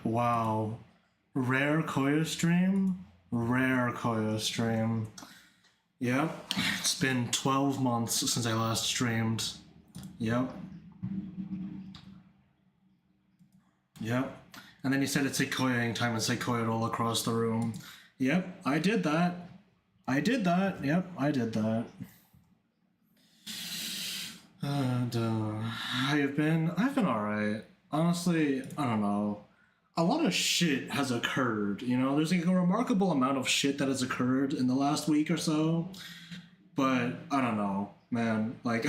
Wow. Rare Koya stream? Rare Koya stream. Yep. It's been 12 months since I last streamed. Yep. Yep. And then you said it's Sequoia time and Sequoia all across the room. Yep, I did that. I did that. Yep, I did that. And how you've been? I've been alright. Honestly, I don't know. A lot of shit has occurred, you know? There's like a remarkable amount of shit that has occurred in the last week or so. But I don't know, man. Like,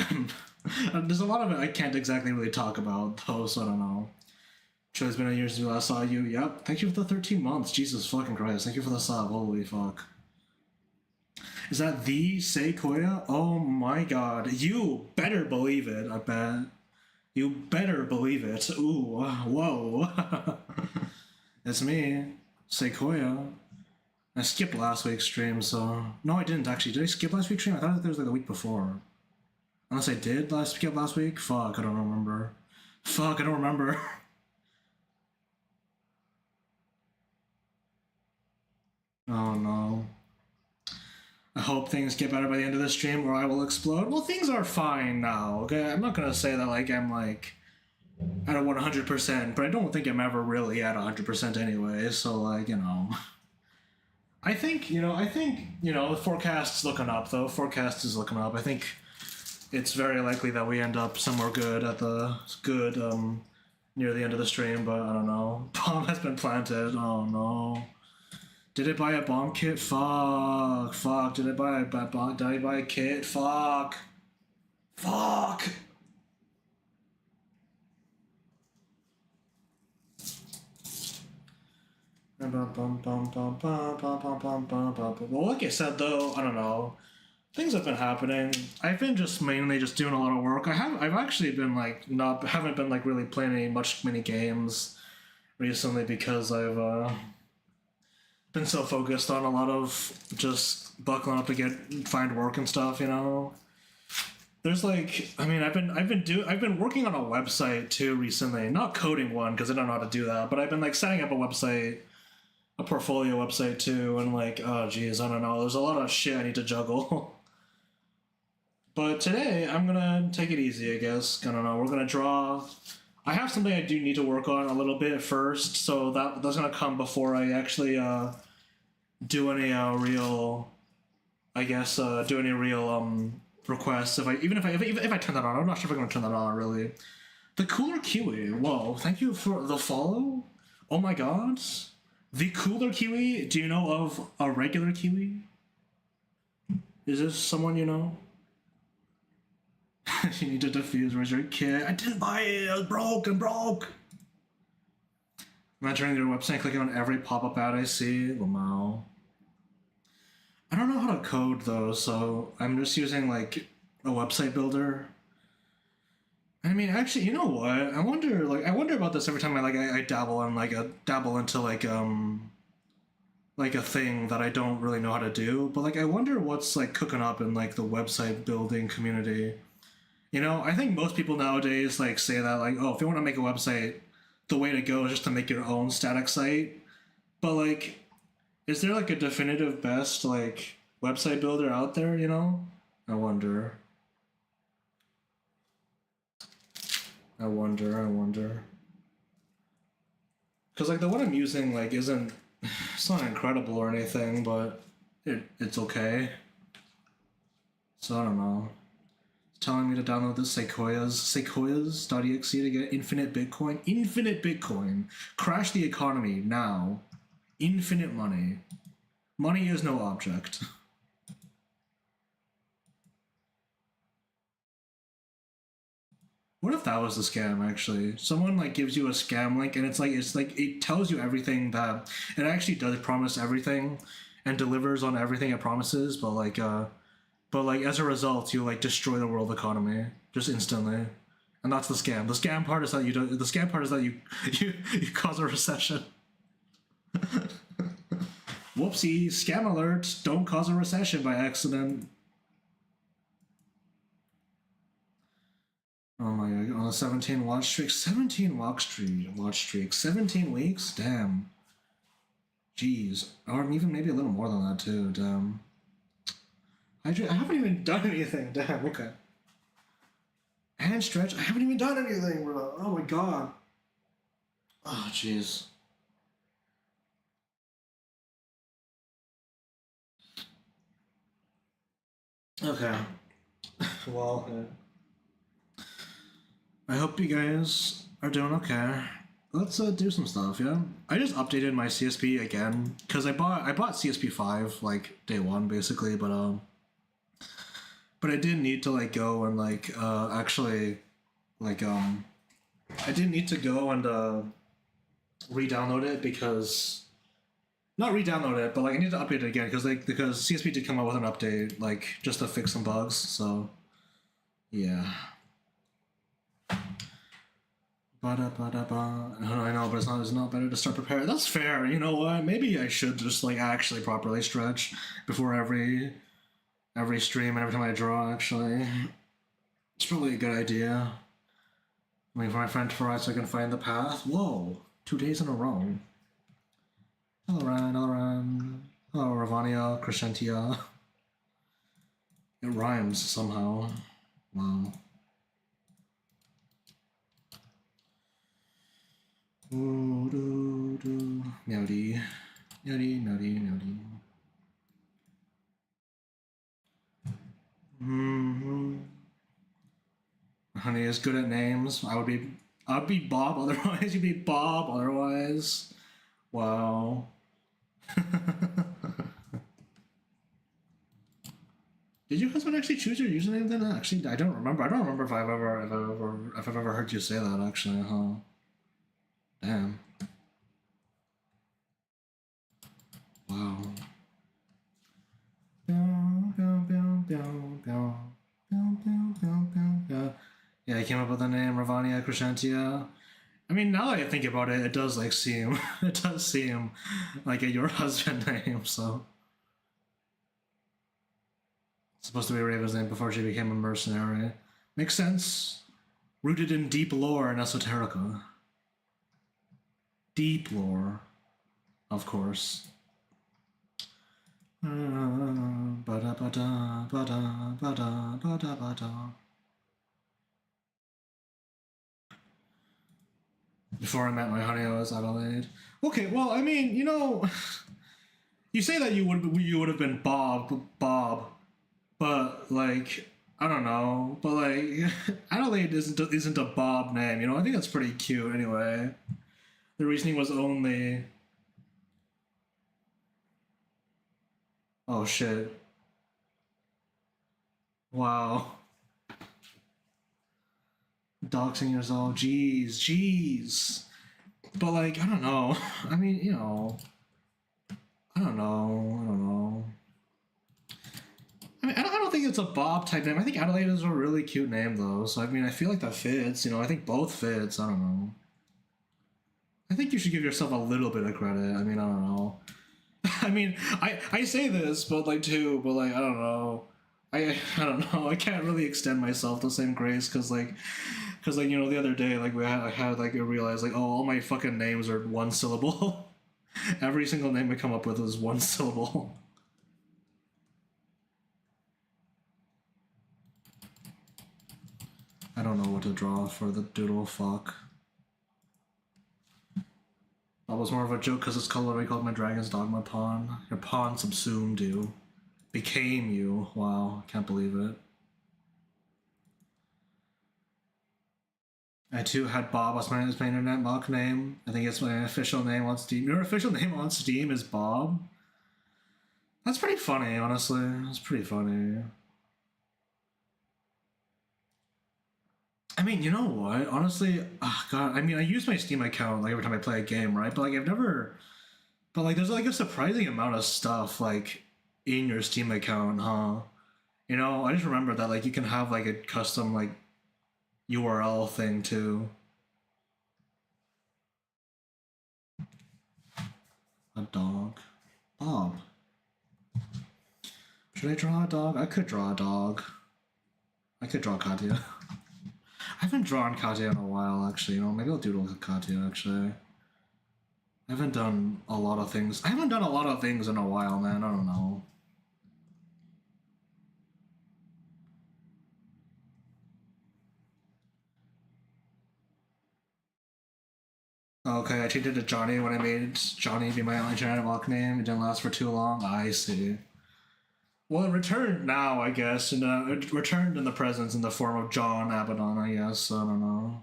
there's a lot of it I can't exactly really talk about, though, so I don't know. Sure, it's been a year since we last saw you. Yep. Thank you for the 13 months. Jesus fucking Christ. Thank you for the sub. Holy fuck. Is that the Sequoia? Oh my god. You better believe it, I bet. You better believe it. Ooh, whoa. It's me, Sequoia. I skipped last week's stream, so... No, I didn't, actually. Did I skip last week's stream? I thought it was like the week before. Unless I did skip last week? Fuck, I don't remember. Fuck, I don't remember. Oh no. I hope things get better by the end of the stream or I will explode. Well, things are fine now, okay? I'm not gonna say that like I'm like at a 100%, but I don't think I'm ever really at 100% anyway, so like, you know. I think, the forecast's looking up though. Forecast is looking up. I think it's very likely that we end up somewhere good at the near the end of the stream, but I don't know. Bomb has been planted. Oh no. Did I buy a bomb kit? Fuck. Fuck. Did I buy a kit? Fuck. Fuck. Well, like I said though, I don't know. Things have been happening. I've been just mainly just doing a lot of work. I've actually been like haven't been like really playing many games recently because I've been so focused on a lot of just buckling up to find work and stuff, you know. There's like, I mean, I've been working on a website too recently, not coding one because I don't know how to do that, but I've been like setting up a website, a portfolio website too, and like, oh geez, I don't know. There's a lot of shit I need to juggle. But today I'm gonna take it easy, I guess. I don't know. We're gonna draw. I have something I do need to work on a little bit first, so that's gonna come before I actually do any real, I guess, do any real requests. If I turn that on, I'm not sure if I'm gonna turn that on really. The cooler kiwi. Whoa! Thank you for the follow. Oh my god. The cooler kiwi. Do you know of a regular kiwi? Is this someone you know? You need to defuse. Where's your kit? I didn't buy it. I was broke. I'm broke. I'm entering your website, clicking on every pop-up ad I see. Lamau. I don't know how to code though, so I'm just using like a website builder. I mean, actually, you know what? I wonder about this every time I dabble into like a thing that I don't really know how to do. But like, I wonder what's like cooking up in like the website building community. You know, I think most people nowadays like say that like, oh, if you want to make a website, the way to go is just to make your own static site. But like, is there like a definitive best like website builder out there, you know? I wonder. Because like the one I'm using like isn't, it's not incredible or anything, but it's okay. So I don't know. It's telling me to download the sequoias.exe to get infinite Bitcoin. Infinite Bitcoin. Crash the economy now. Infinite money. Money is no object. What if that was the scam, actually? Someone like gives you a scam link and it's like it tells you everything that it actually does promise everything and delivers on everything it promises, but like as a result you like destroy the world economy just instantly. And that's the scam. The scam part is that you cause a recession. Whoopsie, scam alert, don't cause a recession by accident. Oh my god, on a 17 watch streak? 17 watch streak. 17 weeks? Damn. Jeez. Or even maybe a little more than that too, damn. I haven't even done anything, damn, okay. Hand stretch? I haven't even done anything, bro. Oh my god. Oh, jeez. Okay. Well, I hope you guys are doing okay. Let's do some stuff, yeah. I just updated my CSP again because I bought CSP 5 like day one basically, but I didn't need to like go and like actually like I didn't need to go and re-download it because not re-download it, but like I need to update it again because CSP did come out with an update like just to fix some bugs. So yeah. I know, but it's not better to start preparing. That's fair. You know what? Maybe I should just like actually properly stretch before every stream and every time I draw. Actually, it's probably a good idea. Wait for my friend to arrive so I can find the path. Whoa! 2 days in a row. Hello, Ryan. Hello, Ryan. Hello, Ravania, Crescentia. It rhymes somehow. Wow. Meowdy. Meowdy, meowdy, meowdy. Honey is good at names. I'd be Bob otherwise. You'd be Bob otherwise. Wow. Did your husband actually choose your username then? Actually, I don't remember. I don't remember if I've ever heard you say that actually, huh? Damn. Wow. Yeah, I came up with the name Ravania Crescentia. I mean, now that I think about it, it does like seem it does seem like your husband name. So it's supposed to be Raven's name before she became a mercenary. Makes sense. Rooted in deep lore and esoterica. Deep lore, of course. Before I met my honey, I was Adelaide. Okay, well, I mean, you know, you say that you would have been Bob, but like I don't know, but like Adelaide isn't a Bob name, you know. I think that's pretty cute anyway. The reasoning was only. Oh shit! Wow. Doxing yourself, jeez. But like I don't know. I mean, you know. I don't know. I mean, I don't think it's a Bob type name. I think Adelaide is a really cute name though. So I mean, I feel like that fits. You know, I think both fits. I don't know. I think you should give yourself a little bit of credit. I mean, I don't know. I mean, I say this, but like I don't know. I don't know. I can't really extend myself the same grace because you know the other day like I had like I realized like oh all my fucking names are one syllable. Every single name I come up with is one syllable. I don't know what to draw for the doodle fuck. That was more of a joke because it's called what I called my dragon's dogma pawn. Your pawn subsumed you. Became you. Wow, can't believe it. I too had Bob as my internet mock name. I think it's my official name on Steam. Your official name on Steam is Bob? That's pretty funny, honestly. That's pretty funny. I mean, you know what? Honestly, oh God. I mean, I use my Steam account like every time I play a game, right? But like, I've never. But like, there's like a surprising amount of stuff like in your Steam account, huh? You know, I just remember that like you can have like a custom like URL thing too. A dog, Bob. Should I draw a dog? I could draw a dog. I could draw Katya. haven't drawn Katya in a while, actually. You know, maybe I'll doodle Katya, actually. I haven't done a lot of things. I haven't done a lot of things in a while, man. I don't know. Okay, I changed it to Johnny when I made Johnny be my internet block name. It didn't last for too long. I see. Well, it returned now, I guess, and it returned in the presence in the form of John Abaddon, I guess. I don't know.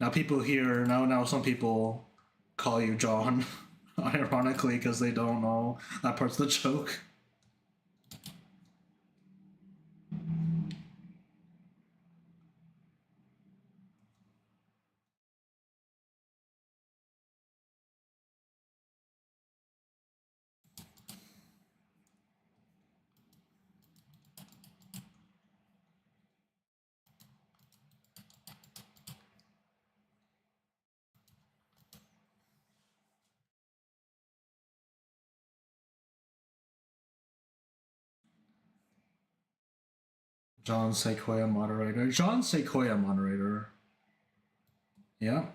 Now people here, now some people call you John, ironically, because they don't know that part's the joke. John Sequoia moderator. John Sequoia moderator. Yeah.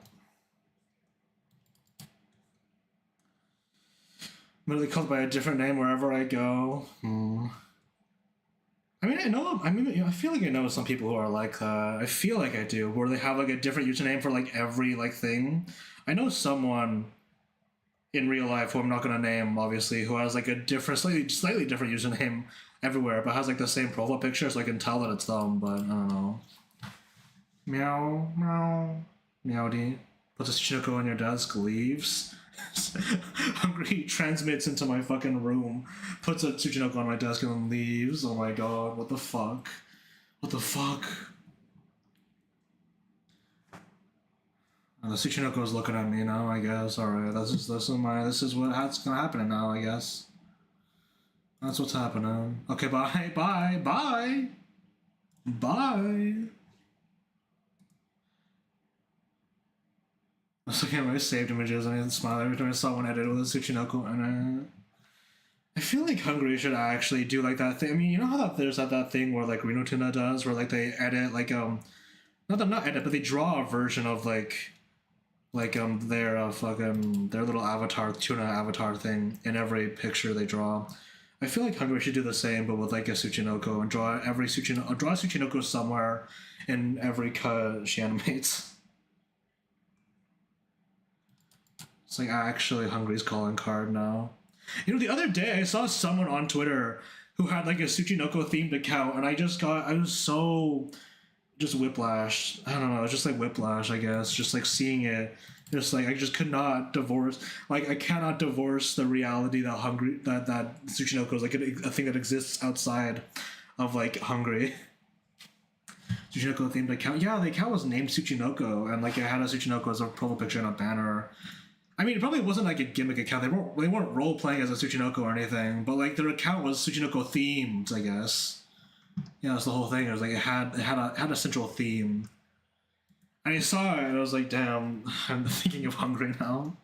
I'm literally called by a different name wherever I go. I mean, I know. I mean, I feel like I know some people who are like that. I feel like I do, where they have like a different username for like every like thing. I know someone in real life who I'm not gonna name, obviously, who has like a different, slightly different username everywhere, but has like the same profile picture, so I can tell that it's them. But I don't know. Meow, meow, meowdy. Puts a Chico on your desk, leaves. Hungry transmits into my fucking room, puts a Tsuchinoko on my desk, and then leaves. Oh my god, what the fuck? What the fuck? And the Tsuchinoko is looking at me now, I guess. Alright, this is what's gonna happen now, I guess. That's what's happening. Okay, bye, bye, bye! Bye! I was looking at my saved images and I smile every time I saw one edit with a Tsuchinoko, and I feel like Hungry should actually do like that thing. I mean, you know how there's that thing where like Reno Tuna does, where like they edit like not edit, but they draw a version of their fucking their little avatar tuna avatar thing in every picture they draw. I feel like Hungry should do the same, but with like a Tsuchinoko and draw a Tsuchinoko somewhere in every cut she animates. It's like actually Hungry's calling card now. You know, the other day I saw someone on Twitter who had like a Tsuchinoko themed account, and I was so just whiplash. I don't know, it's just like whiplash, I guess. Just like seeing it, just like I just could not divorce. Like I cannot divorce the reality that that Tsuchinoko is like a thing that exists outside of like Hungry. Tsuchinoko themed account. Yeah, the account was named Tsuchinoko, and like it had a Tsuchinoko as a profile picture and a banner. I mean, it probably wasn't like a gimmick account. They weren't role playing as a Tsuchinoko or anything, but like their account was Tsuchinoko themed, I guess. Yeah, that's the whole thing. It was like it had a central theme. And I saw it and I was like, damn, I'm thinking of Hungry now.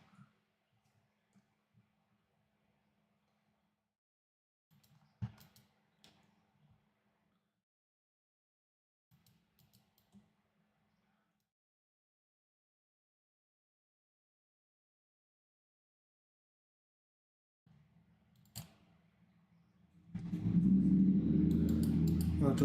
The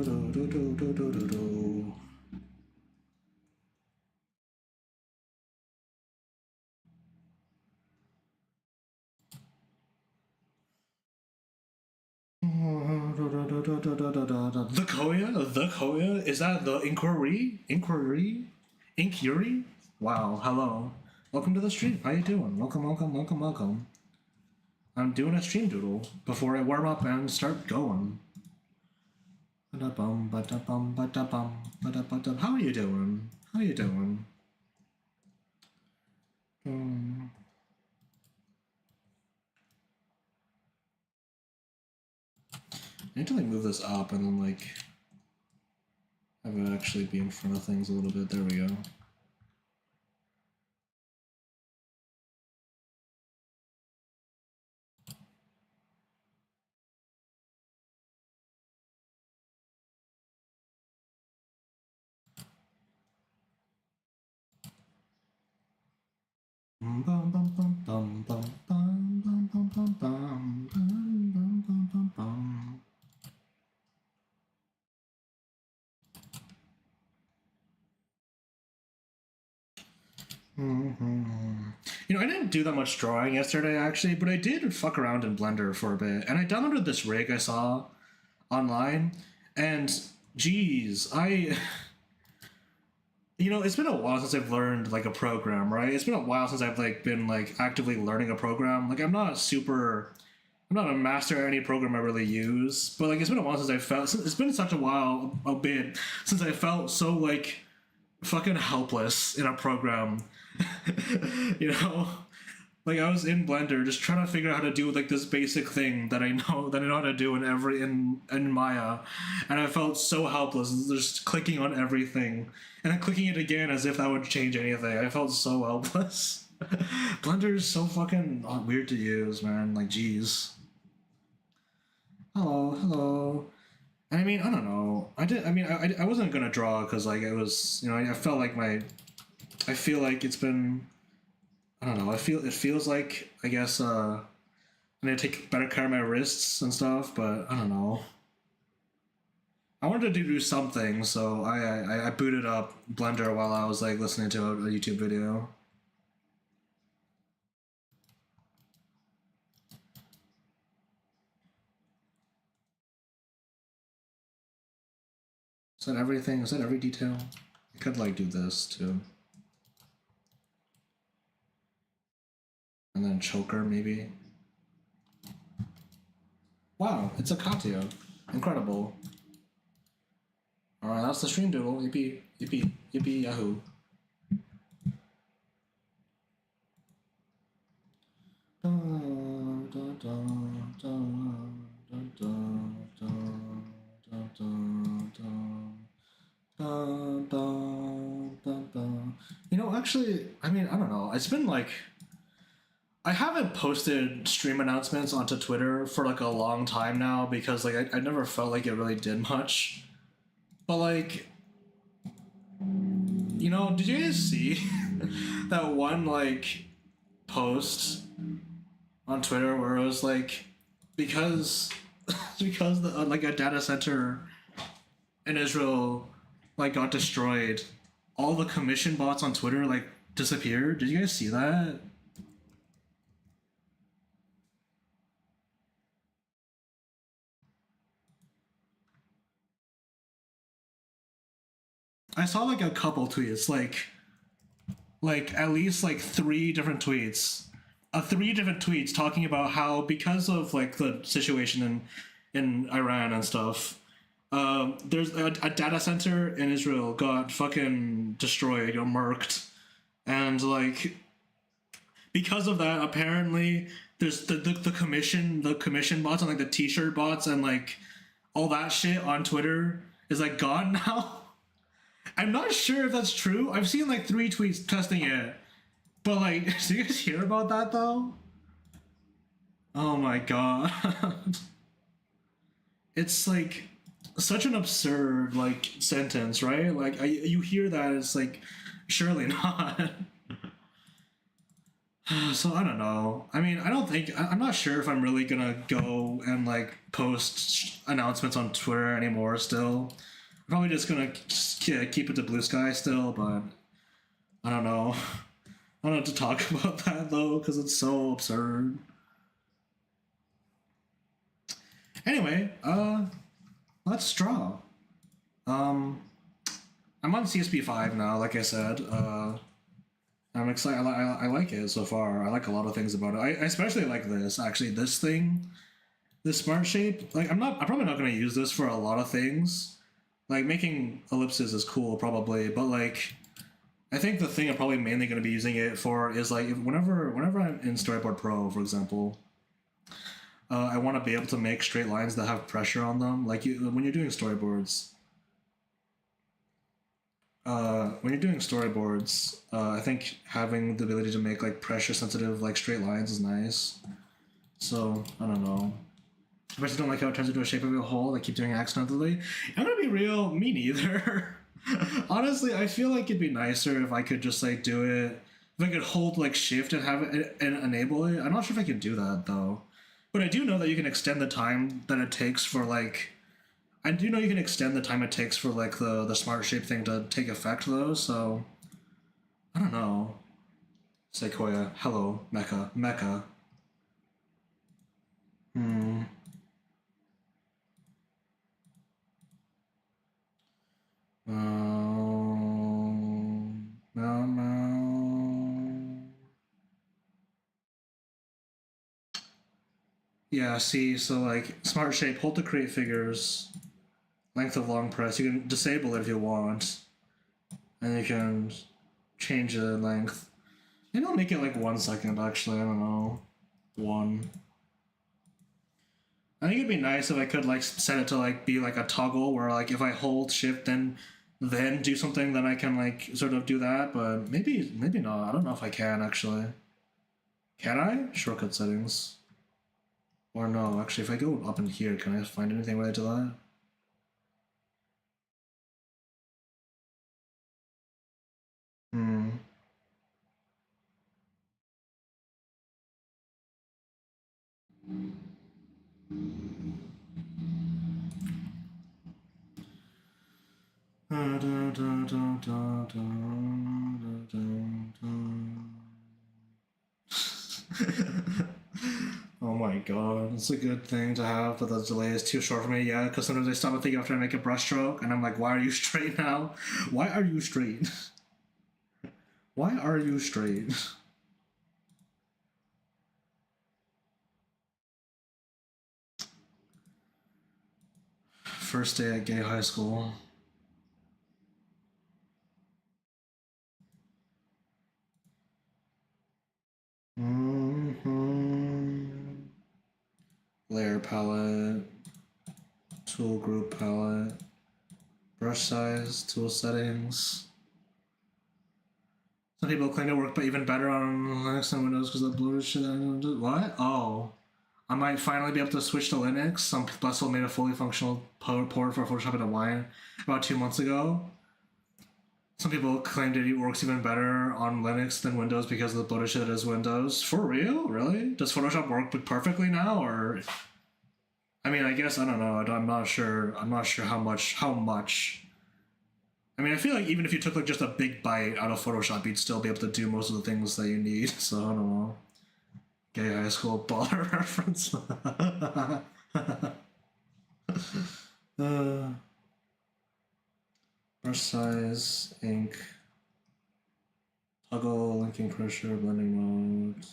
Koya? The Koya? Is that the Inquiry? Inquiry? Inquiry? Wow, hello. Welcome to the stream. How you doing? Welcome, welcome, welcome, welcome. I'm doing a stream doodle before I warm up and start going. How are you doing? How are you doing? I need to like move this up and then like have it actually be in front of things a little bit. There we go. You know, I didn't do that much drawing yesterday actually, but I did fuck around in Blender for a bit, and I downloaded this rig I saw online, and geez, you know, it's been a while since I've learned like a program, right? It's been a while since I've like been like actively learning a program. Like I'm not a master at any program I really use, but like it's been a while since I felt. It's been such a while, a bit since I felt so like fucking helpless in a program. You know, like I was in Blender just trying to figure out how to do like this basic thing that I know how to do in Maya, and I felt so helpless just clicking on everything and then clicking it again as if that would change anything. I felt so helpless. Blender is so fucking weird to use, man. Like, geez. Hello, hello. And I mean, I don't know. I wasn't gonna draw because like it was, you know, I felt like I feel like it's been, I don't know. It feels like I guess I need to take better care of my wrists and stuff, but I don't know. I wanted to do something, so I booted up Blender while I was like listening to a YouTube video. Is that everything? Is that every detail? I could like do this too. And then choker maybe. Wow, it's a Katya. Incredible. Alright, that's the stream doodle. Yippee, yippee, yippee, yahoo. You know, actually, I mean, I don't know. It's been like I haven't posted stream announcements onto Twitter for like a long time now because like I never felt like it really did much. But like, you know, did you guys see that one like post on Twitter where it was like because because like a data center in Israel like got destroyed, all the commission bots on Twitter like disappeared. Did you guys see that? I saw like a couple tweets, like at least like three different tweets talking about how because of like the situation in Iran and stuff, there's a data center in Israel got fucking destroyed or murked, and like because of that, apparently there's the commission bots and like the t-shirt bots and like all that shit on Twitter is like gone now. I'm not sure if that's true. I've seen like three tweets testing it, but like, did you guys hear about that though? Oh my god, it's like such an absurd like sentence, right? Like, you hear that, it's like, surely not. So I don't know. I mean, I don't think I'm not sure if I'm really gonna go and like post announcements on Twitter anymore. Still, I'm probably just gonna keep it to Blue Sky still, but I don't know. I don't have to talk about that though because it's so absurd. Anyway, let's draw. Um, I'm on CSP5 now. Like I said, I'm excited. I like it so far. I like a lot of things about it. I especially like this. Actually, this thing, this smart shape. Like, I'm probably not going to use this for a lot of things. Like, making ellipses is cool, probably, but like, I think the thing I'm probably mainly going to be using it for is like whenever I'm in Storyboard Pro, for example. I want to be able to make straight lines that have pressure on them. Like when you're doing storyboards, I think having the ability to make like pressure sensitive like straight lines is nice. So I don't know. I just don't like how it turns into a shape of a hole. I keep doing it accidentally. I'm gonna be real, me neither. Honestly, I feel like it'd be nicer if I could just like do it if I could hold like shift and have it and enable it. I'm not sure if I can do that though. But I do know that you can extend the time that it takes for like I do know you can extend the time it takes for like the smart shape thing to take effect though, so I don't know. Sequoia, hello, Mecca, Mecca. Hmm. No, no. Yeah, see, so like smart shape, hold to create figures, length of long press. You can disable it if you want, and you can change the length. Maybe I'll make it like 1 second actually. I don't know, one. I think it'd be nice if I could like set it to like be like a toggle where like if I hold shift then do something, then I can like sort of do that. But maybe not. I don't know if I can actually. Can I? Shortcut settings. Or no, actually, if I go up in here, can I find anything related to that? Hmm. Oh my god, it's a good thing to have, but the delay is too short for me. Yeah, because sometimes I stop and think after I make a brushstroke, and I'm like, why are you straight now? Why are you straight? Why are you straight? First day at gay high school. Mm-hmm. Layer palette, tool group palette, brush size, tool settings. Some people claim to work but even better on Linux and Windows because of the blue shit. What? Oh. I might finally be able to switch to Linux. Some Bustle made a fully functional port for Photoshop into Wine about 2 months ago. Some people claimed it works even better on Linux than Windows because of the bullshit that is Windows. For real? Really? Does Photoshop work perfectly now, or I mean, I guess I don't know. I'm not sure. I'm not sure how much. How much. I mean, I feel like even if you took like just a big bite out of Photoshop, you'd still be able to do most of the things that you need. So I don't know. Gay high school baller reference. uh, brush size, ink, toggle, linking pressure, blending mode,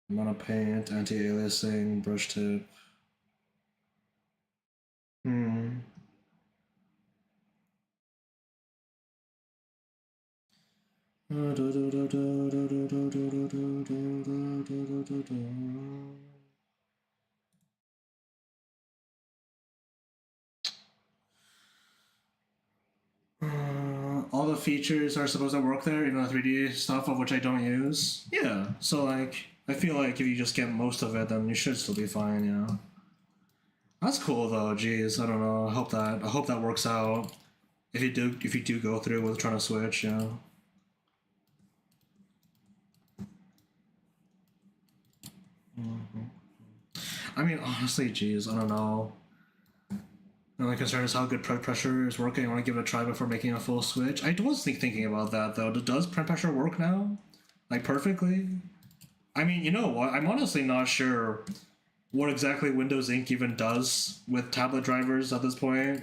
amount of paint, anti-aliasing, brush tip. Hmm. All the features are supposed to work there, even the 3D stuff of which I don't use. Yeah, so like I feel like if you just get most of it, then you should still be fine. Yeah, that's cool though. Jeez, I don't know. I hope that works out. If you do go through with trying to switch, yeah. I mean, honestly, geez, I don't know. The only concern is how good prep pressure is working. I want to give it a try before making a full switch. I was thinking about that though. Does prep pressure work now? Like perfectly? I mean, you know what? I'm honestly not sure what exactly Windows Ink even does with tablet drivers at this point.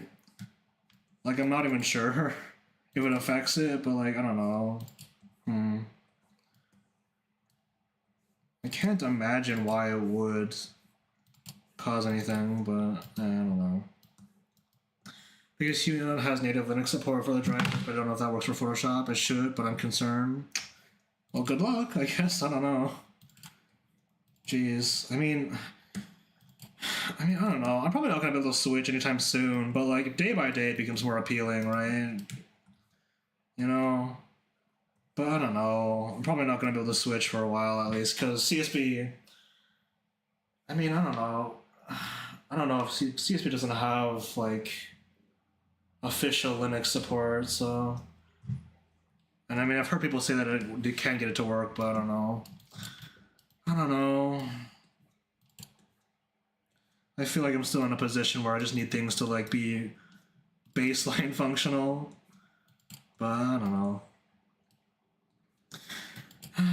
Like, I'm not even sure if it affects it, but like, I don't know. Hmm. I can't imagine why it would cause anything, but I don't know. Because Unit has native Linux support for the driver, but I don't know if that works for Photoshop. It should, but I'm concerned. Well, good luck, I guess. I don't know. Jeez. I don't know. I'm probably not gonna be able to switch anytime soon, but like day by day it becomes more appealing, right? You know? But I don't know. I'm probably not gonna be able to switch for a while at least, because CSB. I don't know. I don't know if CSB doesn't have like official Linux support, so And I mean, I've heard people say that they can get it to work, but I don't know. I don't know. I feel like I'm still in a position where I just need things to like be baseline functional, but I don't know.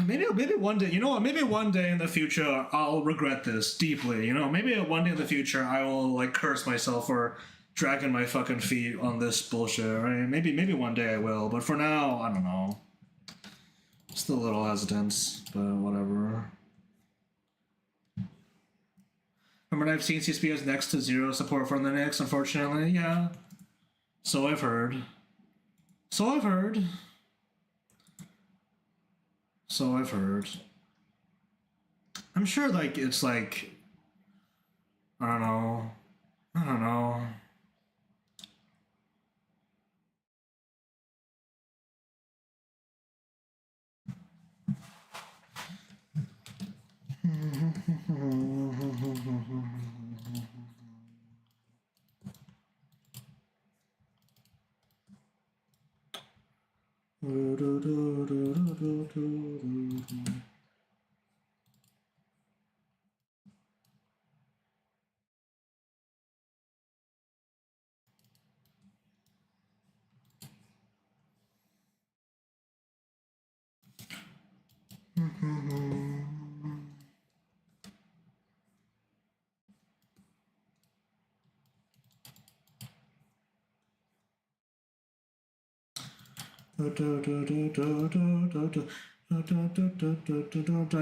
Maybe one day, you know what? Maybe one day in the future I'll regret this deeply. You know, maybe one day in the future I will like curse myself for dragging my fucking feet on this bullshit. Right? Maybe one day I will, but for now, I don't know. Still a little hesitant, but whatever. Remember, I've seen CSP has next to zero support for Linux. Unfortunately, yeah. So I've heard. So I've heard. So I've heard. I'm sure, like, it's like, I don't know. I don't know.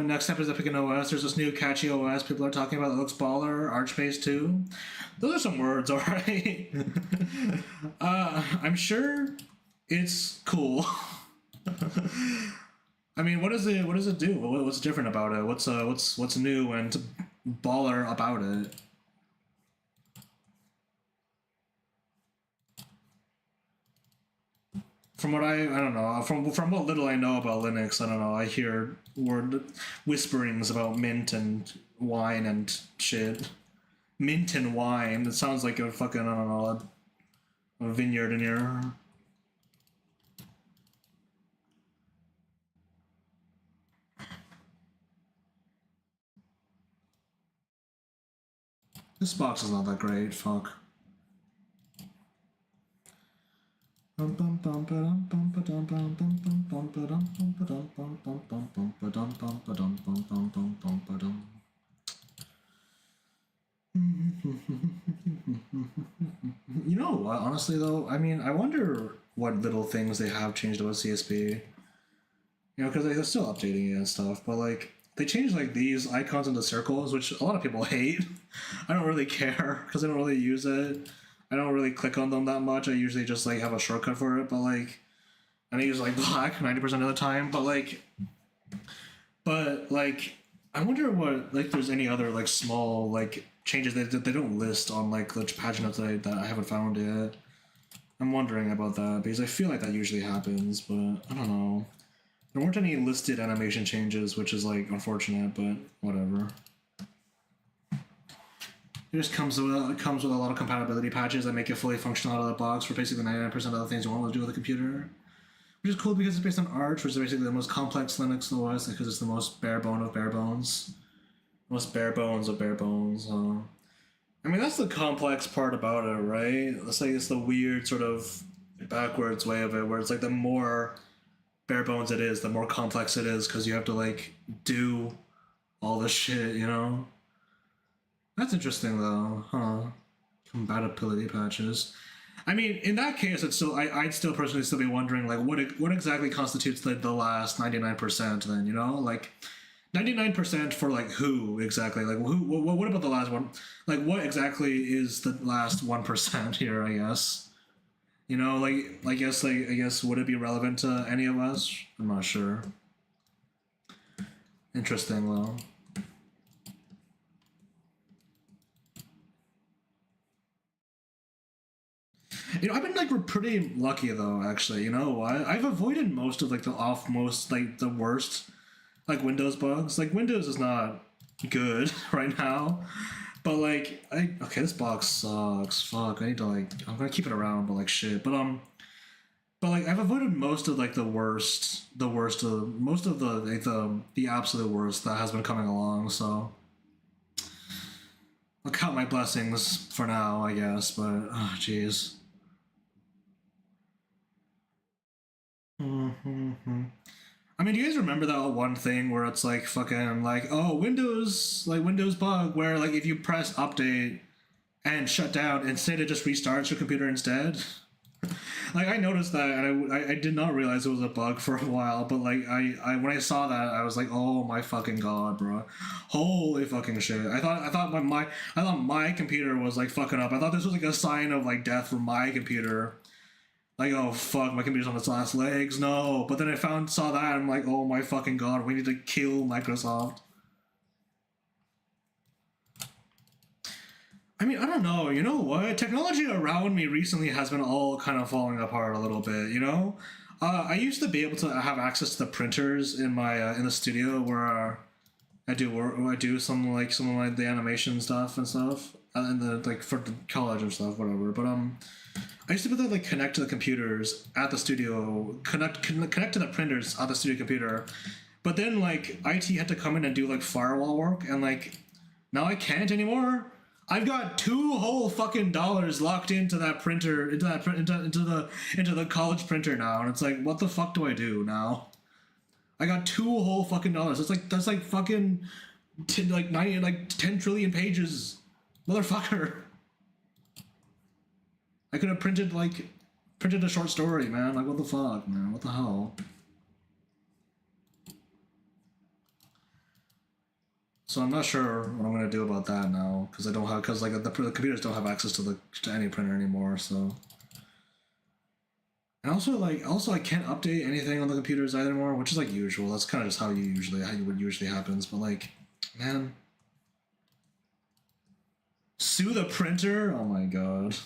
Next up is Epic and OS. There's this new catchy OS people are talking about that looks baller. Archbase 2. Those are some words, alright. I'm sure it's cool. I mean, what does it do? What's different about it? What's new and baller about it? From what I don't know, from what little I know about Linux, I don't know. I hear word whisperings about mint and wine and shit. Mint and wine. It sounds like a fucking, I don't know, a vineyard in here. This box is not that great. Fuck. You know what? Honestly, though, I mean, I wonder what little things they have changed about CSP. You know, because they're still updating it and stuff, but like they changed like these icons into circles, which a lot of people hate. I don't really care because I don't really use it. I don't really click on them that much. I usually just like have a shortcut for it, but like, and I use like black 90% of the time. But like, I wonder what like there's any other like small like changes that they don't list on like the pagina that I haven't found yet. I'm wondering about that because I feel like that usually happens, but I don't know. There weren't any listed animation changes, which is like unfortunate, but whatever. It just comes with a lot of compatibility patches that make it fully functional out of the box for basically 99% of the things you want to do with a computer. Which is cool because it's based on Arch, which is basically the most complex Linux OS because it's the most bare bone of bare bones. Most bare bones of bare bones. I mean, that's the complex part about it, right? It's like it's the weird sort of backwards way of it, where it's like the more bare bones it is, the more complex it is because you have to like do all this shit, you know? That's interesting though, huh? Compatibility patches. I mean, in that case, it's still I'd still personally still be wondering like what exactly constitutes the last 99% then, you know? Like 99% for like who exactly? Like who what about the last one? Like what exactly is the last 1% here, I guess? You know, like I guess would it be relevant to any of us? I'm not sure. Interesting though. You know, I've been like we're pretty lucky though. Actually, you know, I've avoided most of like the worst like Windows bugs. Like Windows is not good right now, but like okay, this box sucks. Fuck, I need to like I'm gonna keep it around, but like shit. But But like I've avoided most of like the worst of most of the like the absolute worst that has been coming along. So I'll count my blessings for now, I guess. But oh, jeez. Mm-hmm. I mean, do you guys remember that one thing where it's like fucking like oh Windows bug where like if you press update and shut down instead it just restarts your computer instead? Like I noticed that, and I did not realize it was a bug for a while. But like I when I saw that, I was like, oh my fucking god, bro, holy fucking shit! I thought my computer was like fucking up. I thought this was like a sign of like death for my computer. Like oh fuck, my computer's on its last legs. No, but then I saw that, and I'm like, oh my fucking god, we need to kill Microsoft. I mean, I don't know. You know what? Technology around me recently has been all kind of falling apart a little bit. You know, I used to be able to have access to the printers in my in the studio where I do work. I do some of my the animation stuff and stuff, and the like for the college and stuff, whatever. But I used to be able to like connect to the computers at the studio, connect to the printers at the studio computer. But then like IT had to come in and do like firewall work, and like now I can't anymore. I've got two whole fucking dollars locked into that printer, into the college printer now, and it's like, what the fuck do I do now? I got two whole fucking dollars. That's like fucking like 10 trillion pages, motherfucker. I could have printed a short story, man. Like what the fuck, man? What the hell? So I'm not sure what I'm gonna do about that now because I don't have because like the computers don't have access to any printer anymore. So and also I can't update anything on the computers either more, which is like usual. That's kind of just how you would usually happens. But like, man, sue the printer. Oh my god,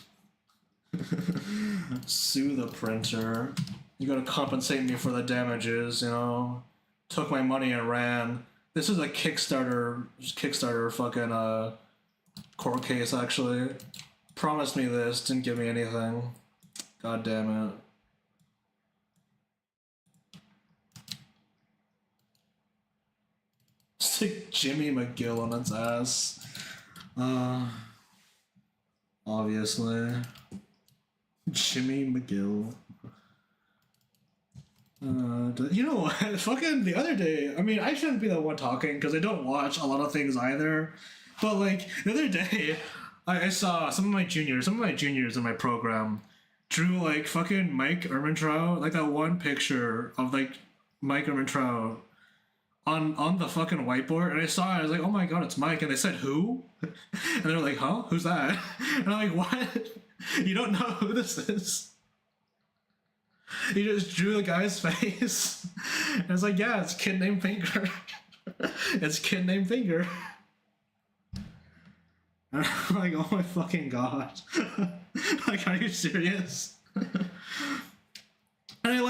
sue the printer. You gotta compensate me for the damages. You know, took my money and ran. This is a Kickstarter fucking court case actually. Promised me this, didn't give me anything. God damn it. Stick Jimmy McGill on its ass. Obviously. Jimmy McGill. You know what? Fucking the other day, I mean, I shouldn't be the one talking because I don't watch a lot of things either. But like the other day, I saw some of my juniors in my program drew like fucking Mike Ehrmantraut, like that one picture of like Mike Ehrmantraut on the fucking whiteboard, and I saw it. I was like, oh my god, it's Mike, and they said who, and they're like, huh, who's that? And I'm like, what? You don't know who this is? He just drew the guy's face. And it's like, yeah, it's kid named Finger. It's kid named Finger. And I'm like, oh my fucking god. Like, are you serious? And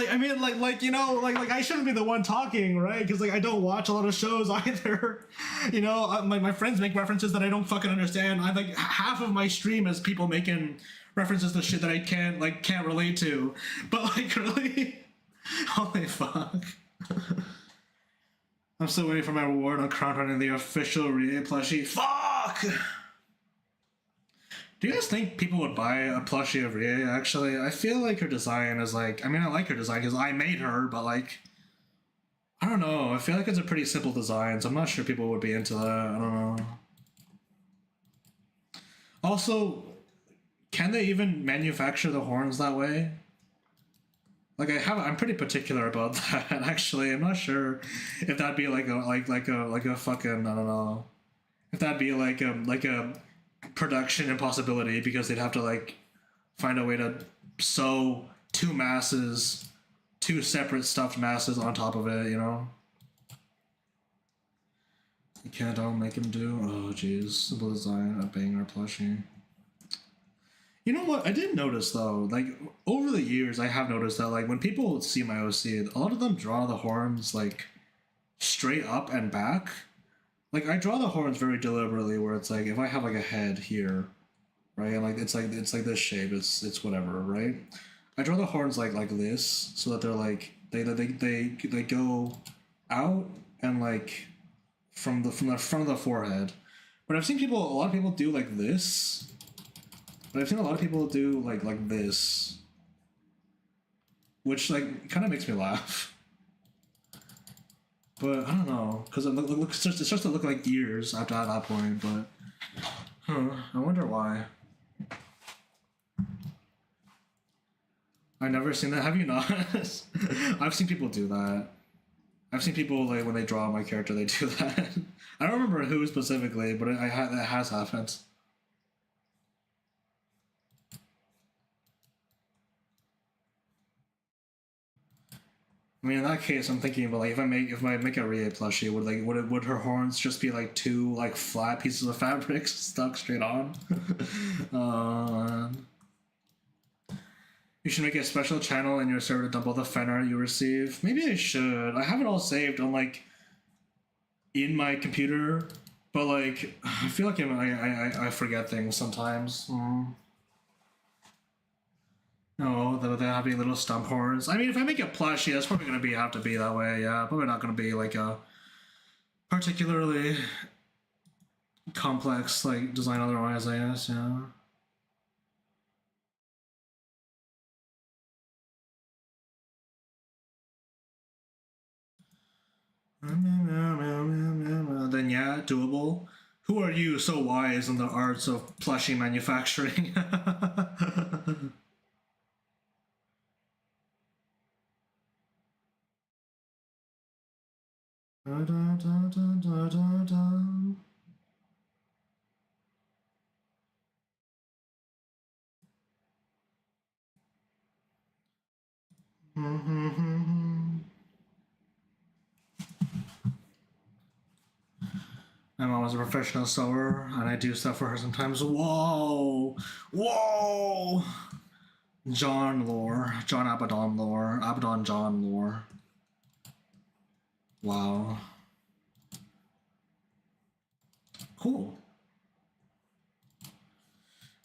you know, like I shouldn't be the one talking, right? Because like I don't watch a lot of shows either. You know, my friends make references that I don't fucking understand. I like half of my stream is people making references to shit that I can't relate to. But like really, holy fuck. I'm still waiting for my reward on crowdfunding the official Rie plushie. Fuck! Do you guys think people would buy a plushie of Rie, actually? I feel like her design is like... I mean, I like her design because I made her, but like... I don't know. I feel like it's a pretty simple design, so I'm not sure people would be into that. I don't know. Also, can they even manufacture the horns that way? Like I'm pretty particular about that. Actually, I'm not sure if that'd be like a fucking I don't know. If that'd be like a production impossibility because they'd have to like find a way to sew two separate stuffed masses on top of it. You know. You can't all make him do. Oh jeez, simple design, a banger plushie. You know what? I did notice though, like over the years, I have noticed that like when people see my OC, a lot of them draw the horns like straight up and back. Like I draw the horns very deliberately, where it's like if I have like a head here, right, and like it's like this shape, it's whatever, right. I draw the horns like this, so that they're like they go out and like from the front of the forehead. But I've seen a lot of people do like this. But I've seen a lot of people do like this, which like kind of makes me laugh. But I don't know, because it starts to look like ears after at that point. But I wonder why. I've never seen that. Have you not? I've seen people do that. I've seen people like when they draw my character, they do that. I don't remember who specifically, but it has happened. I mean, in that case, I'm thinking about like if I make a Ria plushie, would her horns just be like two like flat pieces of fabric stuck straight on? uh, you should make a special channel in your server to dump all the fan art you receive. Maybe I should. I have it all saved on like in my computer, but like I feel like I forget things sometimes. No, they have any little stump horns. I mean, if I make a plushie, that's probably gonna have to be that way. Yeah, probably not gonna be like a particularly complex like design otherwise. I guess. Yeah. Then yeah, doable. Who are you so wise in the arts of plushie manufacturing? Da, da, da, da, da, da. My mom was a professional sewer, and I do stuff for her sometimes. Whoa! Whoa! John lore. John Abaddon lore. Abaddon John lore. Wow. Cool.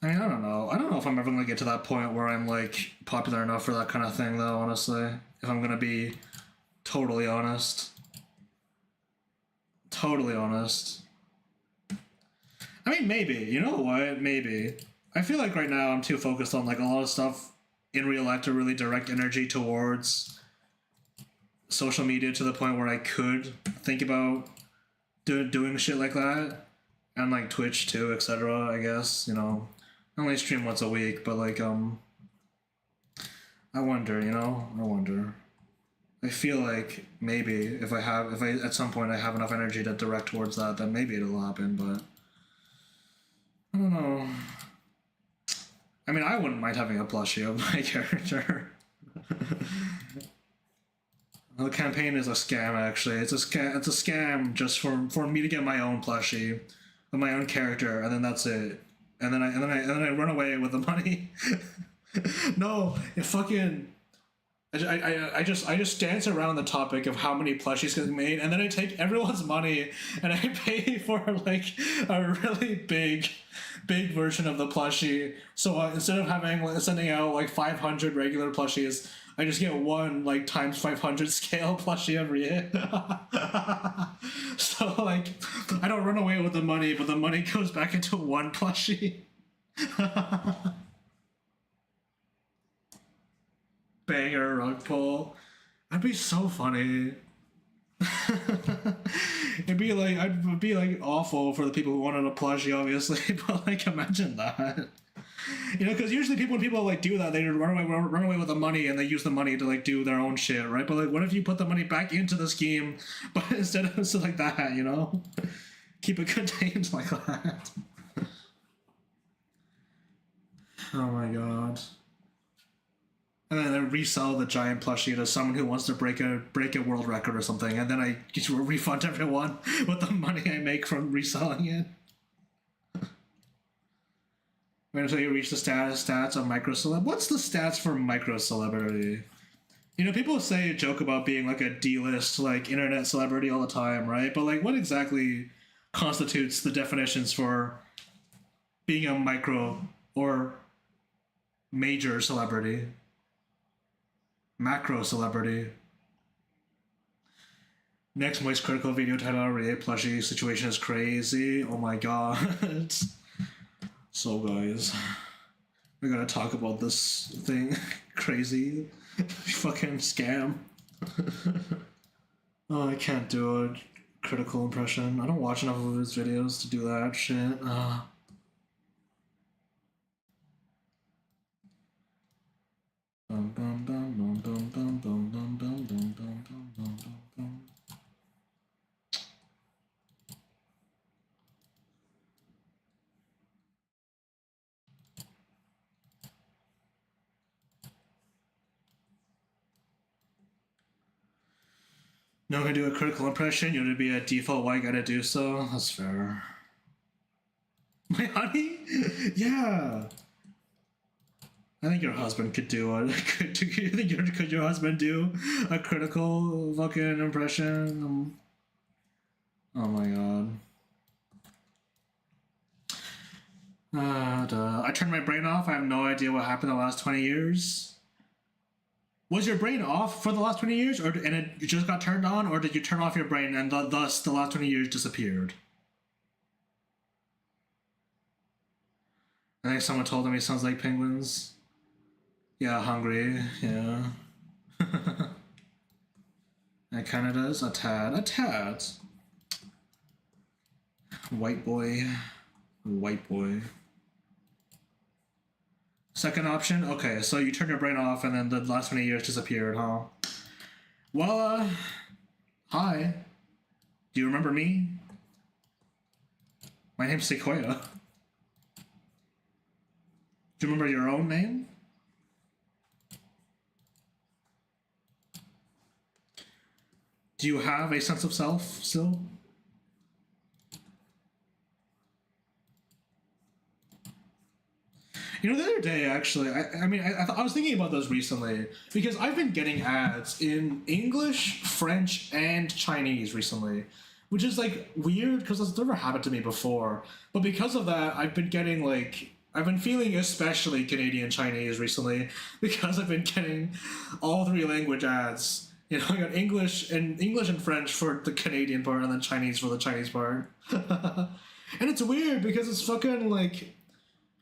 I mean, I don't know. I don't know if I'm ever gonna get to that point where I'm like popular enough for that kind of thing, though. Honestly, if I'm gonna be totally honest, totally honest. I mean, maybe. You know what? Maybe. I feel like right now I'm too focused on like a lot of stuff in real life to really direct energy towards social media to the point where I could think about doing shit like that, and like Twitch too, etc. I guess I only stream once a week, but like I wonder, I wonder. I feel like maybe if I at some point I have enough energy to direct towards that, then maybe it'll happen. But I don't know. I mean, I wouldn't mind having a plushie of my character. The campaign is a scam. Actually, it's a scam. It's a scam just for me to get my own plushie of my own character, and then that's it. And then I run away with the money. No, it fucking. I just dance around the topic of how many plushies get made, and then I take everyone's money and I pay for like a really big version of the plushie. So instead of sending out like 500 regular plushies, I just get one like times 500 scale plushie every year. So like I don't run away with the money, but the money goes back into one plushie. Banger rug pull. That'd be so funny. It'd be like awful for the people who wanted a plushie, obviously, but like imagine that. Because usually when people like do that, they run away with the money and they use the money to like do their own shit, right? But like, what if you put the money back into the scheme, but instead of so like that, keep it contained like that. Oh my god. And then I resell the giant plushie to someone who wants to break a world record or something, and then I just refund everyone with the money I make from reselling it. Wait until you reach the stats of micro celeb. What's the stats for micro celebrity? People joke about being like a D-list like internet celebrity all the time, right? But like, what exactly constitutes the definitions for being a micro or major celebrity? Macro celebrity. Next Moist Critical video title Ray plushie situation is crazy. Oh my god. So guys, we're gonna talk about this thing. Crazy. Fucking scam. Oh, I can't do a critical impression. I don't watch enough of his videos to do that shit. No one can do a critical impression. You would be a default white guy to do so. That's fair. My honey? Yeah. I think your husband could do it. Could your husband do a critical fucking impression? Oh my god. I turned my brain off. I have no idea what happened the last 20 years. Was your brain off for the last 20 years, and it just got turned on, or did you turn off your brain and thus the last 20 years disappeared? I think someone told him he sounds like penguins. Yeah, hungry. Yeah. It kind of does. A tad. A tad. White boy. White boy. Second option? Okay, so you turn your brain off and then the last 20 years disappeared, huh? Well, hi. Do you remember me? My name's Sequoia. Do you remember your own name? Do you have a sense of self still? You know, the other day, actually, I was thinking about this recently because I've been getting ads in English, French, and Chinese recently, which is like weird because that's never happened to me before. But because of that, I've been feeling especially Canadian Chinese recently because I've been getting all three language ads. You know, I got English and French for the Canadian part and then Chinese for the Chinese part. And it's weird because it's fucking like,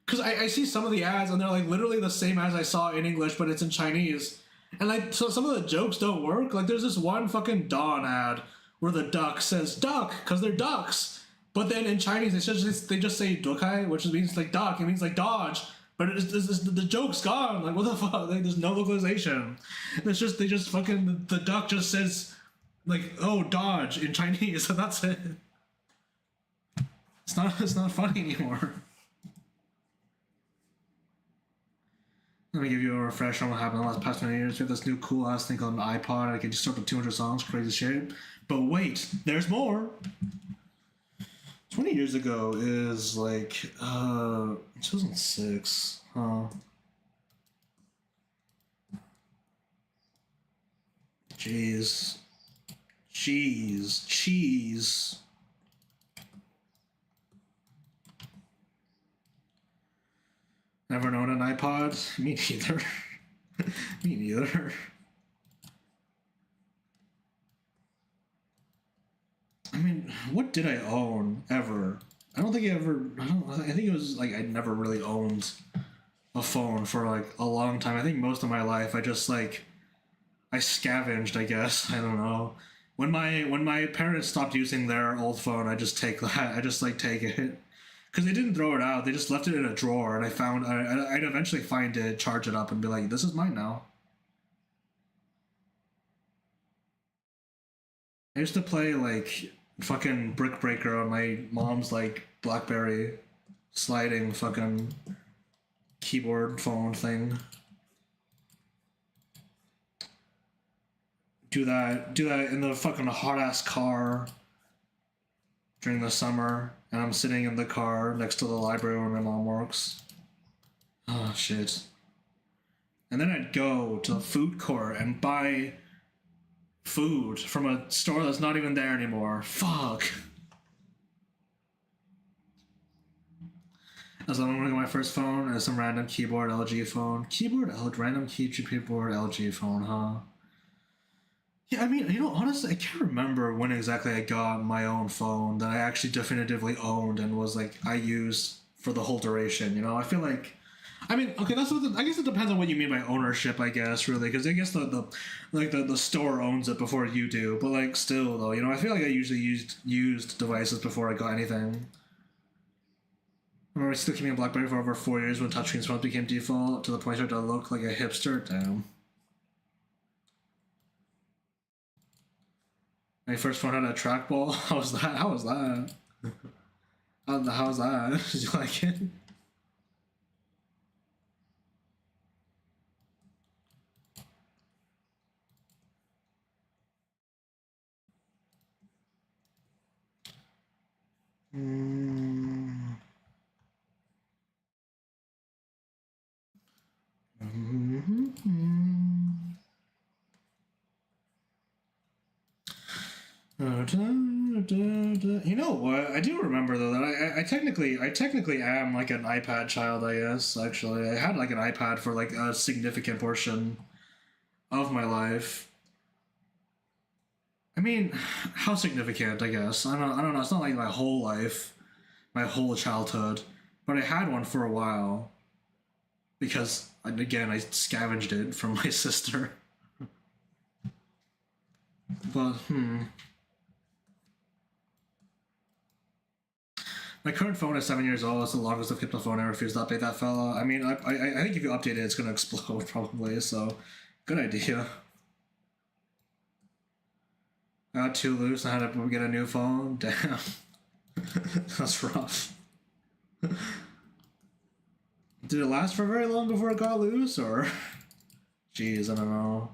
because I see some of the ads and they're like literally the same as I saw in English, but it's in Chinese. And like, so some of the jokes don't work. Like there's this one fucking Dawn ad where the duck says duck because they're ducks. But then in Chinese, they just say dukai, which means like duck. It means like dodge. But the joke's gone. Like, what the fuck? Like, there's no localization. They just fucking, the duck just says, like, oh, dodge in Chinese, so that's it. It's not funny anymore. Let me give you a refresher on what happened in the last past 20 years. We have this new cool ass thing called an iPod. I can just start with 200 songs, crazy shit. But wait, there's more. 20 years ago is like 2006, huh? Jeez. Cheese. Never known an iPod? Me neither. Me neither. I mean, what did I own ever? I think it was like I never really owned a phone for like a long time. I think most of my life I just like I scavenged, I guess. I don't know. When my parents stopped using their old phone, I just take that. I just like take it. Because they didn't throw it out. They just left it in a drawer and I'd eventually find it, charge it up and be like, this is mine now. I used to play like fucking Brick Breaker on my mom's like BlackBerry sliding fucking keyboard phone thing. Do that in the fucking hot ass car during the summer, and I'm sitting in the car next to the library where my mom works. Oh shit. And then I'd go to the food court and buy food from a store that's not even there anymore. Fuck. As I'm running my first phone and some random keyboard LG phone. Random keyboard LG phone, huh? Yeah, I mean, honestly, I can't remember when exactly I got my own phone that I actually definitively owned and was like I used for the whole duration. I feel like, I mean, okay, I guess it depends on what you mean by ownership. I guess really, because I guess the store owns it before you do. But like still though, I feel like I usually used devices before I got anything. I remember still keeping a BlackBerry for over 4 years when touchscreen phones became default to the point where I look like a hipster. Damn. My first phone had a trackball. How was that? How was that? How's that? Did you like it? Mm. Mm-hmm. You know what? I do remember though that I technically am like an iPad child. I guess actually I had like an iPad for like a significant portion of my life. I mean, how significant? I guess I don't know. It's not like my whole life, my whole childhood, but I had one for a while because again I scavenged it from my sister. But my current phone is 7 years old. It's the longest I've kept a phone. I refuse to update that fella. I mean, I think if you update it, it's gonna explode probably. So, good idea. I got too loose. I had to get a new phone. Damn, that's rough. Did it last for very long before it got loose, or? Jeez, I don't know.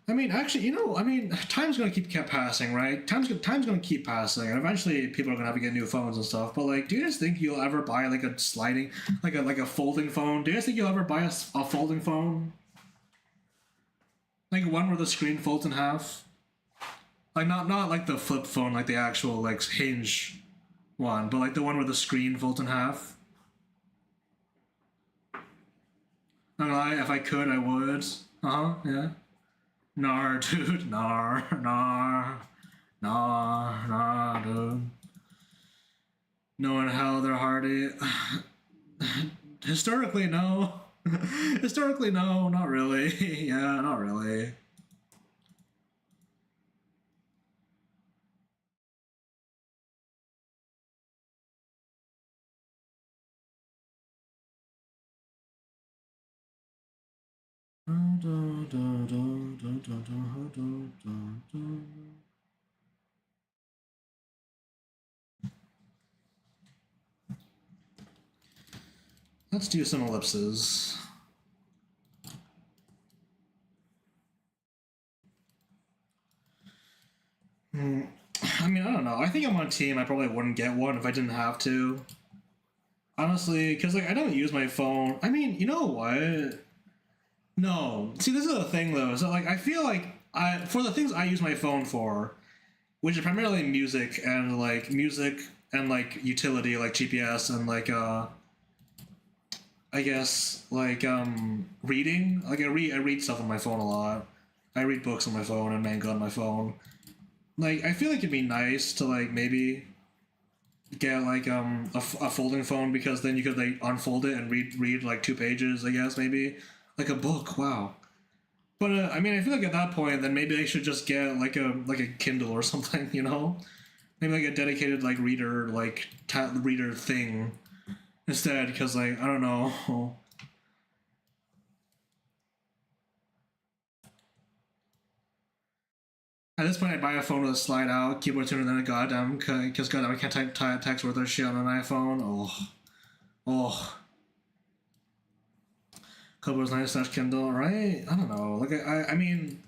I mean, actually, I mean, time's gonna keep passing, right? Time's gonna keep passing, and eventually people are gonna have to get new phones and stuff. But like, do you guys think you'll ever buy like a sliding, like a folding phone? Do you guys think you'll ever buy a folding phone, like one where the screen folds in half? Like not like the flip phone, like the actual like hinge one, but like the one where the screen folds in half. Not gonna lie, if I could, I would. Uh huh. Yeah. Nar, dude. Nar, nar, nar, dude. Knowing how they're hardy. Historically, no. Historically, no, not really. Yeah, not really. Let's do some ellipses. I mean, I don't know. I think I'm on team. I probably wouldn't get one if I didn't have to. Honestly, because like I don't use my phone. I mean, you know what? No. See, this is the thing though. So like, I feel like for the things I use my phone for, which is primarily music and like utility like GPS and like I guess like reading. Like I read stuff on my phone a lot. I read books on my phone and manga on my phone. Like I feel like it'd be nice to like maybe get like a folding phone because then you could like unfold it and read like 2 pages. I guess maybe like a book. Wow. But I mean, I feel like at that point, then maybe I should just get like a Kindle or something. Maybe like a dedicated like reader thing instead. Because like I don't know. At this point, I buy a phone with a slide out keyboard tuner, and then a goddamn because goddamn I can't type text worth of shit on an iPhone. Oh, Kobo's nice slash Kindle, right? I don't know. Like I mean,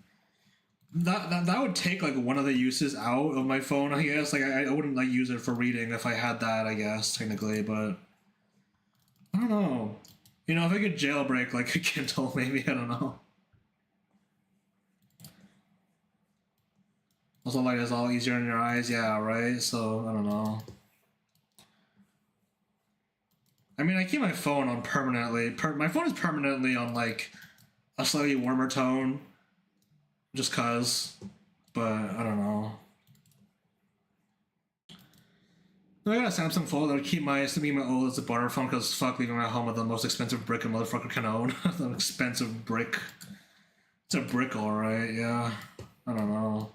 that would take like one of the uses out of my phone. I guess like I wouldn't like use it for reading if I had that. I guess technically, but I don't know. If I could jailbreak like a Kindle, maybe I don't know. Also, light is all easier in your eyes. Yeah, right. So I don't know. I mean, I keep my phone on permanently. My phone is permanently on like a slightly warmer tone, just cause. But I don't know. I got a Samsung Fold. I would keep my old as a burner phone because fuck leaving my home with the most expensive brick a motherfucker can own. The expensive brick. It's a brick, alright. Yeah. I don't know.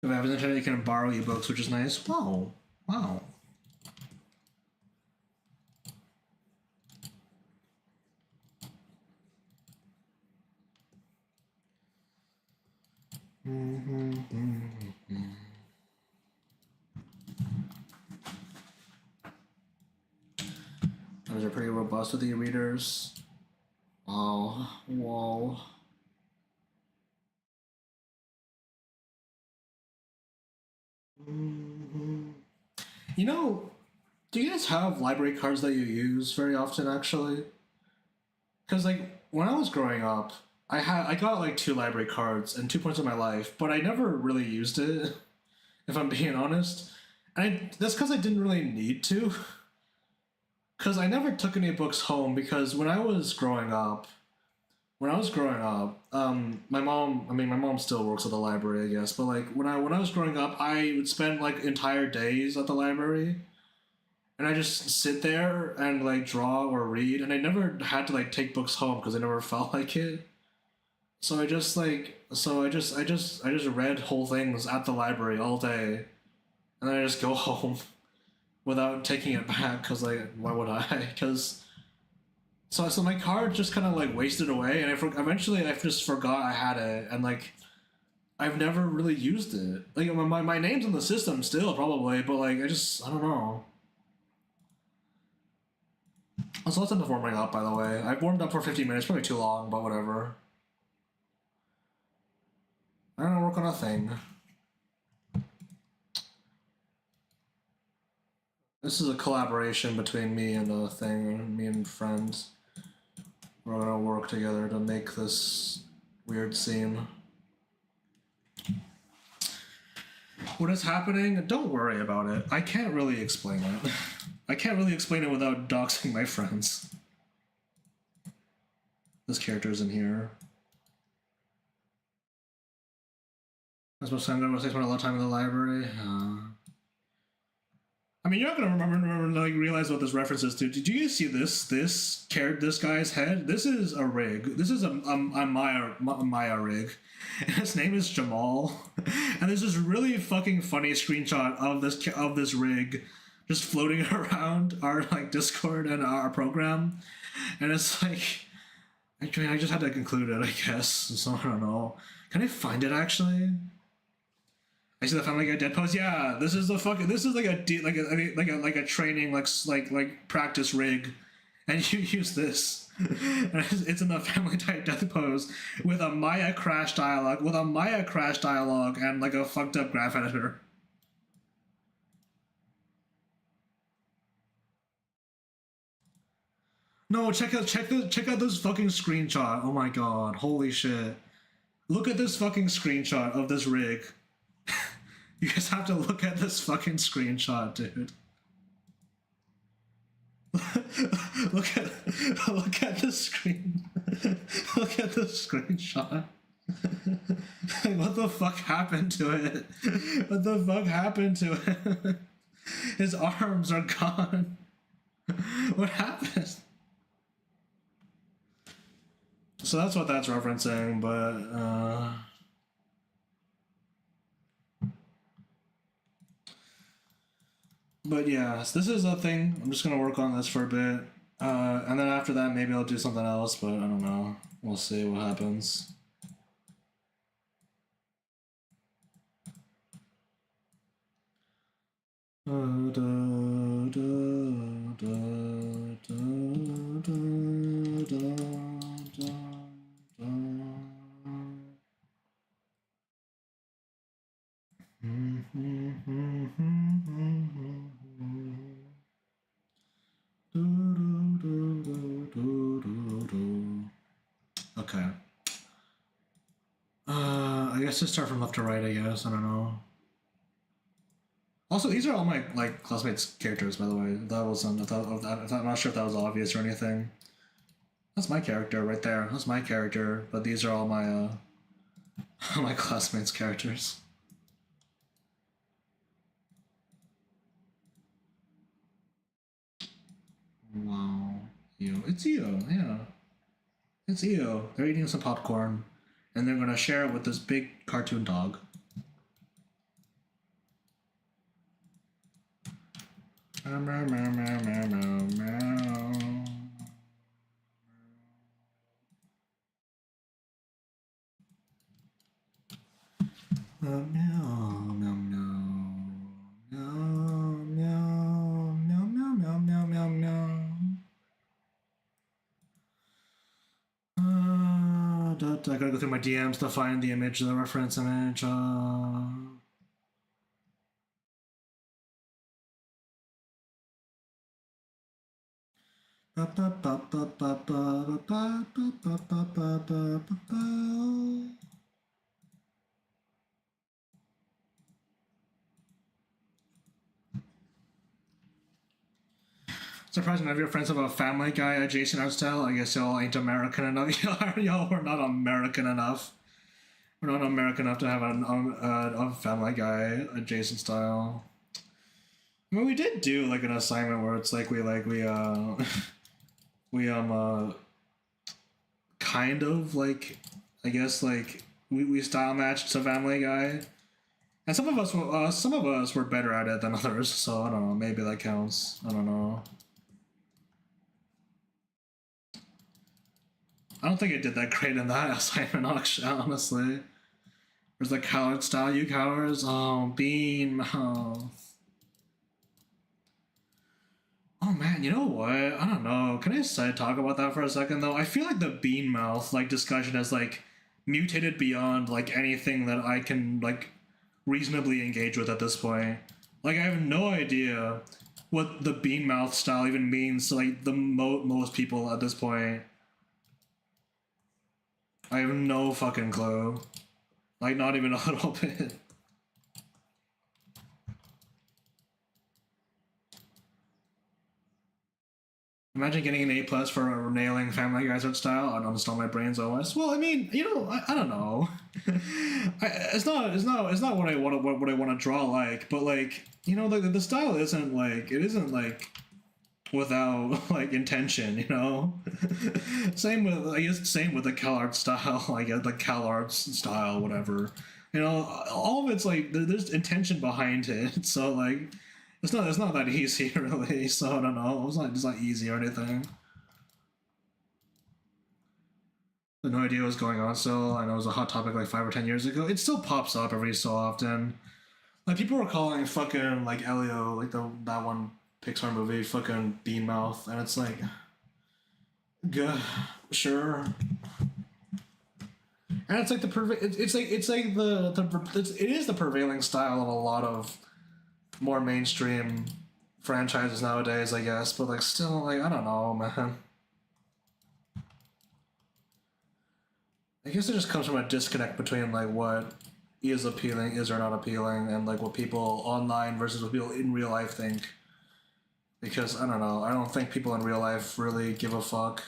If I have internet, you can borrow ebooks, which is nice. Wow. Wow. Those are pretty robust with e-readers. Wow. Whoa. You know, do you guys have library cards that you use very often, actually? Because, like, when I was growing up, I got like 2 library cards and 2 points of my life, but I never really used it, if I'm being honest. And that's because I didn't really need to. Because I never took any books home because my mom still works at the library, I guess. But like when I was growing up, I would spend like entire days at the library, and I just sit there and like draw or read, and I never had to like take books home because I never felt like it. So I just read whole things at the library all day, and then I just go home without taking it back because like why would I? Because so my card just kind of like wasted away, and eventually I just forgot I had it, and like I've never really used it. Like my name's in the system still probably, but like I don't know. So let's end up warming up. By the way, I've warmed up for 15 minutes, probably too long, but whatever. I'm gonna work on a thing. This is a collaboration between me and a thing, me and friends. We're gonna work together to make this weird scene. What is happening? Don't worry about it. I can't really explain it. I can't really explain it without doxing my friends. This character's in here. I was supposed to spend a lot of time in the library. I mean, you're not gonna remember like realize what this reference is to. Did you guys see this guy's head? This is a rig. This is a Maya rig, and his name is Jamal. And there's this really fucking funny screenshot of this rig just floating around our like Discord and our program, and it's like, I just had to conclude it, I guess. So I don't know. Can I find it actually? I see the Family Guy dead pose. Yeah, this is the fucking. This is like a training like practice rig, and you use this. And it's in the Family Guy death pose with a Maya crash dialogue, and like a fucked up graph editor. No, check out this fucking screenshot. Oh my god, holy shit! Look at this fucking screenshot of this rig. You guys have to look at this fucking screenshot, dude. look at the screen. Look at the screenshot. What the fuck happened to it? What the fuck happened to it? His arms are gone. What happened? So that's what that's referencing, but yeah, so this is a thing. I'm just gonna work on this for a bit, and then after that, maybe I'll do something else. But I don't know. We'll see what happens. Okay. I guess just start from left to right, I guess. I don't know. Also, these are all my like classmates' characters, by the way. That wasn't. I'm not sure if that was obvious or anything. That's my character right there. That's my character, but these are all my my classmates' characters. Wow, you. It's you. Yeah, it's you. They're eating some popcorn, and they're gonna share it with this big cartoon dog. Meow, meow, meow, meow, meow, meow. Meow, meow, meow, meow, meow, meow, meow, meow, meow, meow, meow. I gotta go through my DMs to find the image, the reference image. Surprising none of your friends have a Family Guy adjacent art style. I guess y'all ain't American enough. Y'all are not American enough. We're not American enough to have a Family Guy adjacent style. I mean, we did do like an assignment where it's like we we kind of like I guess like we style matched to Family Guy, and some of us were better at it than others. So I don't know. Maybe that counts. I don't know. I don't think it did that great in that assignment, honestly. There's like coward style, you cowards. Oh, bean mouth. Oh man, you know what? I don't know. Can I talk about that for a second though? I feel like the bean mouth like discussion has like mutated beyond like anything that I can like reasonably engage with at this point. Like I have no idea what the bean mouth style even means to like the most people at this point. I have no fucking clue. Like, not even a little bit. Imagine getting an A+ for nailing Family Guy's art style on Install My Brains OS. Well, I mean, you know, I don't know. It's not what I want to draw like, but like, you know, the style isn't like without like intention, you know. Same with the CalArt style, like the CalArts style, whatever. You know, all of it's like there's intention behind it. So like, it's not that easy really. So I don't know. It's not easy or anything. I have no idea what's going on still. I know it was a hot topic like 5 or 10 years ago. It still pops up every so often. Like people were calling fucking like Elio, like that one Pixar movie, fucking Bean Mouth, and it's like, good, sure. And it's like it is the prevailing style of a lot of more mainstream franchises nowadays, I guess. But like, still, like, I don't know, man. I guess it just comes from a disconnect between like what is appealing, is or not appealing, and like what people online versus what people in real life think. Because I don't know, I don't think people in real life really give a fuck.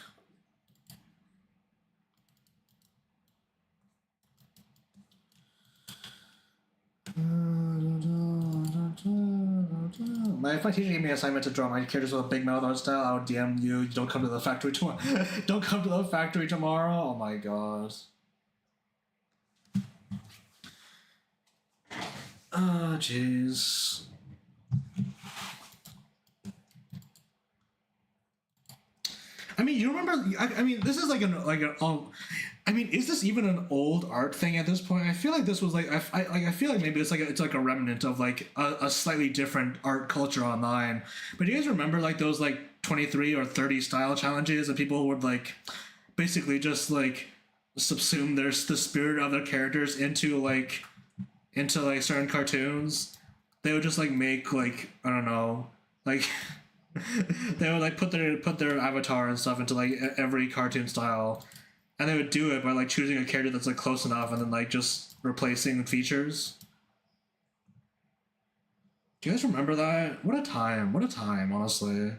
If my teacher gave me an assignment to draw my characters with a big mouth art style, I would DM you. Don't come to the factory tomorrow. Don't come to the factory tomorrow. Oh my god. Ah, jeez. I mean, you remember? I mean, this is like an. I mean, is this even an old art thing at this point? I feel like this was like I feel like maybe it's like a remnant of like a slightly different art culture online. But do you guys remember like those like 23 or 30 style challenges that people would like basically just like subsume the spirit of their characters into like certain cartoons? They would just like make like I don't know like They would like put their avatar and stuff into like every cartoon style, and they would do it by like choosing a character that's like close enough, and then like just replacing features. Do you guys remember that? What a time! What a time, honestly.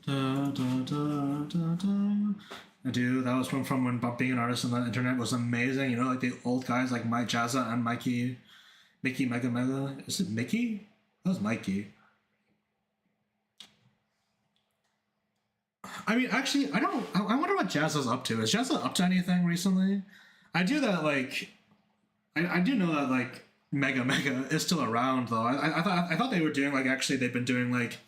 Da, da, da, da, da. I do. That was from when being an artist on the internet was amazing. You know, like the old guys like Mike Jazza and Mickey Mega Mega. Is it Mickey? That was Mikey. I mean, actually, I don't. I wonder what Jazza's up to. Is Jazza up to anything recently? I do that like. I do know that like Mega Mega is still around though. I thought they were doing like actually they've been doing like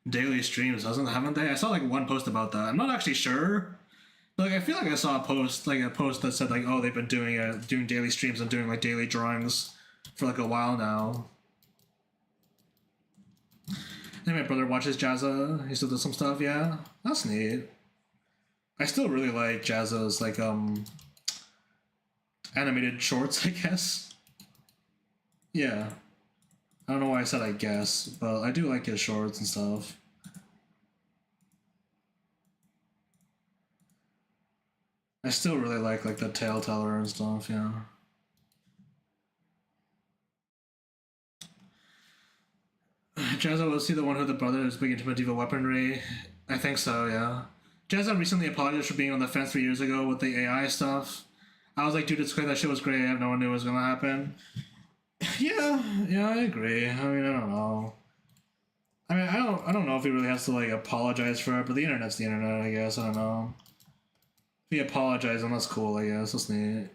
daily streams, haven't they? I saw like one post about that. I'm not actually sure. But, like I feel like I saw a post that said like, oh, they've been doing daily streams and doing like daily drawings for like a while now. And my brother watches Jazza. He still does some stuff. Yeah, that's neat. I still really like Jazza's like animated shorts. I guess. Yeah, I don't know why I said I guess, but I do like his shorts and stuff. I still really like the tale teller and stuff. Yeah. Jazza, was he the one who the brother is big into medieval weaponry? I think so, yeah. Jazza recently apologized for being on the fence 3 years ago with the AI stuff. I was like, dude, it's great. That shit was great. No one knew it was gonna happen. Yeah, yeah, I agree. I mean, I don't know. I mean, I don't know if he really has to like apologize for it, but the internet's the internet, I guess. I don't know. If he apologized, then that's cool, I guess. That's neat.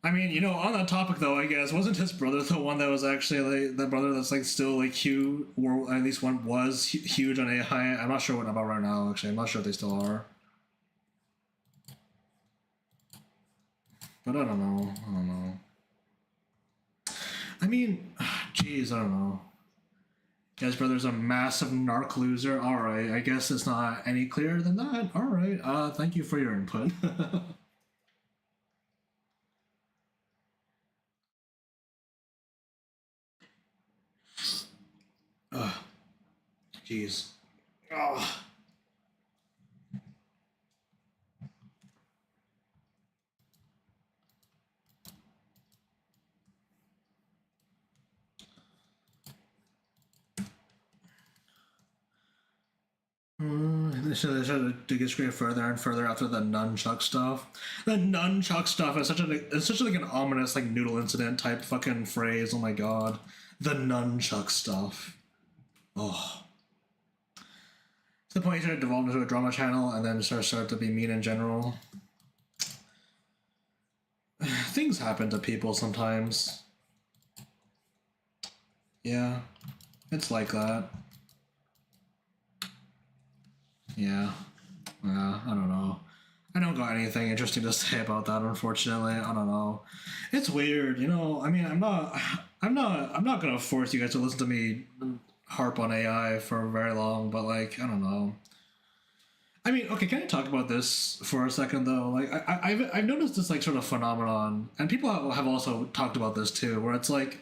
I mean, on that topic though, I guess wasn't his brother the one that was actually like the brother that's like still like huge, or at least one was huge on AI. I'm not sure what about right now. Actually, I'm not sure if they still are. But I don't know. I don't know. I mean, geez, I don't know. His brother's a massive narc loser. All right, I guess it's not any clearer than that. All right. Thank you for your input. Ugh, jeez. Oh. They should dig his grave further and further after the nunchuck stuff. The nunchuck stuff is such like an ominous like noodle incident type fucking phrase. Oh my god, the nunchuck stuff. Oh, to the point he started devolving into a drama channel and then started to be mean in general. Things happen to people sometimes. Yeah, it's like that. Yeah. Yeah, I don't know. I don't got anything interesting to say about that, unfortunately. I don't know. It's weird. I mean, I'm not gonna force you guys to listen to me harp on AI for very long, but like, I don't know. I mean, okay, can I talk about this for a second though? Like, I've noticed this like sort of phenomenon, and people have also talked about this too, where it's like,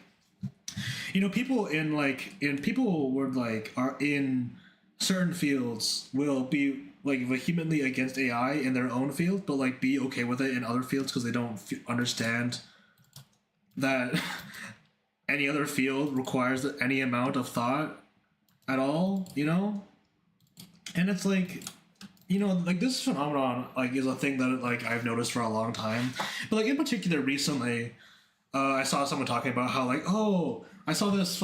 people in people would like are in certain fields will be like vehemently against AI in their own field, but like be okay with it in other fields because they don't understand that any other field requires any amount of thought at all. And it's like this phenomenon like is a thing that like I've noticed for a long time, but like in particular recently, I saw someone talking about how like, oh, I saw this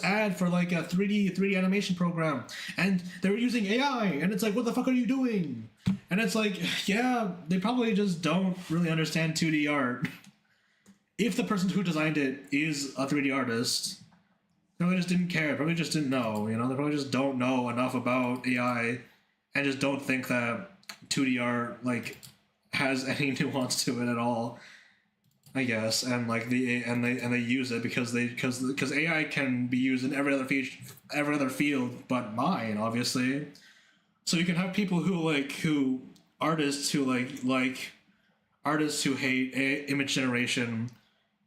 ad for like a 3D animation program, and they were using AI, and it's like, what the fuck are you doing? And it's like, yeah, they probably just don't really understand 2D art. If the person who designed it is a 3D artist, they probably just didn't care. Probably just didn't know. They probably just don't know enough about AI, and just don't think that 2D art like has any nuance to it at all. I guess, and like they use it because AI can be used in every other field but mine, obviously. So you can have people who artists who artists who hate image generation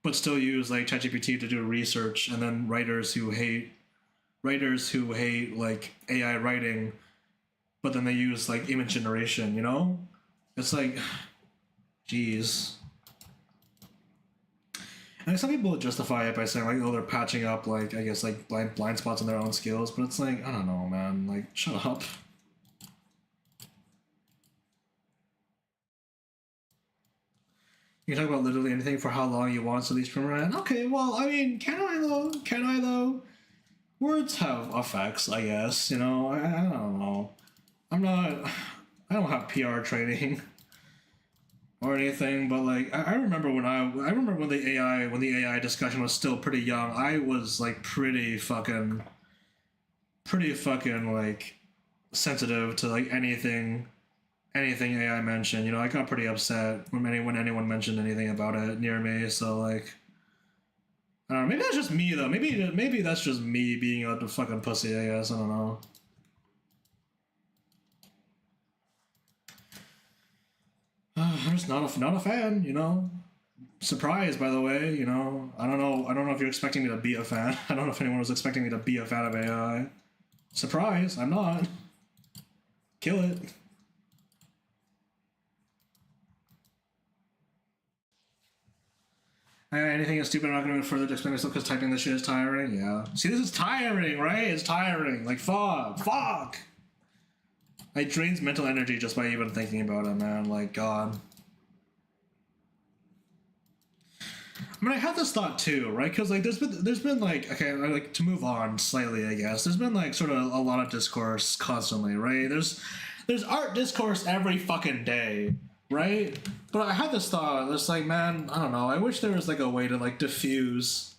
but still use like ChatGPT to do research, and then writers who hate like AI writing, but then they use like image generation. You know, it's like, geez. And some people justify it by saying like, oh, they're patching up like I guess like blind spots in their own skills, but it's like I don't know, man. Like, shut up. You can talk about literally anything for how long you want, so these permanent. Okay, well, I mean, can I though? Can I though? Words have effects, I guess. You know, I don't know. I'm not. I don't have PR training or anything, but like I remember I remember when the AI discussion was still pretty young. I was like pretty fucking like sensitive to like anything AI mentioned. You know, I got pretty upset when anyone mentioned anything about it near me. So like, I don't know. Maybe that's just me though. Maybe that's just me being a fucking pussy. I guess I don't know. I'm just not a fan. You know. Surprise, by the way. You know. I don't know. I don't know if you're expecting me to be a fan. I don't know if anyone was expecting me to be a fan of AI. Surprise, I'm not. Kill it. Anything is stupid, I'm not going to further explain myself because typing this shit is tiring. Yeah. See, this is tiring, right? It's tiring. Like, fuck. It drains mental energy just by even thinking about it, man. Like, God. I mean, I had this thought too, right? Because like, there's been like, okay, like to move on slightly, I guess. There's been like sort of a lot of discourse constantly, right? There's art discourse every fucking day, right? But I had this thought. It's like, man, I don't know. I wish there was like a way to like diffuse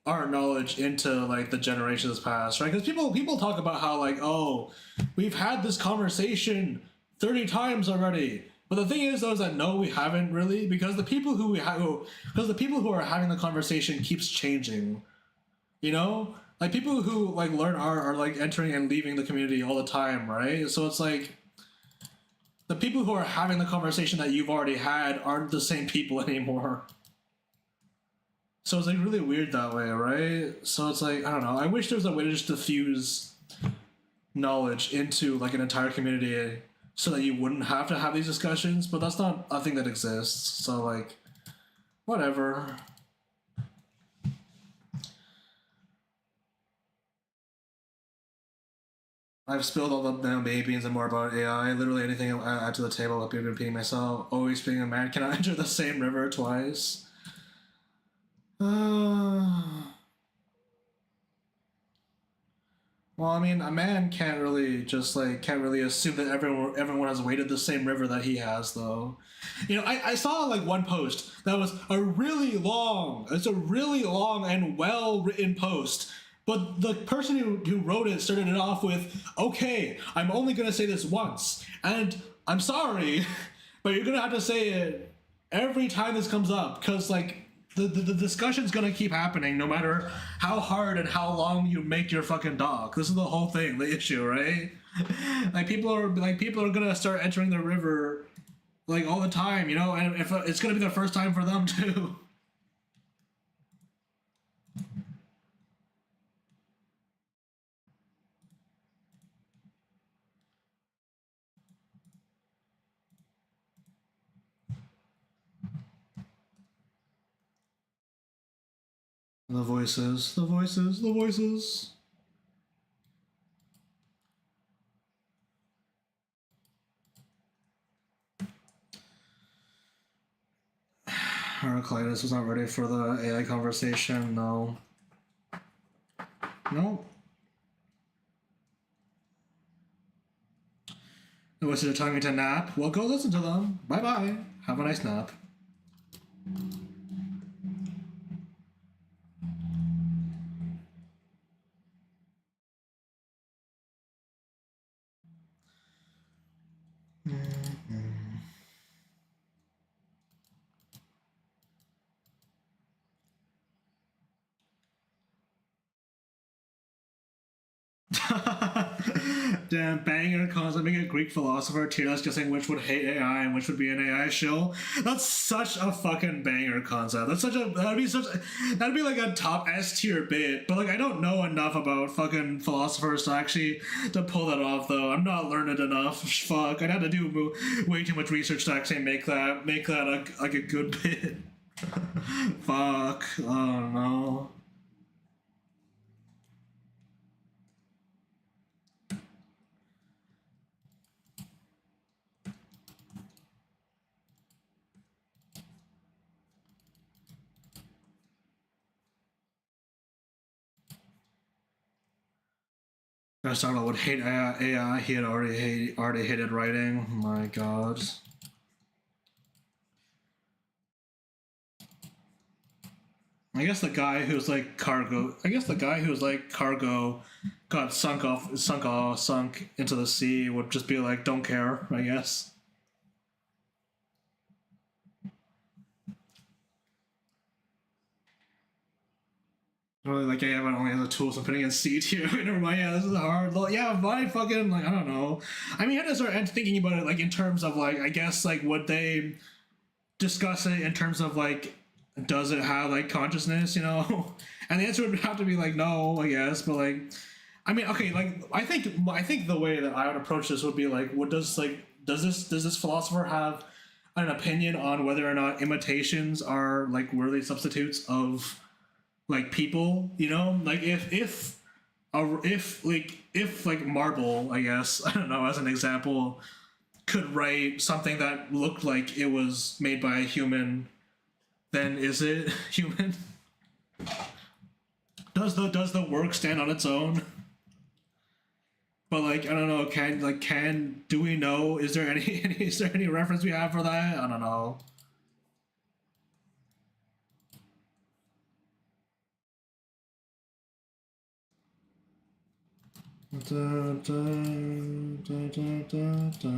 art knowledge into like the generations past, right? Because people talk about how like, oh, we've had this conversation 30 times already. But the thing is, though, is that no, we haven't really, because because the people who are having the conversation keeps changing. You know, like people who like learn art are like entering and leaving the community all the time, right? So it's like the people who are having the conversation that you've already had aren't the same people anymore. So it's like really weird that way, right? So it's like I don't know. I wish there was a way to just diffuse knowledge into like an entire community so that you wouldn't have to have these discussions, but that's not a thing that exists. So like whatever. I've spilled all the baked beans and more about AI. Literally anything I add to the table, I'll be repeating myself. Always being a man, can I enter the same river twice? Uh, well, I mean, a man can't really assume that everyone has waded the same river that he has, though. You know, I saw like one post that was it's a really long and well written post. But the person who wrote it started it off with, okay, I'm only gonna say this once. And I'm sorry, but you're gonna have to say it every time this comes up, because like the discussion's gonna keep happening no matter how hard and how long you make your fucking dog. This is the whole thing, the issue, right? People are gonna start entering the river like all the time, you know, and if it's gonna be the first time for them too. The voices, the voices, the voices. Heraclitus was not ready for the AI conversation. No, no. The voices are telling me to nap. Well, go listen to them. Bye bye. Have a nice nap. Damn banger concept, being a Greek philosopher, tier list guessing which would hate AI and which would be an AI shill. That's such a fucking banger concept. That'd be like a top S tier bit. But like I don't know enough about fucking philosophers to pull that off though. I'm not learned enough. Fuck, I'd have to do way too much research to actually make that like a good bit. Fuck. Oh no. Aristotle would hate AI. He had already hated writing. My God. I guess the guy who's like cargo. I guess the guy who's like cargo got sunk into the sea would just be like, don't care. I guess. Really, like, yeah, but only has the tools I'm putting in C tier. Never mind. Yeah, this is hard. Yeah, my fucking like, I don't know. I mean, I had to start thinking about it like in terms of like, I guess like would they discuss it in terms of like, does it have like consciousness? You know, and the answer would have to be like no, I guess. But like, I mean, okay, like I think the way that I would approach this would be like, what does this philosopher have an opinion on whether or not imitations are like worthy substitutes of like people, you know, like if like Marble, I guess, I don't know, as an example, could write something that looked like it was made by a human, then is it human? Does the work stand on its own? But like I don't know, can do we know? Is there is there any reference we have for that? I don't know. Da, da, da, da, da, da.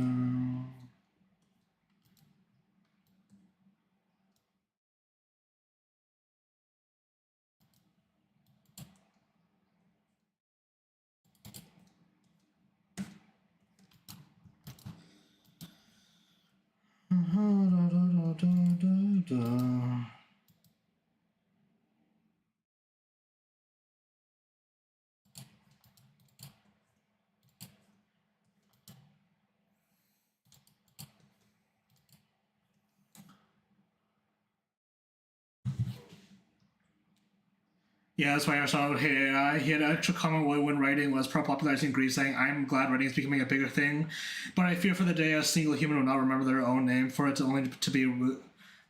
Yeah, that's why Aristotle would hate AI. He had an extra comment when writing was popularizing Greece, saying, "I'm glad writing is becoming a bigger thing, but I fear for the day a single human will not remember their own name for it to only to be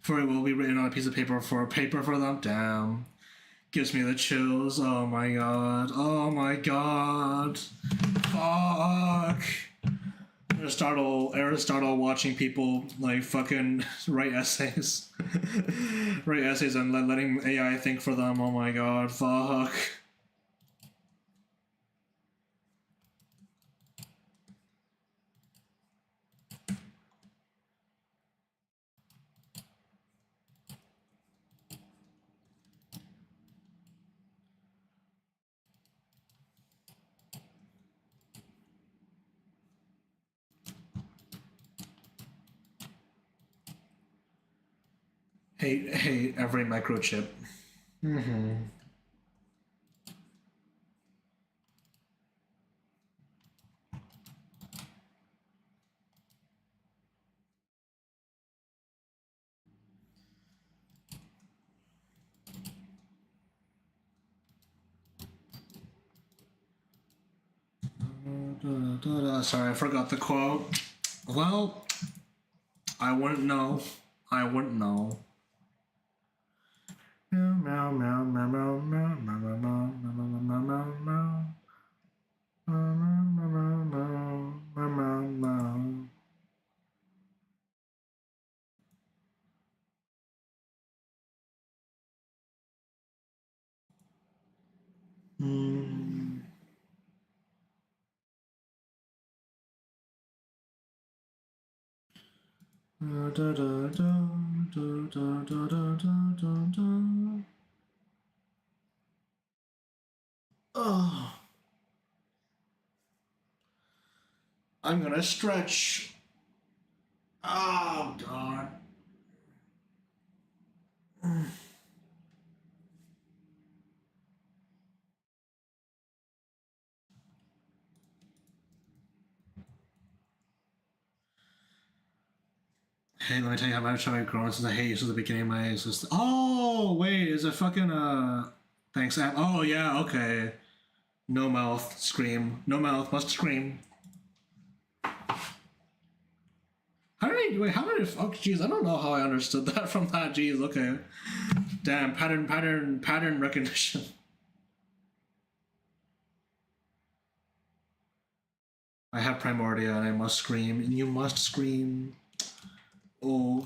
for it will be written on a piece of paper for them." Damn, gives me the chills. Oh my god. Oh my god. Fuck. Aristotle watching people like fucking write essays, write essays and letting AI think for them. Oh my god, fuck. Hate every microchip. Mm-hmm. Sorry, I forgot the quote. Well, I wouldn't know. I wouldn't know. Meow meow meow meow meow meow meow meow meow meow meow meow. Mm. Da, da, da, da, da, da, da, da, da. Oh. I'm gonna stretch. Oh god. Hey, let me tell you how much I've grown since I hate you since the beginning of my existence. Oh, wait, is it fucking thanks app? Oh yeah, okay. No mouth, scream. No mouth, must scream. How did I wait? How did it? Oh, jeez, I don't know how I understood that from that. Jeez, okay. Damn, pattern recognition. I have Primordia and I must scream, and you must scream. Oh.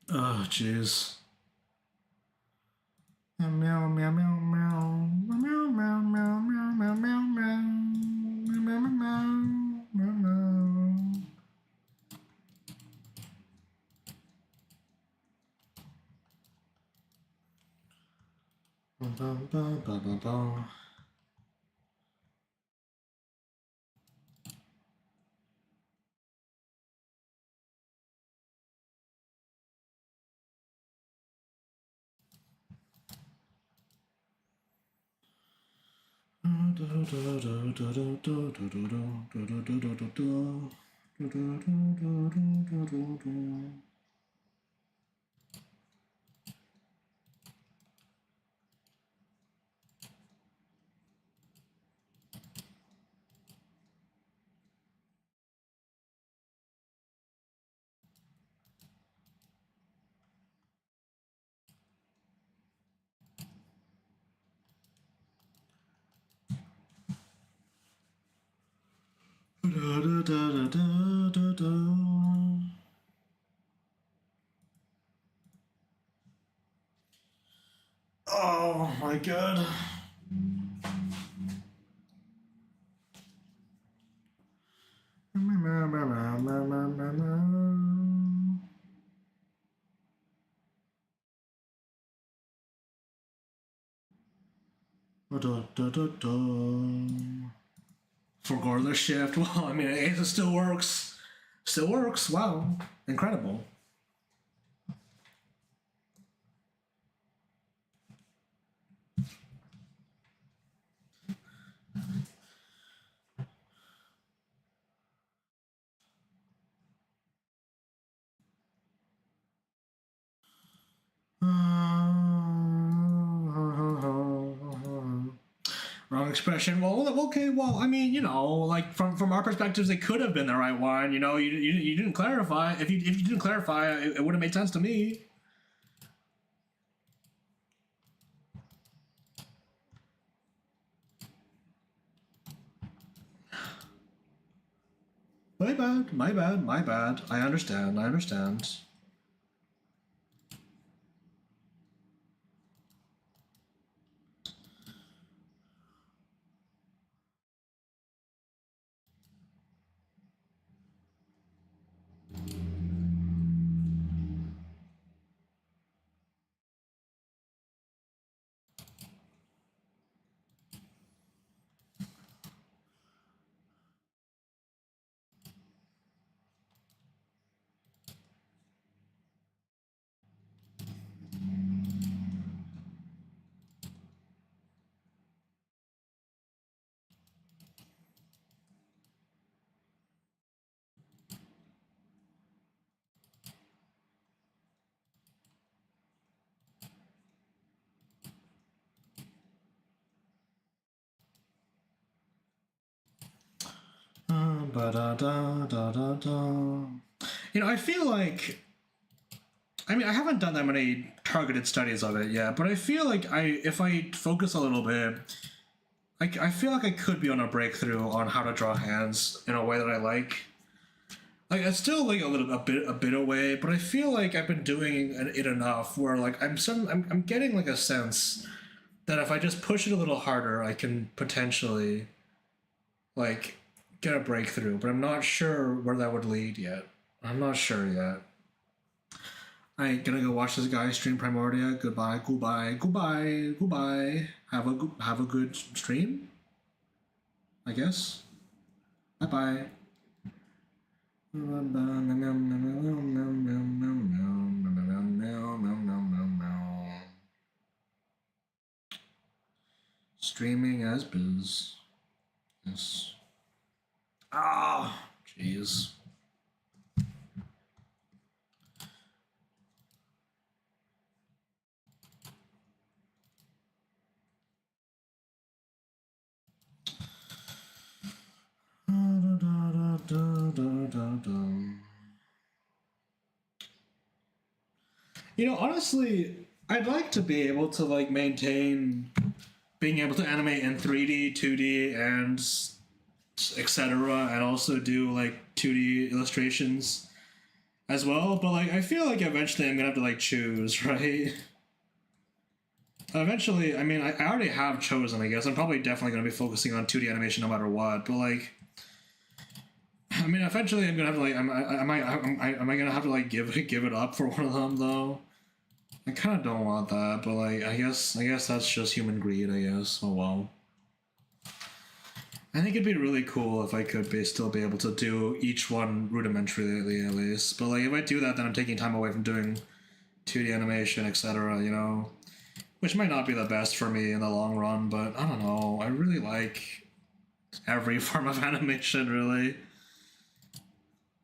Oh, jeez. Meow meow meow meow meow meow meow meow meow meow meow meow meow meow meow. Bum, bum, bum, bum, bum. Oh my god. Forgore shift. Well, I mean, it still works. Still works. Wow. Incredible. Wrong expression. Well, okay. Well, I mean, like from our perspectives, it could have been the right one. You didn't clarify. If you didn't clarify, it would have made sense to me. My bad. My bad. My bad. I understand. I understand. I feel like. I mean, I haven't done that many targeted studies of it yet, but I feel like if I focus a little bit, I feel like I could be on a breakthrough on how to draw hands in a way that I like. Like it's still like a bit away, but I feel like I've been doing it enough where like I'm getting like a sense that if I just push it a little harder, I can potentially like get a breakthrough. But I'm not sure where that would lead yet. I'm not sure yet. I ain't gonna go watch this guy stream Primordia. Goodbye, goodbye, goodbye, goodbye. Have a good stream, I guess. Bye bye. Streaming as biz. Yes. Ah, jeez. You know, honestly, I'd like to be able to like maintain being able to animate in 3D, 2D, and etc., and also do like 2D illustrations as well. But like, I feel like eventually I'm gonna have to like choose, right? Eventually, I mean, I already have chosen. I guess I'm probably definitely gonna be focusing on 2D animation no matter what. But like, I mean, eventually I'm gonna have to like, am I gonna have to like give it up for one of them though? I kind of don't want that, but like, I guess that's just human greed. I guess. Oh well. I think it'd be really cool if I could still be able to do each one rudimentarily at least. But like, if I do that, then I'm taking time away from doing 2D animation, etc. You know, which might not be the best for me in the long run. But I don't know. I really like every form of animation, really.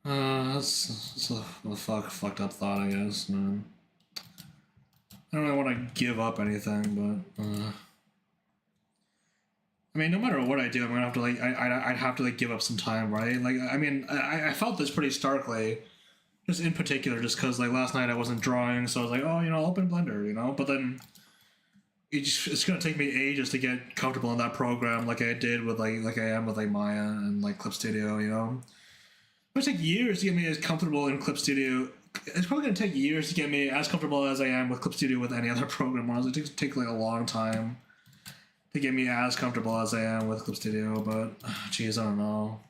That's a fucked up thought, I guess, man. I don't really want to give up anything, but I mean, no matter what I do, I'm gonna have to like I'd have to like give up some time, right? Like, I mean, I felt this pretty starkly, just in particular, just because like last night I wasn't drawing, so I was like, oh, you know, I'll open Blender, you know. But then it's gonna take me ages to get comfortable in that program, like I did with like I am with like Maya and like Clip Studio, you know. It's gonna take years to get me as comfortable in Clip Studio. It's probably gonna take years to get me as comfortable as I am with Clip Studio with any other program. Honestly, it takes like a long time to get me as comfortable as I am with Clip Studio, but geez, I don't know.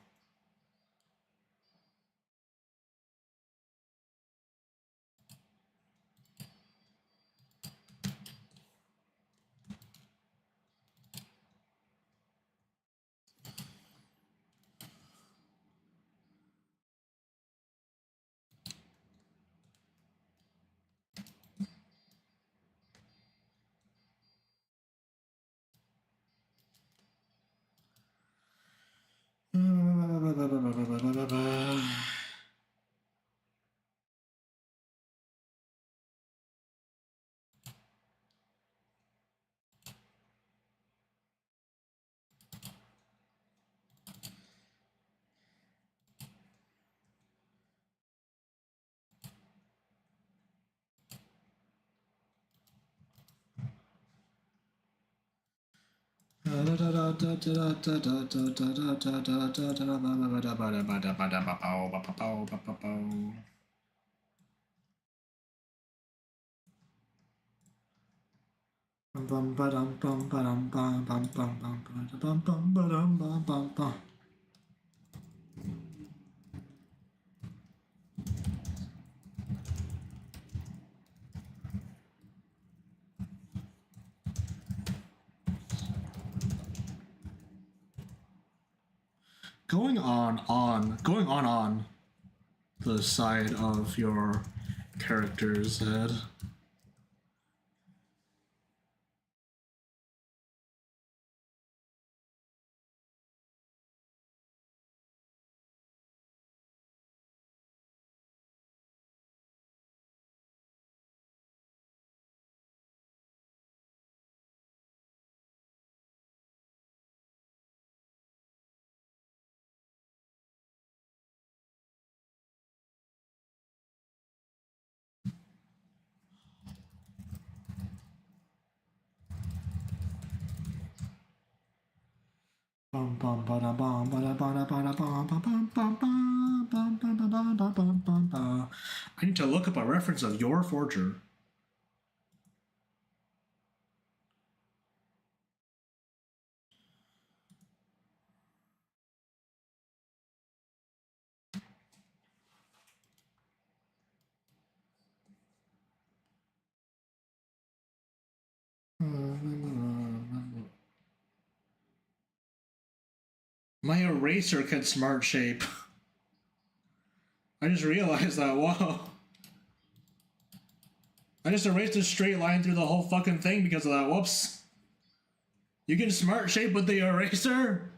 Going on the side of your character's head. I need to look up a reference of your forger. My eraser can smart shape. I just realized that. Whoa. I just erased a straight line through the whole fucking thing because of that. Whoops. You can smart shape with the eraser?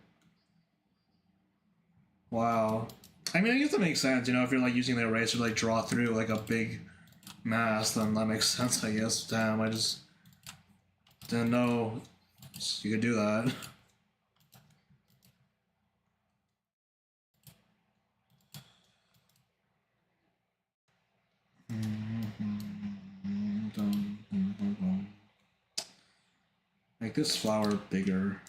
Wow. I mean, I guess that makes sense, you know, if you're like using the eraser to like draw through like a big mass, then that makes sense, I guess. Damn, I just didn't know you could do that. Make this flower bigger.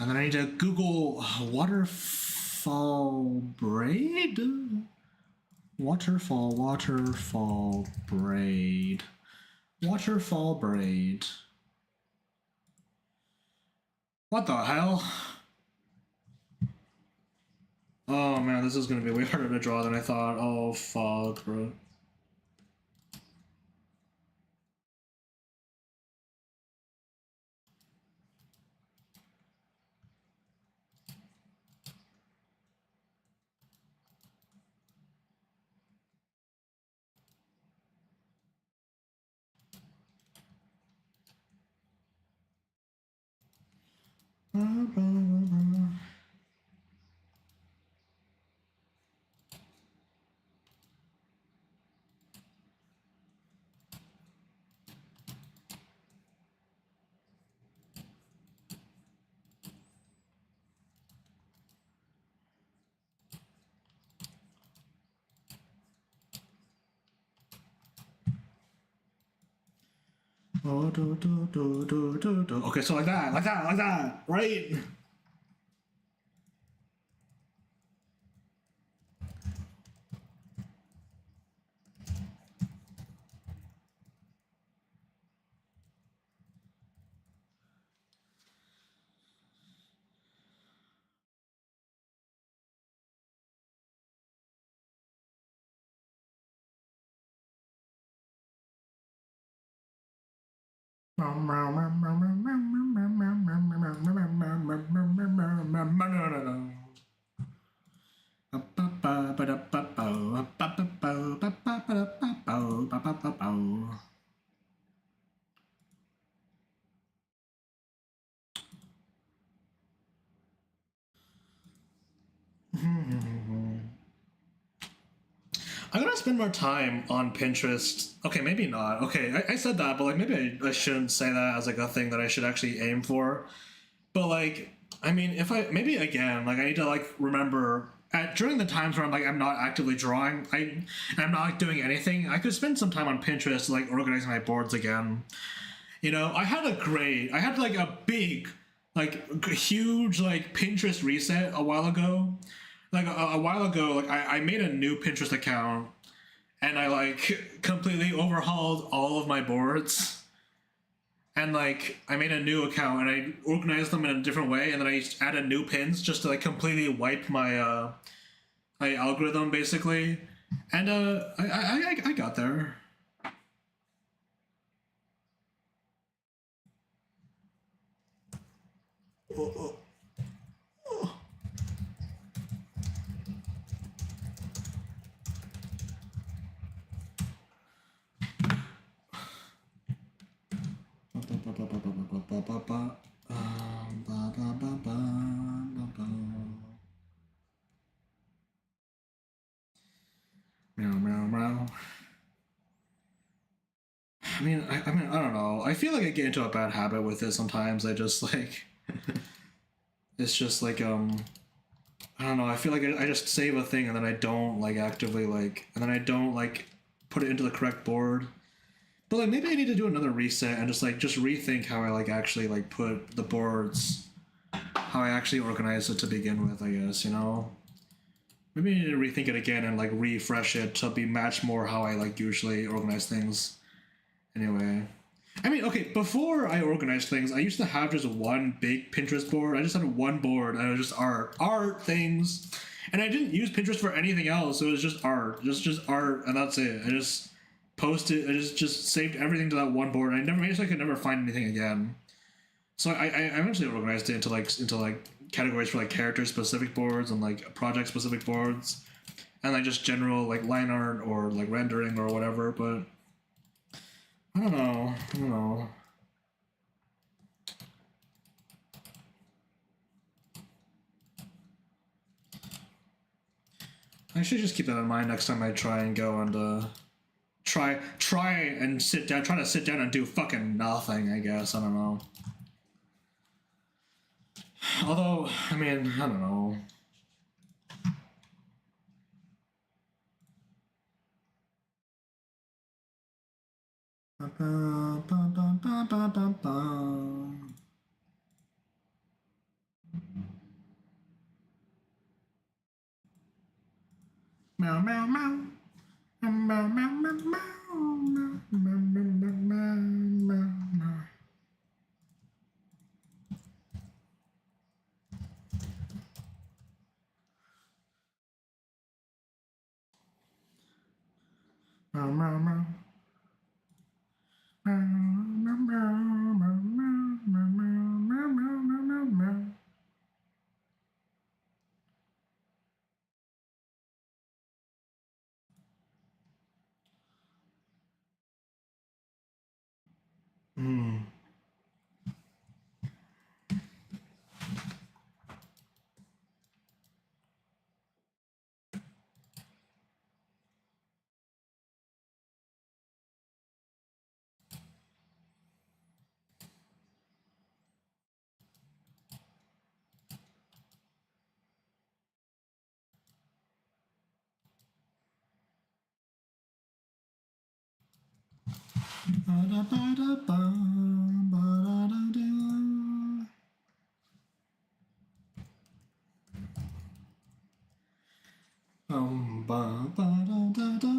And then I need to Google waterfall braid? Waterfall braid. Waterfall braid. What the hell? Oh man, this is gonna be way harder to draw than I thought. Oh fuck, bro. Okay, so like that, right? I'm gonna spend more time on Pinterest. Okay, maybe not. Okay, I said that, but like maybe I shouldn't say that as like a thing that I should actually aim for. But like, I mean, if I maybe again, like I need to like remember at during the times where I'm not actively drawing, I'm not like, doing anything. I could spend some time on Pinterest, like organizing my boards again. You know, I had like a big, like huge like Pinterest reset a while ago. Like a while ago, like I made a new Pinterest account and I like completely overhauled all of my boards. And like I made a new account and I organized them in a different way, and then I added new pins just to like completely wipe my algorithm basically. And I got there. ba ba. Ba ba ba ba ba ba. Meow meow meow. I mean, I don't know. I feel like I get into a bad habit with it sometimes. I just like, it's just like I don't know. I feel like I just save a thing and then I don't like actively like, and then I don't like put it into the correct board. But like maybe I need to do another reset and just rethink how I like actually like put the boards, how I actually organize it to begin with. I guess maybe I need to rethink it again and like refresh it to be match more how I like usually organize things. Anyway, I mean, okay, before I organized things, I used to have just one big Pinterest board. I just had one board and it was just art things. And I didn't use Pinterest for anything else. It was just art, just art, and that's it. I just posted, I just saved everything to that one board. I guess I could never find anything again. So I eventually organized it into like categories for like character specific boards and like project specific boards, and like just general like line art or like rendering or whatever. But I don't know. I don't know. I should just keep that in mind next time I try and go and try and sit down, trying to sit down and do fucking nothing. I guess I don't know. Although I mean I don't know. Ba, ba, ba, ba, ba, ba, ba. Meow meow meow. Meow meow meow meow meow meow meow meow meow. Meow meow meow. Meow meow meow meow meow meow meow meow meow. Hmm. Ba da ba da ba ba da da da. Ba ba da da da.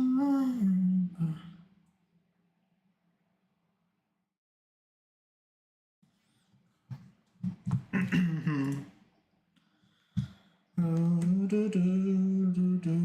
Do, do, do, do.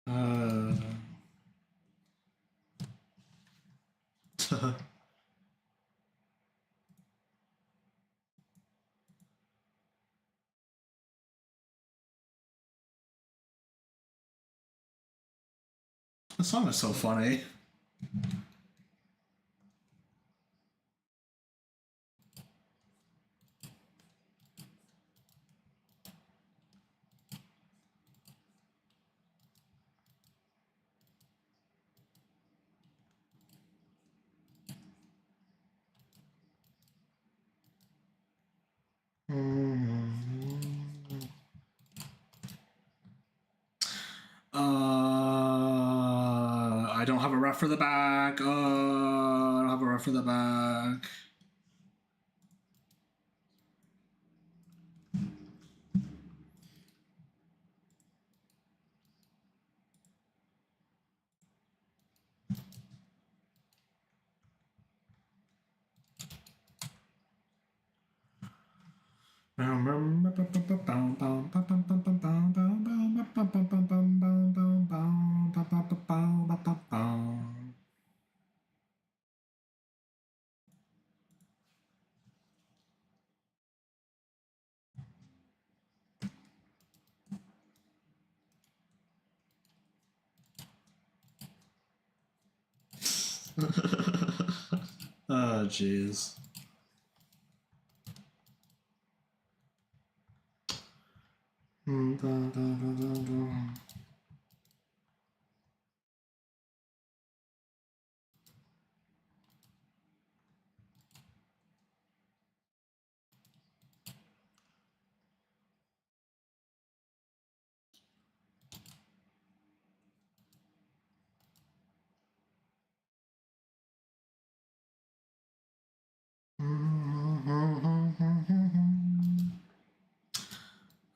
Uh, the song is so funny. I don't have a ref for the back. I don't have a ref for the back. Oh, jeez.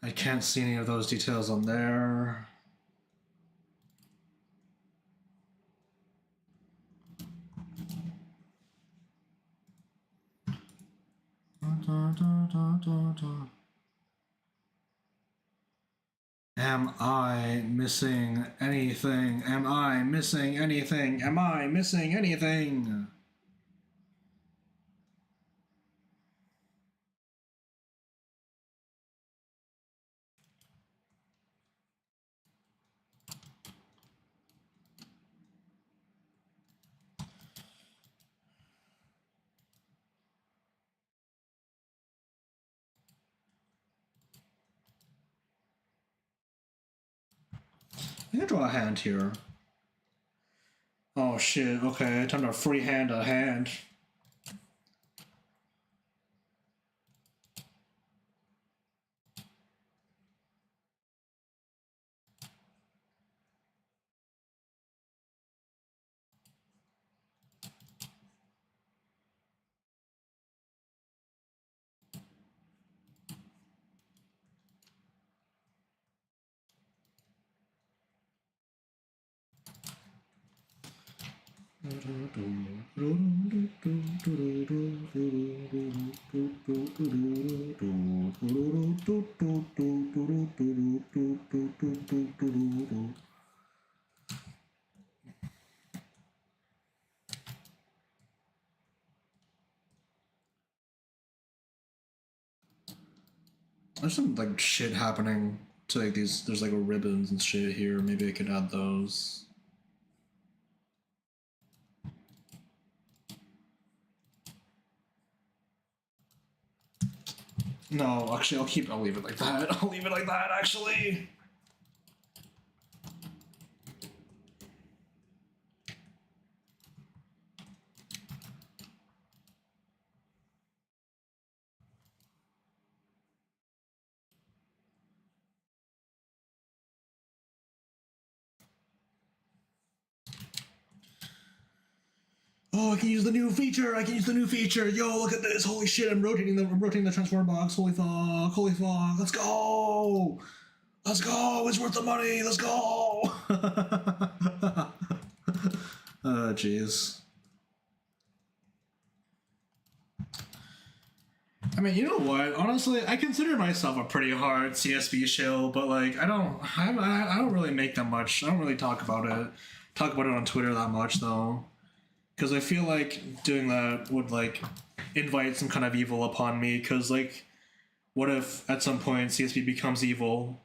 I can't see any of those details on there. Am I missing anything? Am I missing anything? Am I missing anything? I can draw a hand here. Oh shit, okay, time to freehand a hand. There's some like shit happening to like these. There's like ribbons and shit here. Maybe I could add those. No, actually, I'll leave it like that. I'll leave it like that, actually. Oh, I can use the new feature. I can use the new feature. Yo, look at this. Holy shit, I'm rotating the transform box. Holy fuck. Holy fuck. Let's go. Let's go. It's worth the money. Let's go. Oh, jeez. I mean, you know what? Honestly, I consider myself a pretty hard CSB shill, but like, I don't really make that much. I don't really talk about it on Twitter that much though, because I feel like doing that would like invite some kind of evil upon me. Because like, what if at some point CSB becomes evil?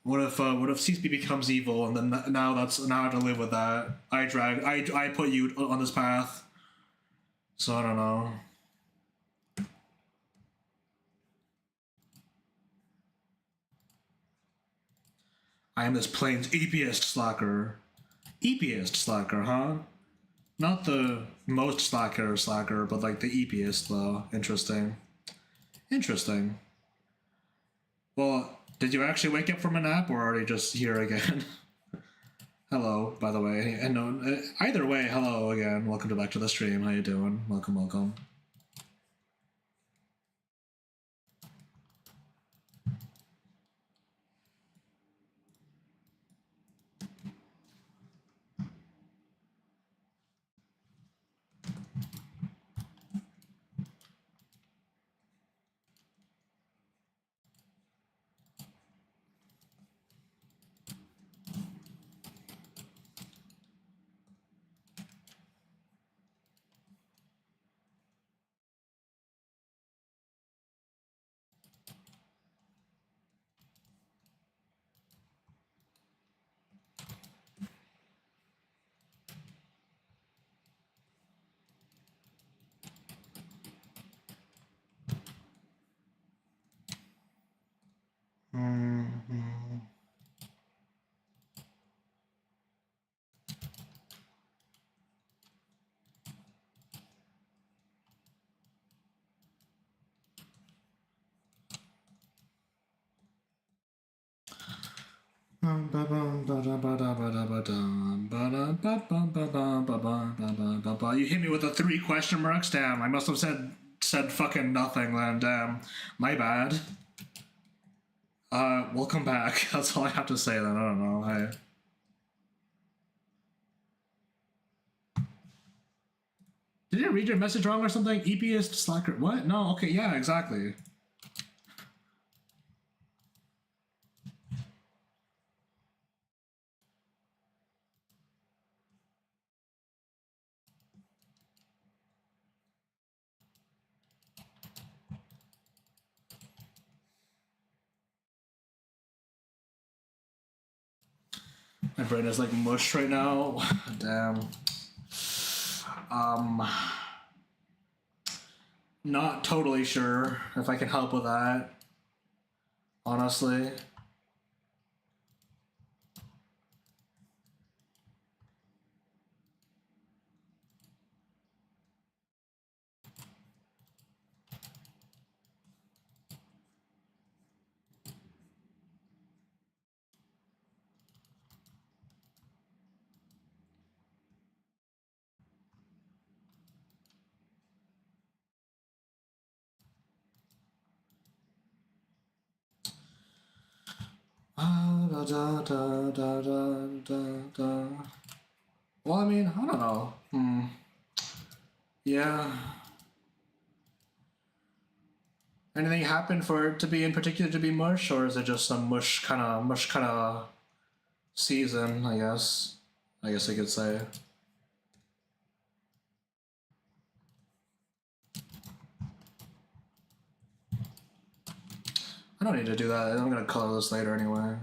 What if CSB becomes evil, and then now I have to live with that. I put you on this path, so I don't know. I am this plane's eepiest slacker. Eepiest slacker, huh? Not the most slacker, but like the eepiest though. Interesting. Interesting. Well, did you actually wake up from a nap, or are you just here again? Hello, by the way. And no, either way, hello again. Welcome back to the stream. How you doing? Welcome, welcome. You hit me with the 3 question marks? Damn, I must have said fucking nothing then. Damn. My bad. Welcome back. That's all I have to say then. I don't know. Did I read your message wrong or something? EPist slacker. What? No, okay, yeah, exactly. My brain is like mush right now. Damn. Not totally sure if I can help with that. Honestly. Well, I mean, I don't know. Yeah. Anything happen for it to be in particular to be mush, or is it just some mush kind of season? I guess I could say. I don't need to do that. I'm gonna color this later anyway.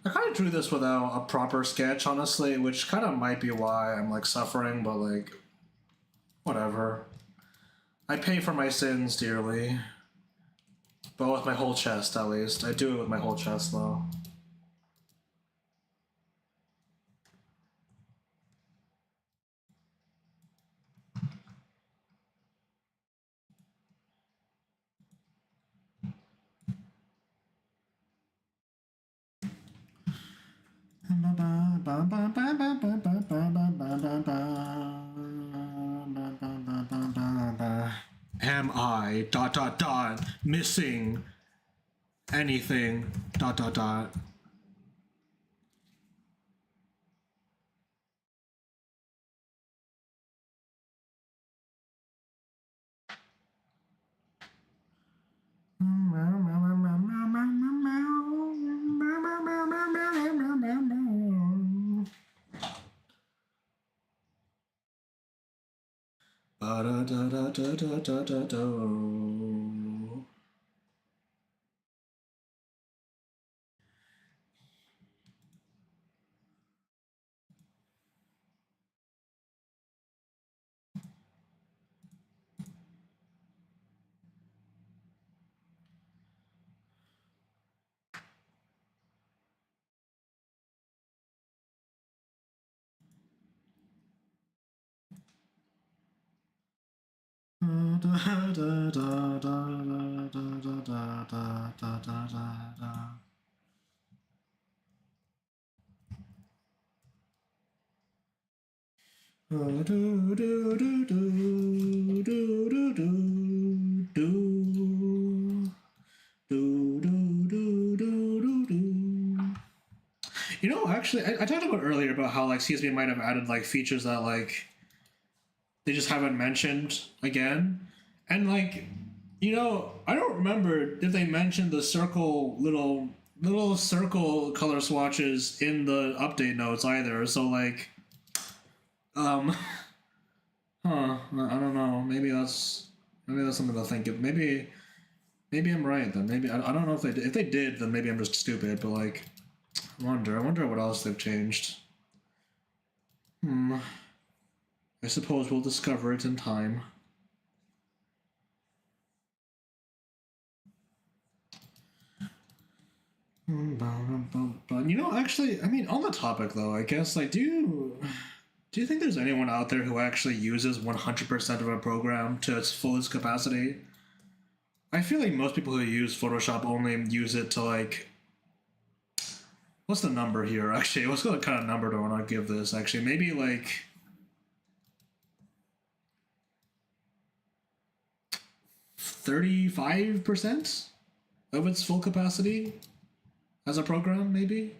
I kind of drew this without a proper sketch, honestly, which kind of might be why I'm like suffering, but like, whatever. I pay for my sins dearly. But with my whole chest, at least. I do it with my whole chest, though. Am I ... missing anything ... You know, actually, I talked about earlier about how like CSB might have added like features that like they just haven't mentioned again, and like, you know, I don't remember if they mentioned the circle little circle color swatches in the update notes either. So like, huh? I don't know. Maybe that's something to think of. Maybe I'm right then. Maybe I don't know if they did. If they did, then maybe I'm just stupid. But like, I wonder what else they've changed. I suppose we'll discover it in time. But you know, actually, I mean, on the topic though, I guess like, do you think there's anyone out there who actually uses 100% of a program to its fullest capacity? I feel like most people who use Photoshop only use it to like, what's the number here? Actually, what's the kind of number do I want to give this? Actually, maybe like 35% of its full capacity as a program, maybe.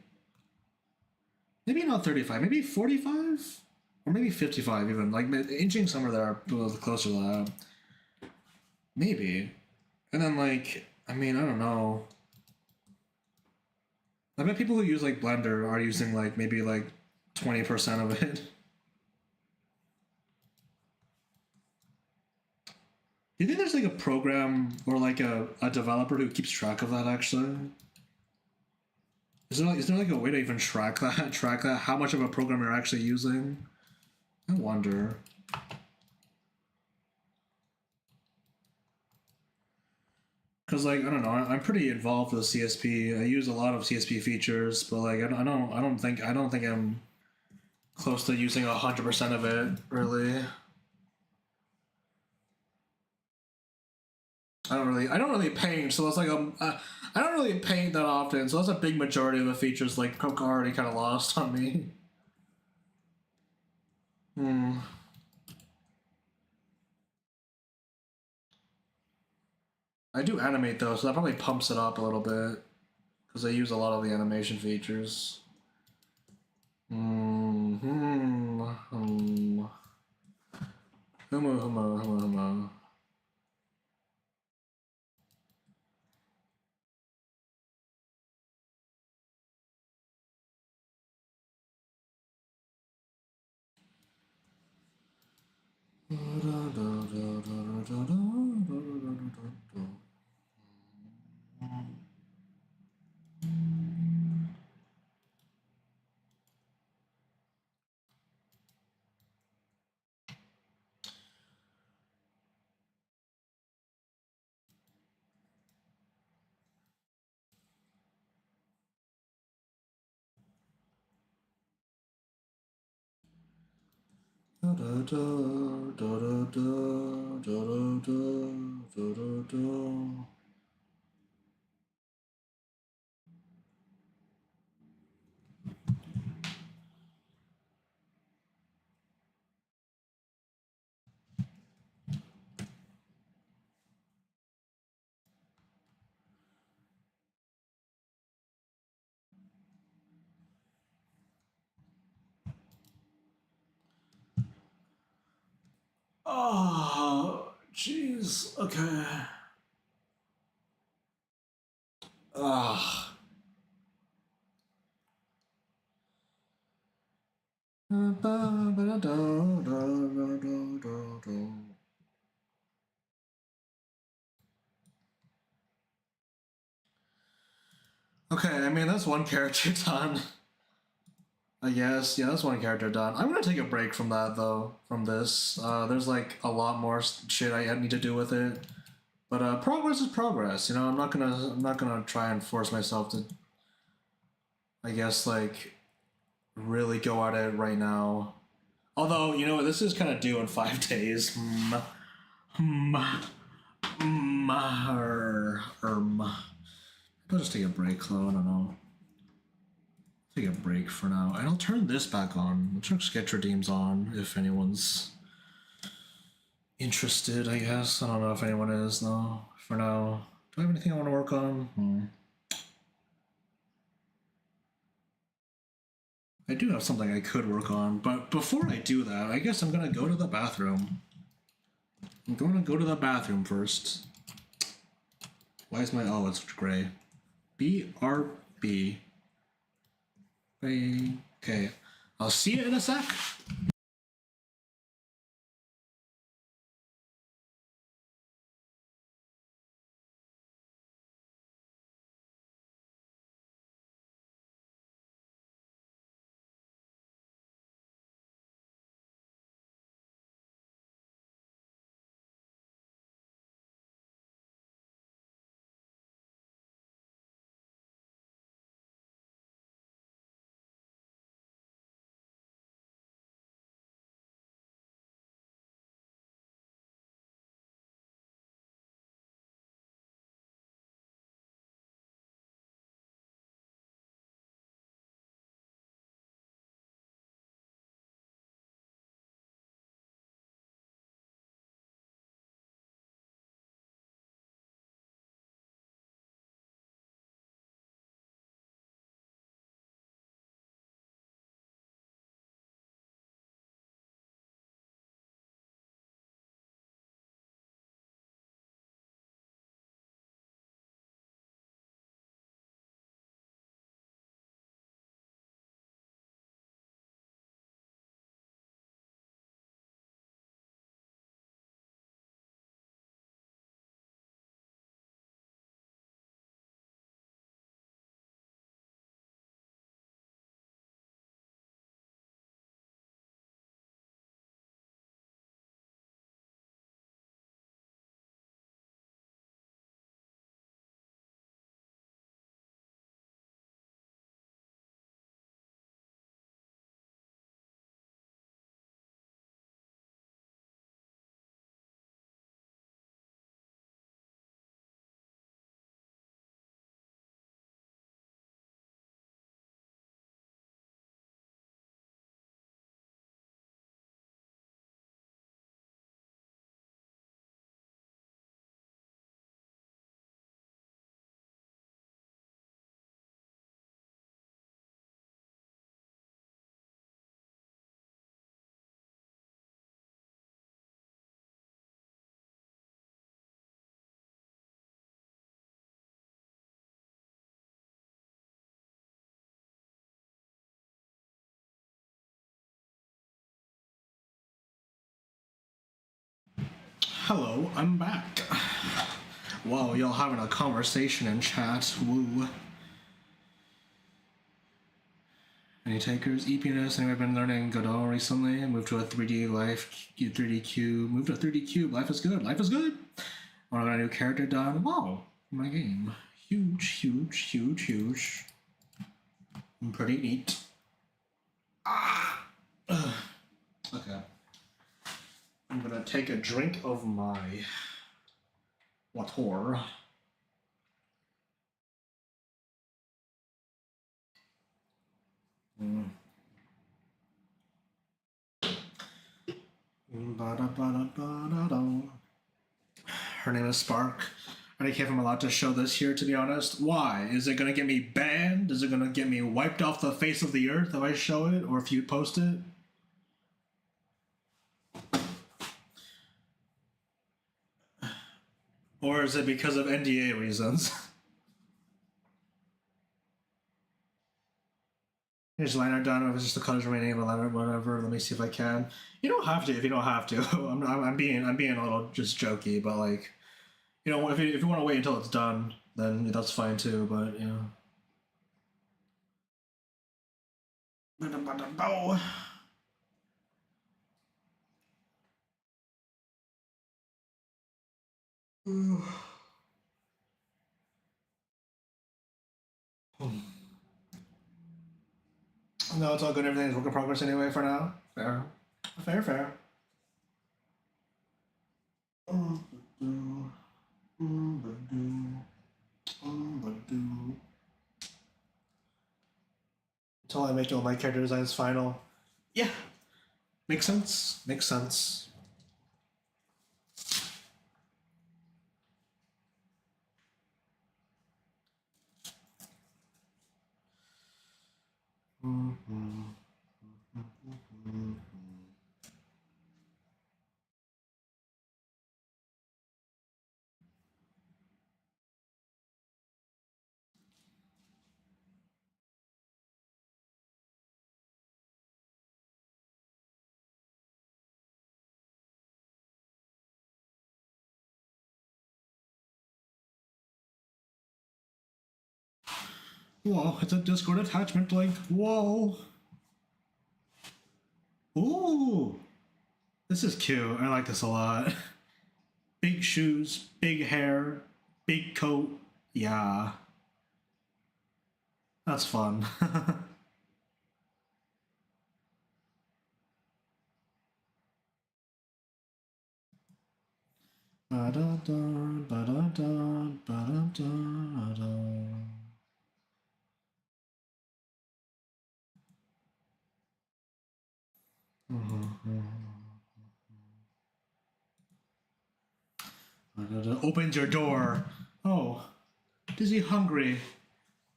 Maybe not 35, maybe 45, or maybe 55 even. Like inching somewhere there closer to that. Maybe. And then like, I mean, I don't know. I bet people who use like Blender are using like maybe like 20% of it. Do you think there's like a program or like a developer who keeps track of that actually? Is there like a way to even track that? Track that? How much of a program you're actually using? I wonder. Because like I don't know, I'm pretty involved with CSP. I use a lot of CSP features, but like I don't think I'm close to using 100% of it really. I don't really paint, so it's like I don't really paint that often, so that's a big majority of the features like already kind of lost on me. Hmm. I do animate though, so that probably pumps it up a little bit because I use a lot of the animation features. Hmm. Hmm. Hmm. Humo. Humo. Humo. Humo. Oh, jeez. Okay. Ah. Okay, I mean that's one character done. I guess yeah, that's one character done. I'm gonna take a break from that though. From this, there's like a lot more shit I need to do with it. But progress is progress. You know, I'm not gonna try and force myself to. I guess like really go at it right now. Although you know this is kind of due in 5 days. I'll just take a break though. I don't know. Take a break for now, and I'll turn this back on. I'll turn sketch redeems on if anyone's interested. I guess I don't know if anyone is though. For now, do I have anything I want to work on? I do have something I could work on, but before I do that, I guess I'm gonna go to the bathroom. I'm going to go to the bathroom first. Why is my it's gray? BRB. Okay. I'll see you in a sec. Hello, I'm back. Whoa, y'all having a conversation in chat. Woo. Any takers? EPNS, anyone been learning Godot recently? Moved to a 3D life, 3D cube. Moved to a 3D cube. Life is good. Life is good. Want to get a new character done? Wow, my game. Huge, huge, huge, huge. Pretty neat. Ah! Okay. I'm gonna take a drink of my water. Her name is Spark. I can't I'm allowed to show this here, to be honest. Why? Is it gonna get me banned? Is it gonna get me wiped off the face of the earth if I show it, or if you post it? Or is it because of NDA reasons? Here's liner done. If it's just the colors remaining, but liner, whatever. Let me see if I can. You don't have to if you don't have to. I'm being a little just jokey, but like, you know, if you want to wait until it's done, then that's fine too. But you know. No, it's all good. Everything's work in progress anyway for now. Fair. Fair, fair. Until I make all my character designs final. Yeah. Makes sense. Makes sense. Whoa, it's a Discord attachment link. Whoa. Ooh. This is cute. I like this a lot. Big shoes, big hair, big coat. Yeah. That's fun. Ba-da-da, ba-da-da, ba-da-da-da. Opens your door. Oh, is he hungry?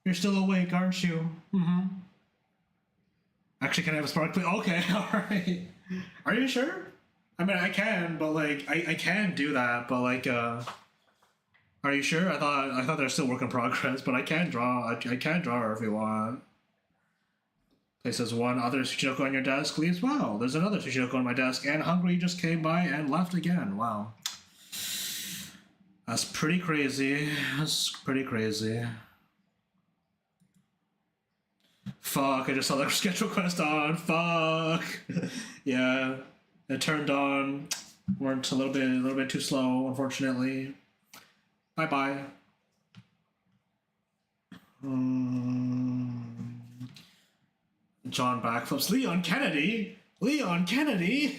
You're still awake, aren't you? Actually, can I have a spark, please? Okay, alright. Are you sure? I mean, I can, but like, I can do that, but like, are you sure? I thought they're still work in progress, but I can draw. I can draw her if you want. Places one other Tsuchinoko on your desk. Leaves. Wow, there's another Tsuchinoko on my desk, and Hungry just came by and left again. Wow. That's pretty crazy. That's pretty crazy. Fuck, I just saw that sketch request on. Fuck. Yeah. It turned on. Weren't a little bit too slow, unfortunately. Bye bye. John backflips. Leon Kennedy. Leon Kennedy.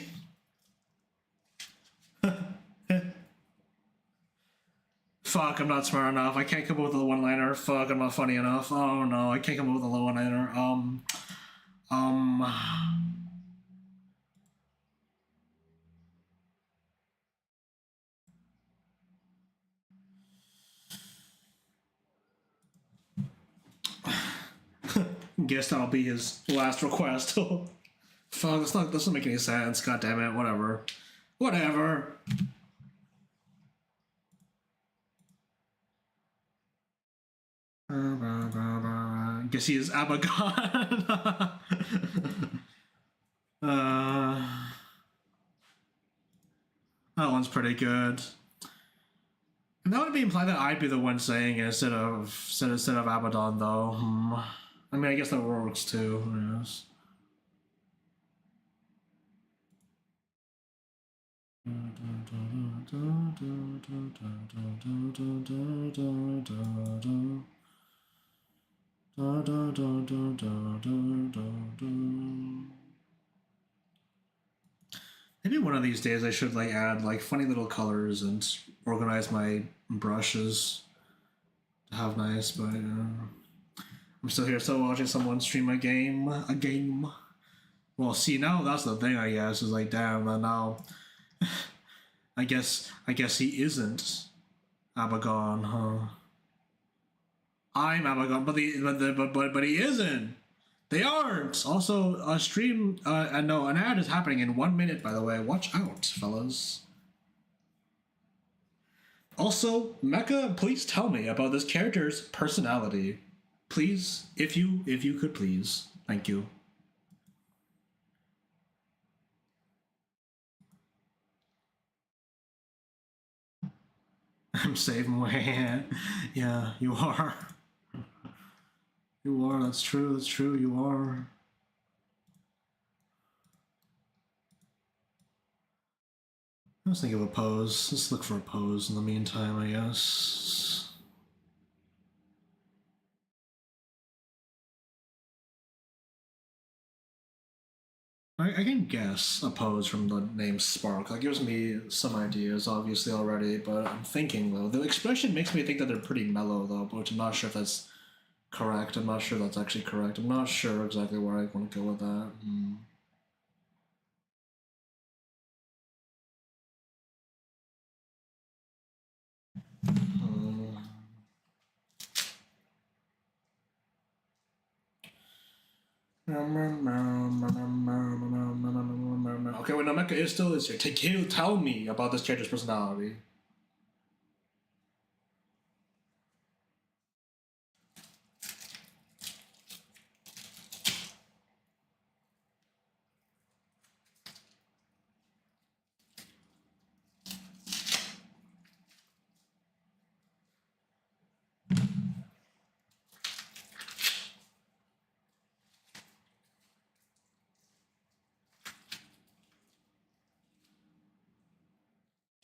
Fuck, I'm not smart enough. I can't come up with a one-liner. Fuck, I'm not funny enough. Oh no, I can't come up with a one-liner. Guess that'll be his last request. Fuck, this doesn't make any sense. God damn it. Whatever. Whatever. Guess he is Abagon. That one's was pretty good. And that would be implied that I'd be the one saying it instead of Abaddon, though. I mean, I guess that works too. Yes. Maybe one of these days I should like add like funny little colors and organize my brushes to have nice, but I'm still here, still watching someone stream a game. Well, see, now that's the thing, I guess, is like, damn, now I guess he isn't Abagon, huh? I'm Abagon, but he isn't. They aren't. Also, a stream, no, an ad is happening in 1 minute, by the way. Watch out, fellas. Also, Mecha, please tell me about this character's personality. Please, if you could please. Thank you. I'm saving way. Yeah, you are. You are, that's true, you are. Let's think of a pose. Let's look for a pose in the meantime, I guess. I can guess a pose from the name Spark. That gives me some ideas, obviously, already, but I'm thinking, though. The expression makes me think that they're pretty mellow, though, but I'm not sure if that's correct. I'm not sure that's actually correct. I'm not sure exactly where I want to go with that. Okay, wait, Nameka is still is here. Tell me about this character's personality.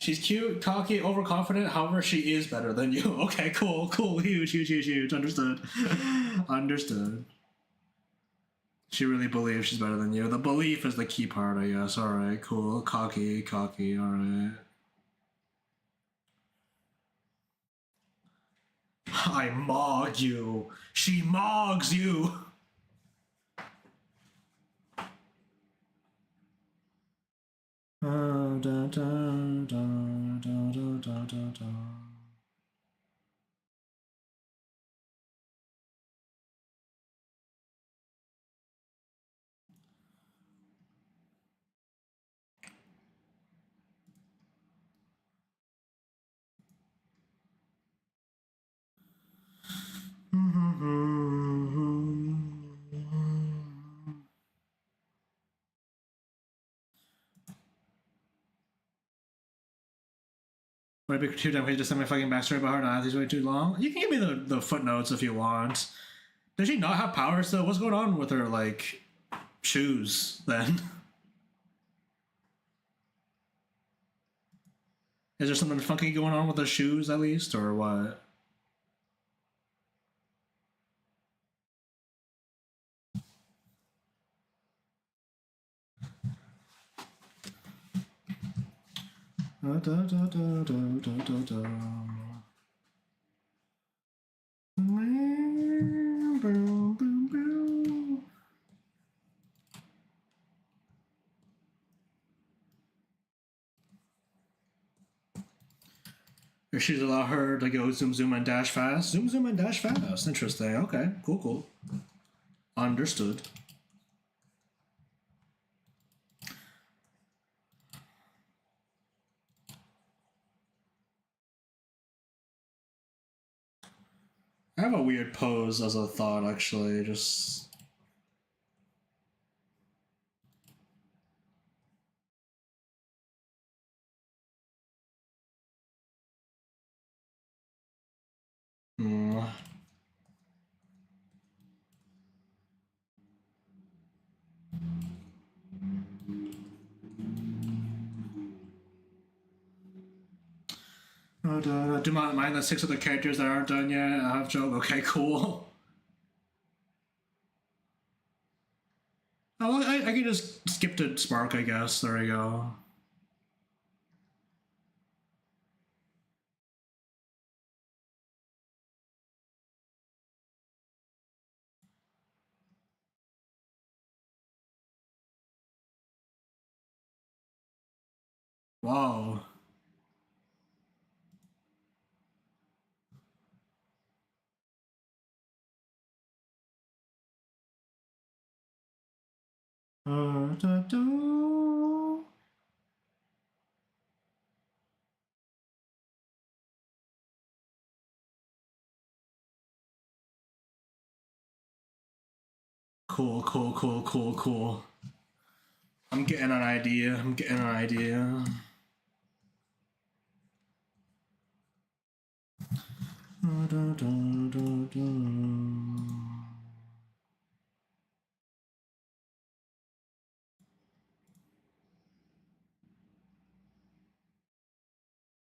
She's cute, cocky, overconfident. However, she is better than you. Okay, cool, huge. Understood. Understood. She really believes she's better than you. The belief is the key part, I guess. All right, cool. Cocky. All right. I mog you. She mogs you. Would it be too dumb if you just send my fucking backstory about her not these way too long? You can give me the footnotes if you want. Does she not have powers though? What's going on with her like shoes then? Is there something funky going on with her shoes at least, or what? Your shoes allow her to go zoom and dash fast. Zoom and dash fast. Interesting. Okay, cool. Understood. I have a weird pose as a thought, actually. Just. Do not mind the 6 other characters that aren't done yet. I have joke. Okay, cool. Oh, I can just skip to Spark, I guess. There we go. Wow. Cool, cool, cool, cool, cool. I'm getting an idea. I'm getting an idea.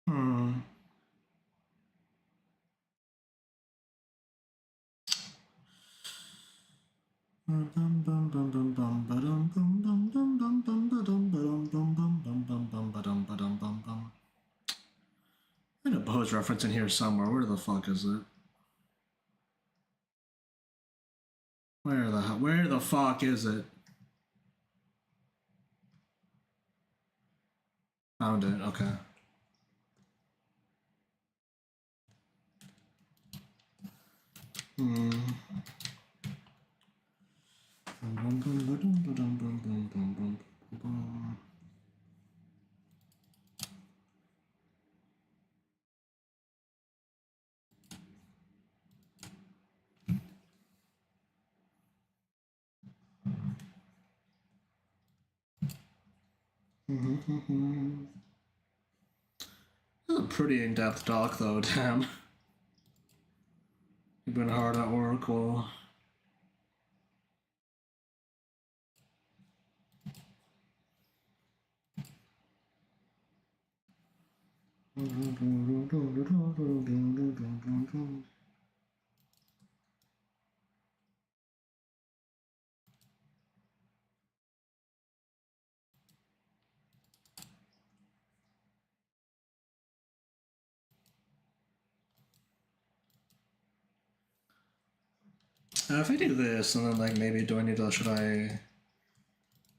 Hmm. I had a Bose reference in here somewhere. Where the fuck is it? Where the fuck is it? Found it. Okay. Hmm. That's a pretty in-depth doc, though. Damn. You've been hard at work. Well. If I do this, and then like maybe do I need to? Should I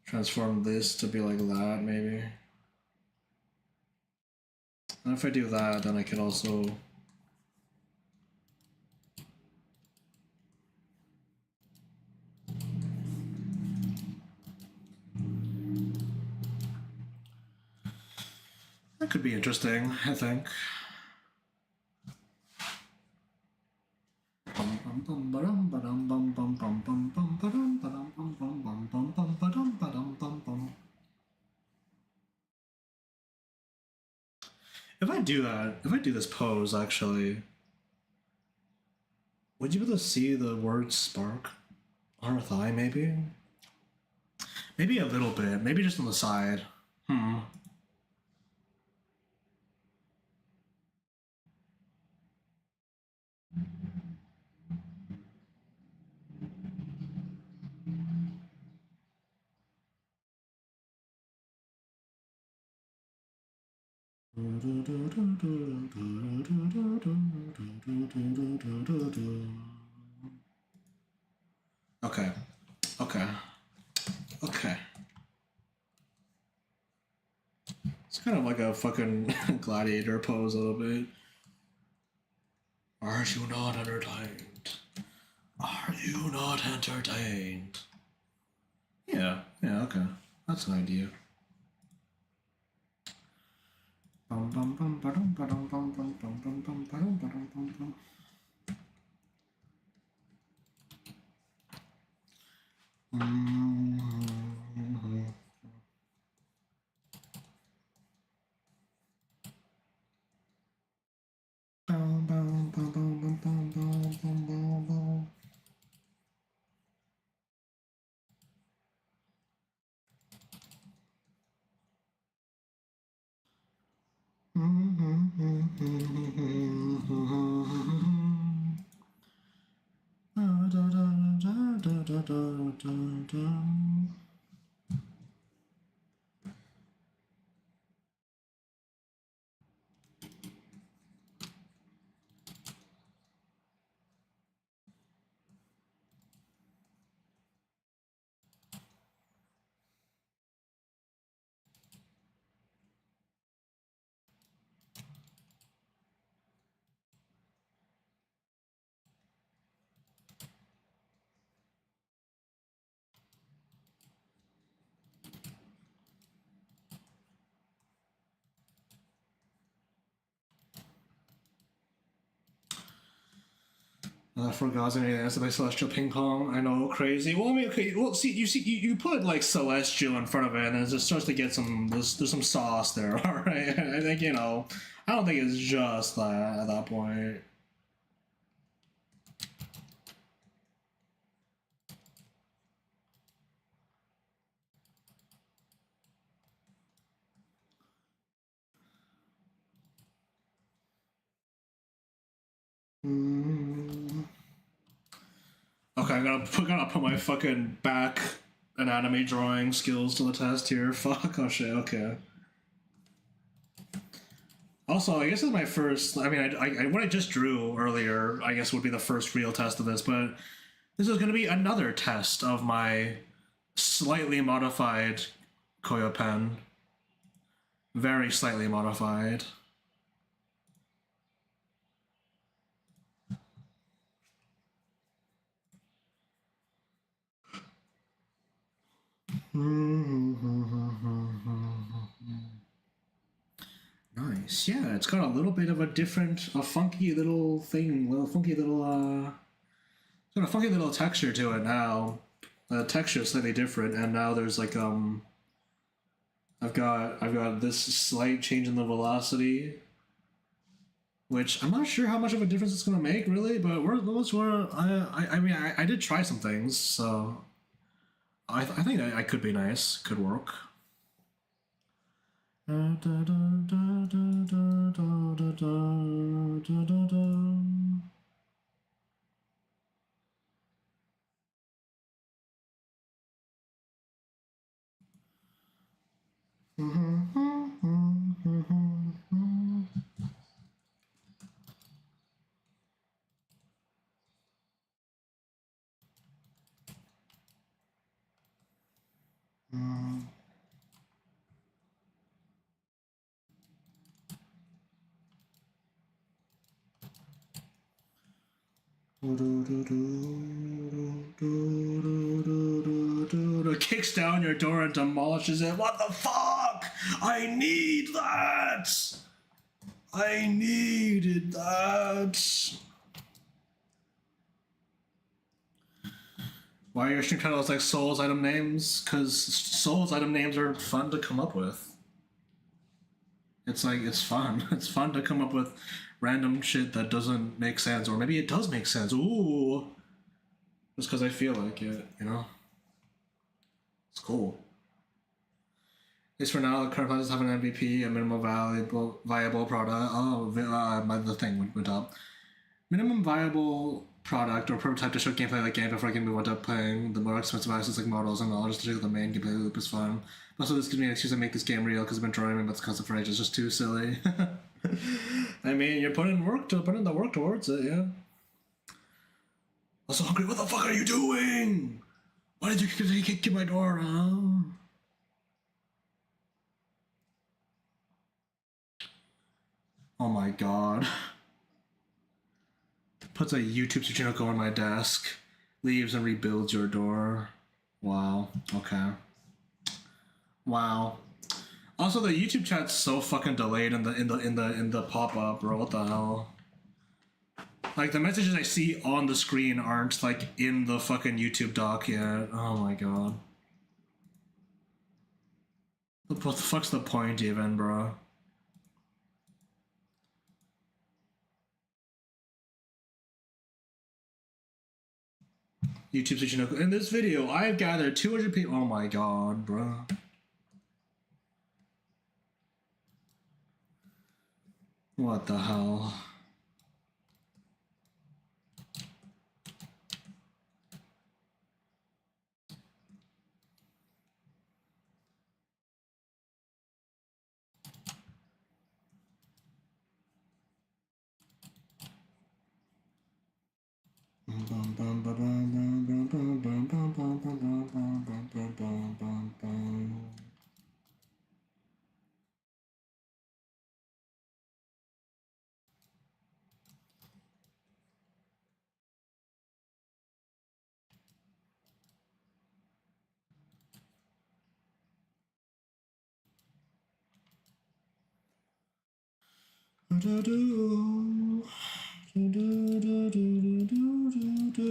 transform this to be like that? Maybe. And if I do that, then I can also. That could be interesting, I think. If I do that, if I do this pose, actually, would you be able to see the word spark on her thigh, maybe? Maybe a little bit. Maybe just on the side. Hmm. Okay. Okay. Okay. It's kind of like a fucking gladiator pose a little bit. Are you not entertained? Are you not entertained? Yeah, yeah, okay. That's an idea. I forgot any answer by Celestial Ping Pong. I know, crazy. Well, I mean, okay. Well, you put like Celestial in front of it, and it just starts to get some. There's some sauce there. All right. I think I don't think it's just that at that point. Okay, gotta put my fucking back anatomy drawing skills to the test here. Fuck. Oh shit. Okay. Also, I guess it's my first. I mean, what I just drew earlier, I guess would be the first real test of this, but this is going to be another test of my slightly modified Koyo pen. Very slightly modified. Nice. Yeah, it's got a little bit of a funky little thing, it's got a funky little texture to it now. The texture is slightly different, and now there's like I've got this slight change in the velocity, which I'm not sure how much of a difference it's gonna make really, but I mean I did try some things, so I think I could be nice, could work. Kicks down your door and demolishes it. What the fuck? I need that! I needed that! Why are your stream titles like Souls item names? Because Souls item names are fun to come up with. It's like, it's fun. It's fun to come up with random shit that doesn't make sense, or maybe it does make sense. Ooh. Just because I feel like it, you know? It's cool. At least for now, the current plans have an MVP, a minimum viable product. Oh, the thing went up. Minimum viable product or prototype to show gameplay of the game before I can move on to playing the more expensive assets like models and all, just to check the main gameplay loop is fun. Also, this gives me an excuse to make this game real because I've been drawing about the concept for ages. It's just too silly. I mean, you're putting the work towards it, yeah. I'm so hungry. What the fuck are you doing? Why did you kick my door, huh? Oh my god. Puts a YouTube Tsuchinoko on my desk, leaves and rebuilds your door. Wow. Okay. Wow. Also, the YouTube chat's so fucking delayed in the pop up, bro. What the hell? Like the messages I see on the screen aren't like in the fucking YouTube doc yet. Oh my god. What the fuck's the point even, bro? YouTube Tsuchinoko. In this video, I've gathered 200 people. Oh my god, bro. What the hell?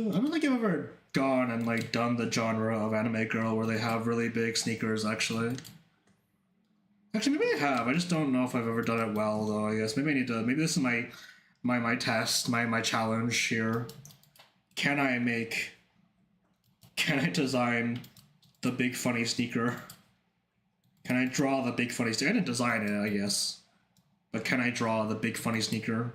I don't think I've ever gone and like done the genre of anime girl where they have really big sneakers. Actually, maybe I have. I just don't know if I've ever done it well though. I guess maybe I need to. Maybe this is my test, my challenge here. Can I make? Can I design the big funny sneaker? Can I draw the big funny sneaker? I didn't design it, I guess, but can I draw the big funny sneaker?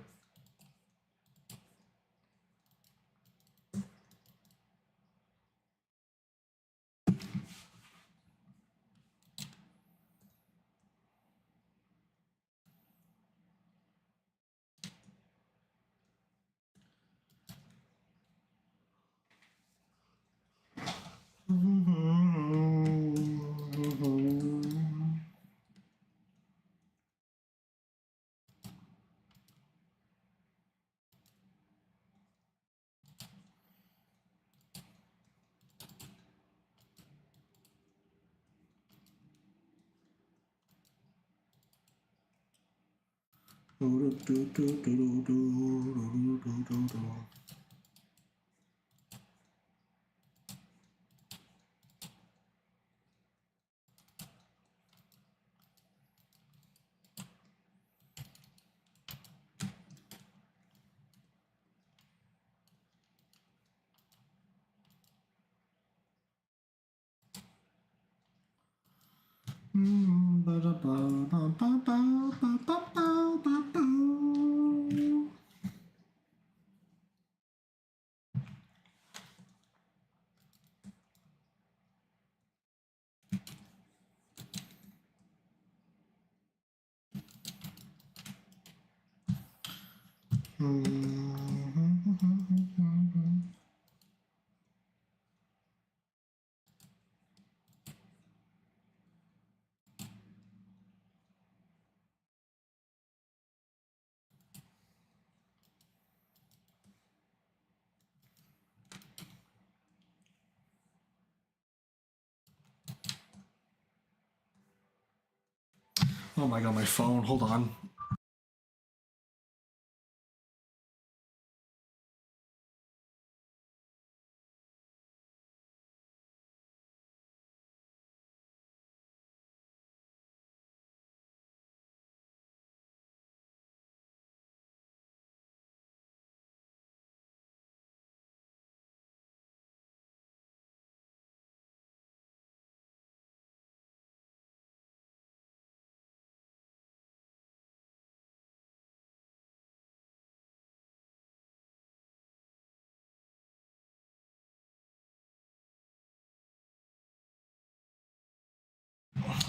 Oh my god, my phone. Hold on.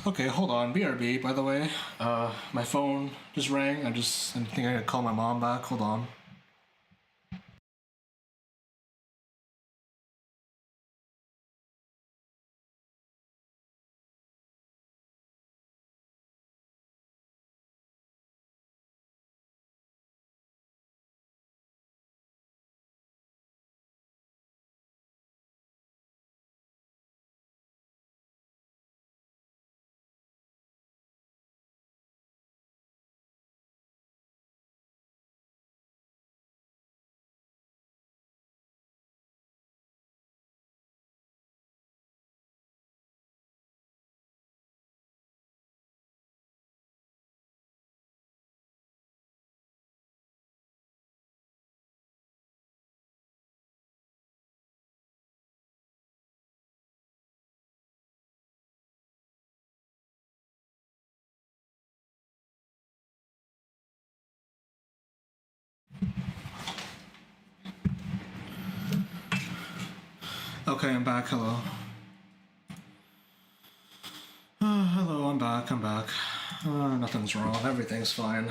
Okay, hold on. BRB, by the way. My phone just rang. I think I gotta call my mom back. Hold on. Okay, I'm back. Hello. Hello, I'm back. I'm back. Nothing's wrong. Everything's fine.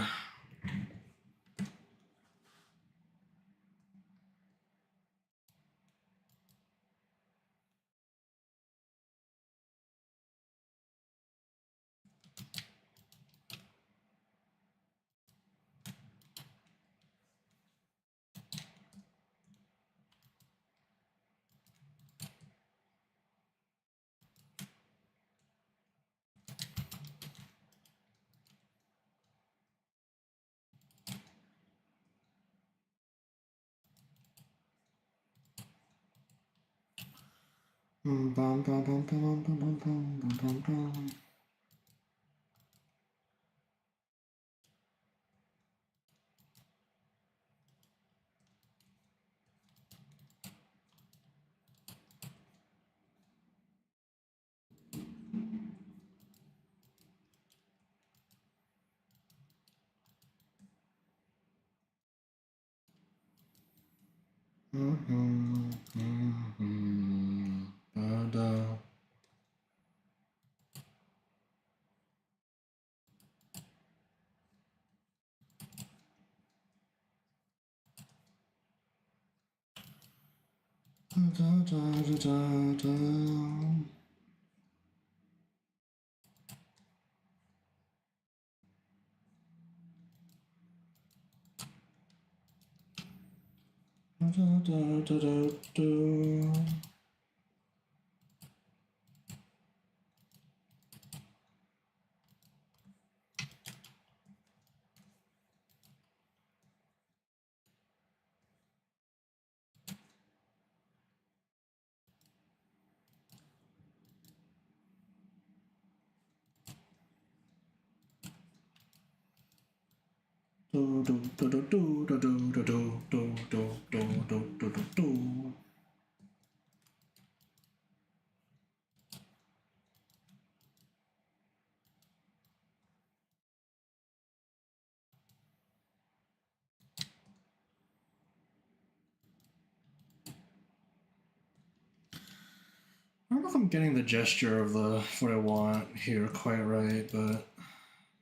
I don't know if I'm getting the gesture of what I want here quite right, but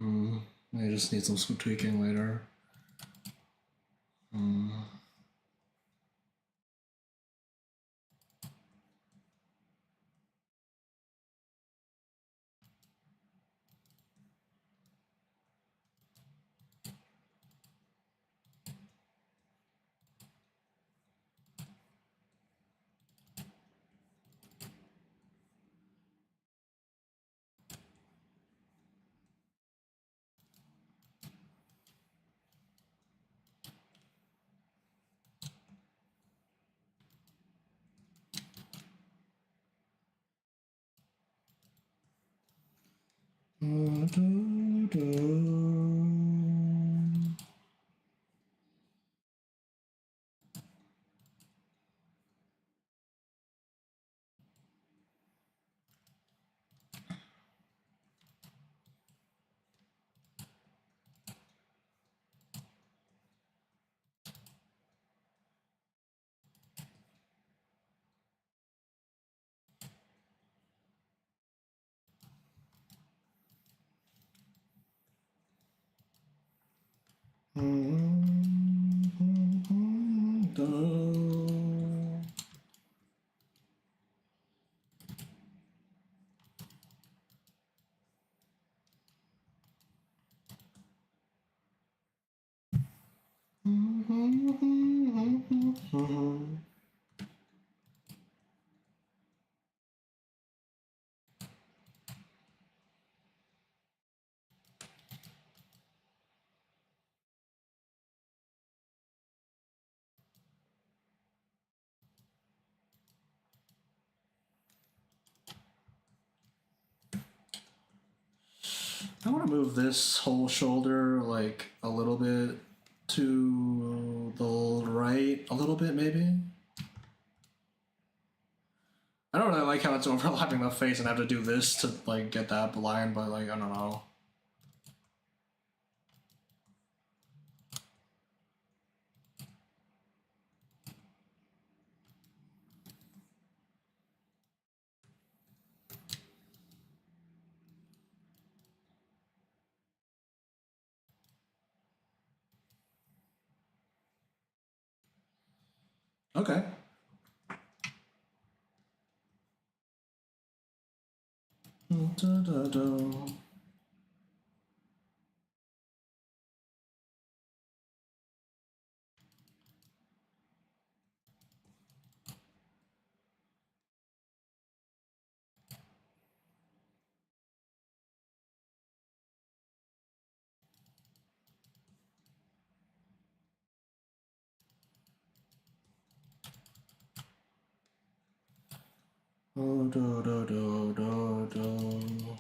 I just need some tweaking later. I want to move this whole shoulder like a little bit to the right, a little bit maybe. I don't really like how it's overlapping the face and I have to do this to like get that blind, but like I don't know. Okay. Da, da, da. Do, do, do, do, do, do.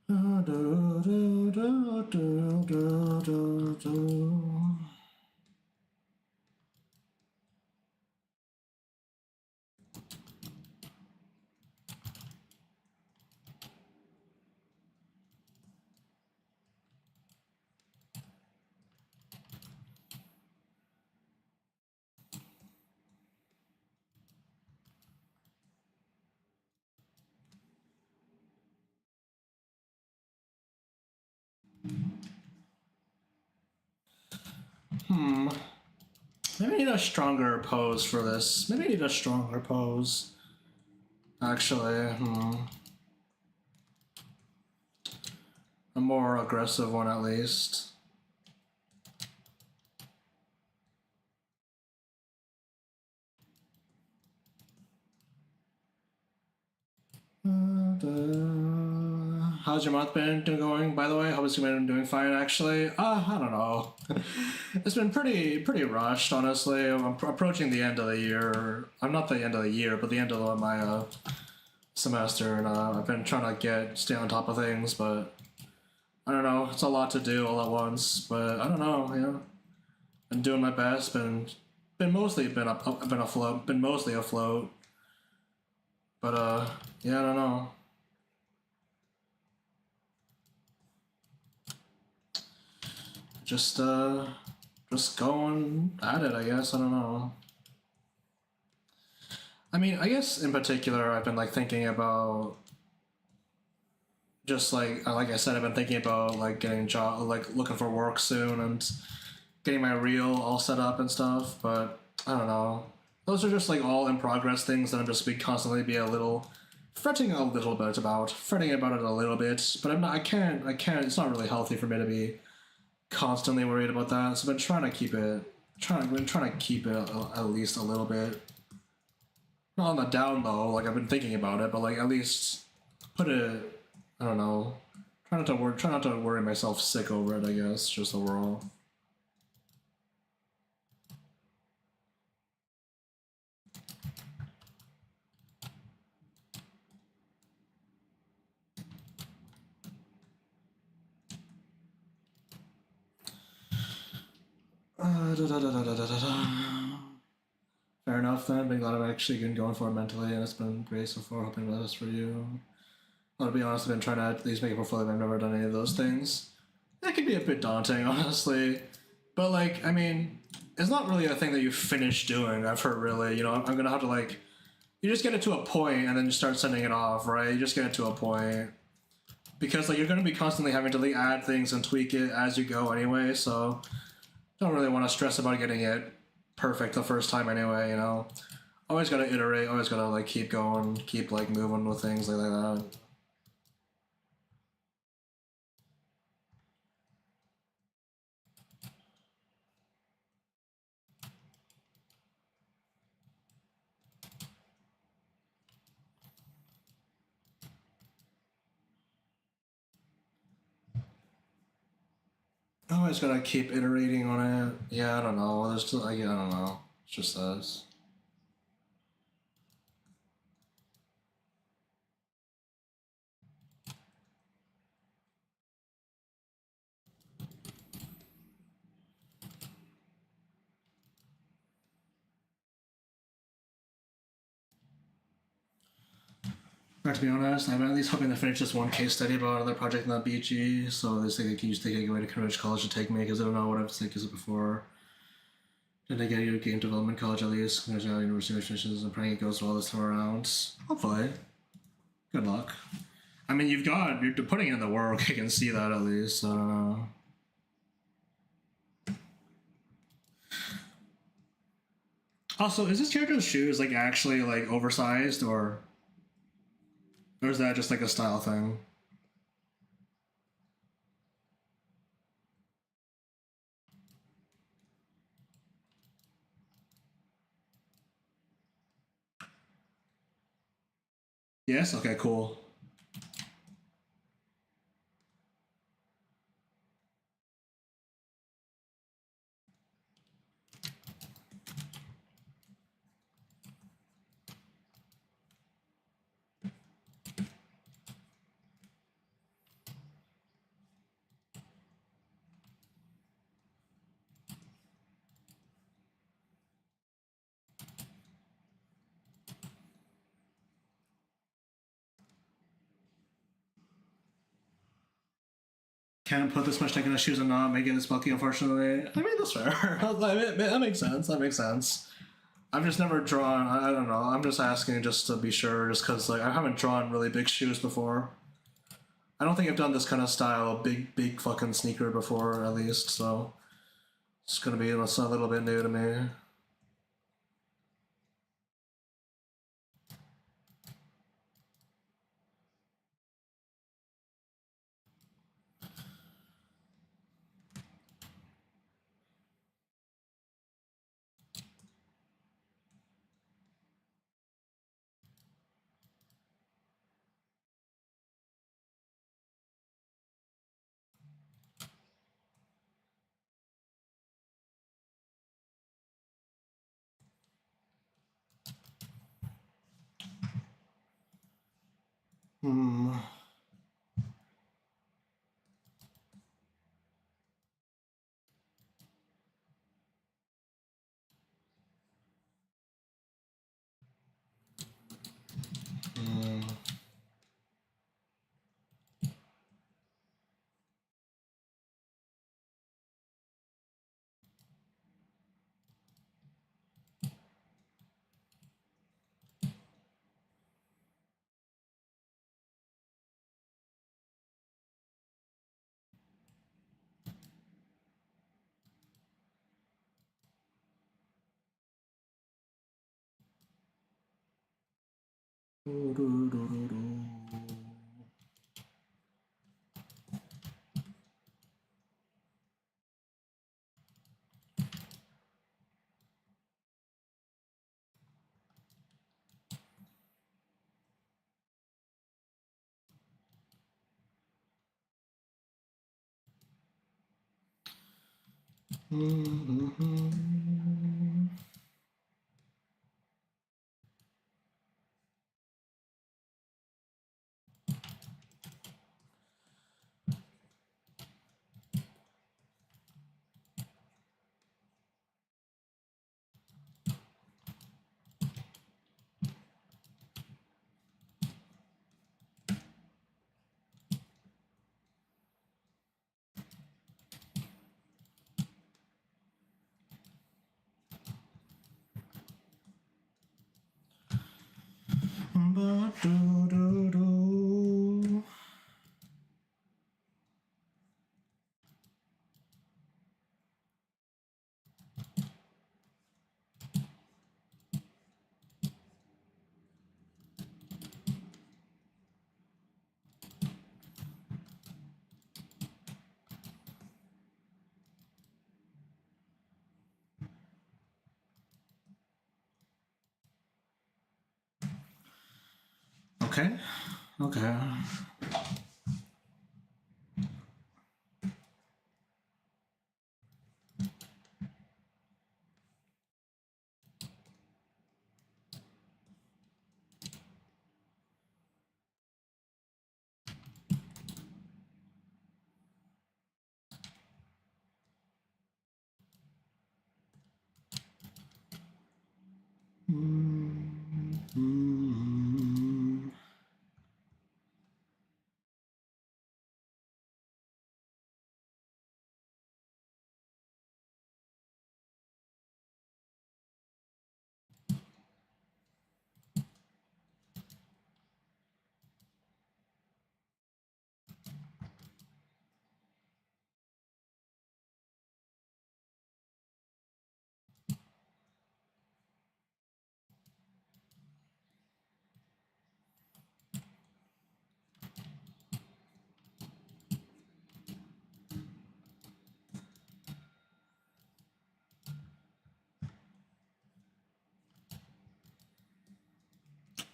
Do, do, do, do, do, do, do. Maybe I need a stronger pose for this. Maybe I need a stronger pose. Actually, a more aggressive one at least. How's your month been going, by the way? Hope it's been doing fine, actually. I don't know. It's been pretty rushed, honestly. I'm approaching the end of the year. I'm not the end of the year, but the end of my semester, and I've been trying to stay on top of things, but I don't know. It's a lot to do all at once, but I don't know. Been doing my best. Been mostly been mostly afloat, but yeah, I don't know. Just going at it, I guess. I don't know. I mean, I guess in particular, I've been like thinking about just like I said, I've been thinking about like getting job, like looking for work soon and getting my reel all set up and stuff. But I don't know. Those are just like all in progress things that I'm just be constantly be a little fretting a little bit about, fretting about it a little bit. But I'm not. I can't. I can't. It's not really healthy for me to be constantly worried about that. So I've been trying to keep it. Been trying to keep it at least a little bit. Not on the down low, like I've been thinking about it, but like at least put it. I don't know. Try not to worry myself sick over it. I guess just overall. Fair enough then. Been glad I've actually been going for it mentally, and it's been great so far. Hoping the best for you. I'll be honest, I've been trying to at least make a portfolio. I've never done any of those things. That can be a bit daunting, honestly. But like, I mean, it's not really a thing that you finish doing. I've heard really. I'm gonna have to like, you just get it to a point and then you start sending it off, right? You just get it to a point because like you're gonna be constantly having to like add things and tweak it as you go anyway. So don't really want to stress about getting it perfect the first time anyway. Always gotta iterate. Always gotta like keep going, keep like moving with things like that. Always gotta keep iterating on it. Yeah, I don't know. There's just, like, I don't know. It's just this. But to be honest, I'm at least hoping to finish this one case study about another project in the BG, so they say they can use the gateway to Cambridge College to take me because I don't know what I've said it before. Did I get you to game development college at least? There's no university missions and praying it goes well this time around. Hopefully. Good luck. I mean, you're putting in the work. I can see that at least. I don't know. Also, is this character's shoes like actually like oversized, or is that just like a style thing? Yes. Okay. Cool. Can't put this much tech in the shoes and not make it this bulky, unfortunately. I mean, that's fair. That makes sense. That makes sense. I've just never drawn. I don't know. I'm just asking just to be sure, just because like I haven't drawn really big shoes before. I don't think I've done this kind of style, big fucking sneaker before, at least. So it's gonna be a little bit new to me. Hmm. Hmm. Okay. Okay.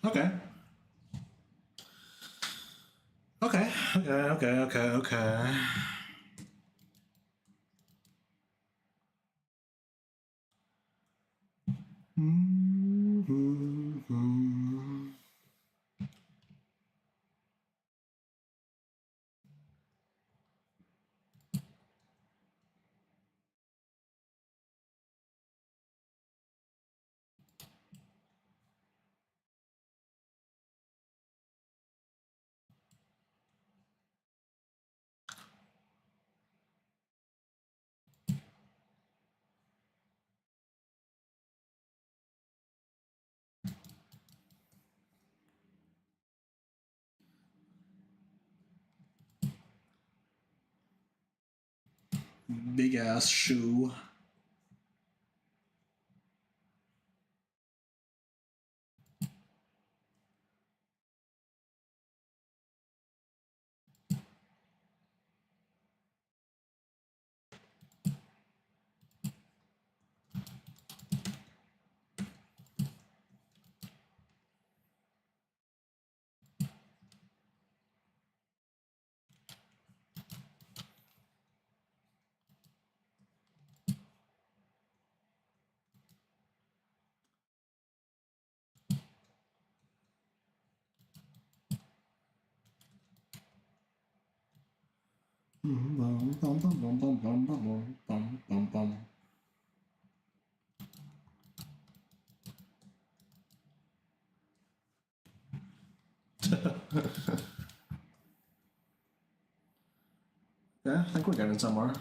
Okay. Okay. Okay. Mm-hmm. Big ass shoe. Yeah, I think we're getting somewhere.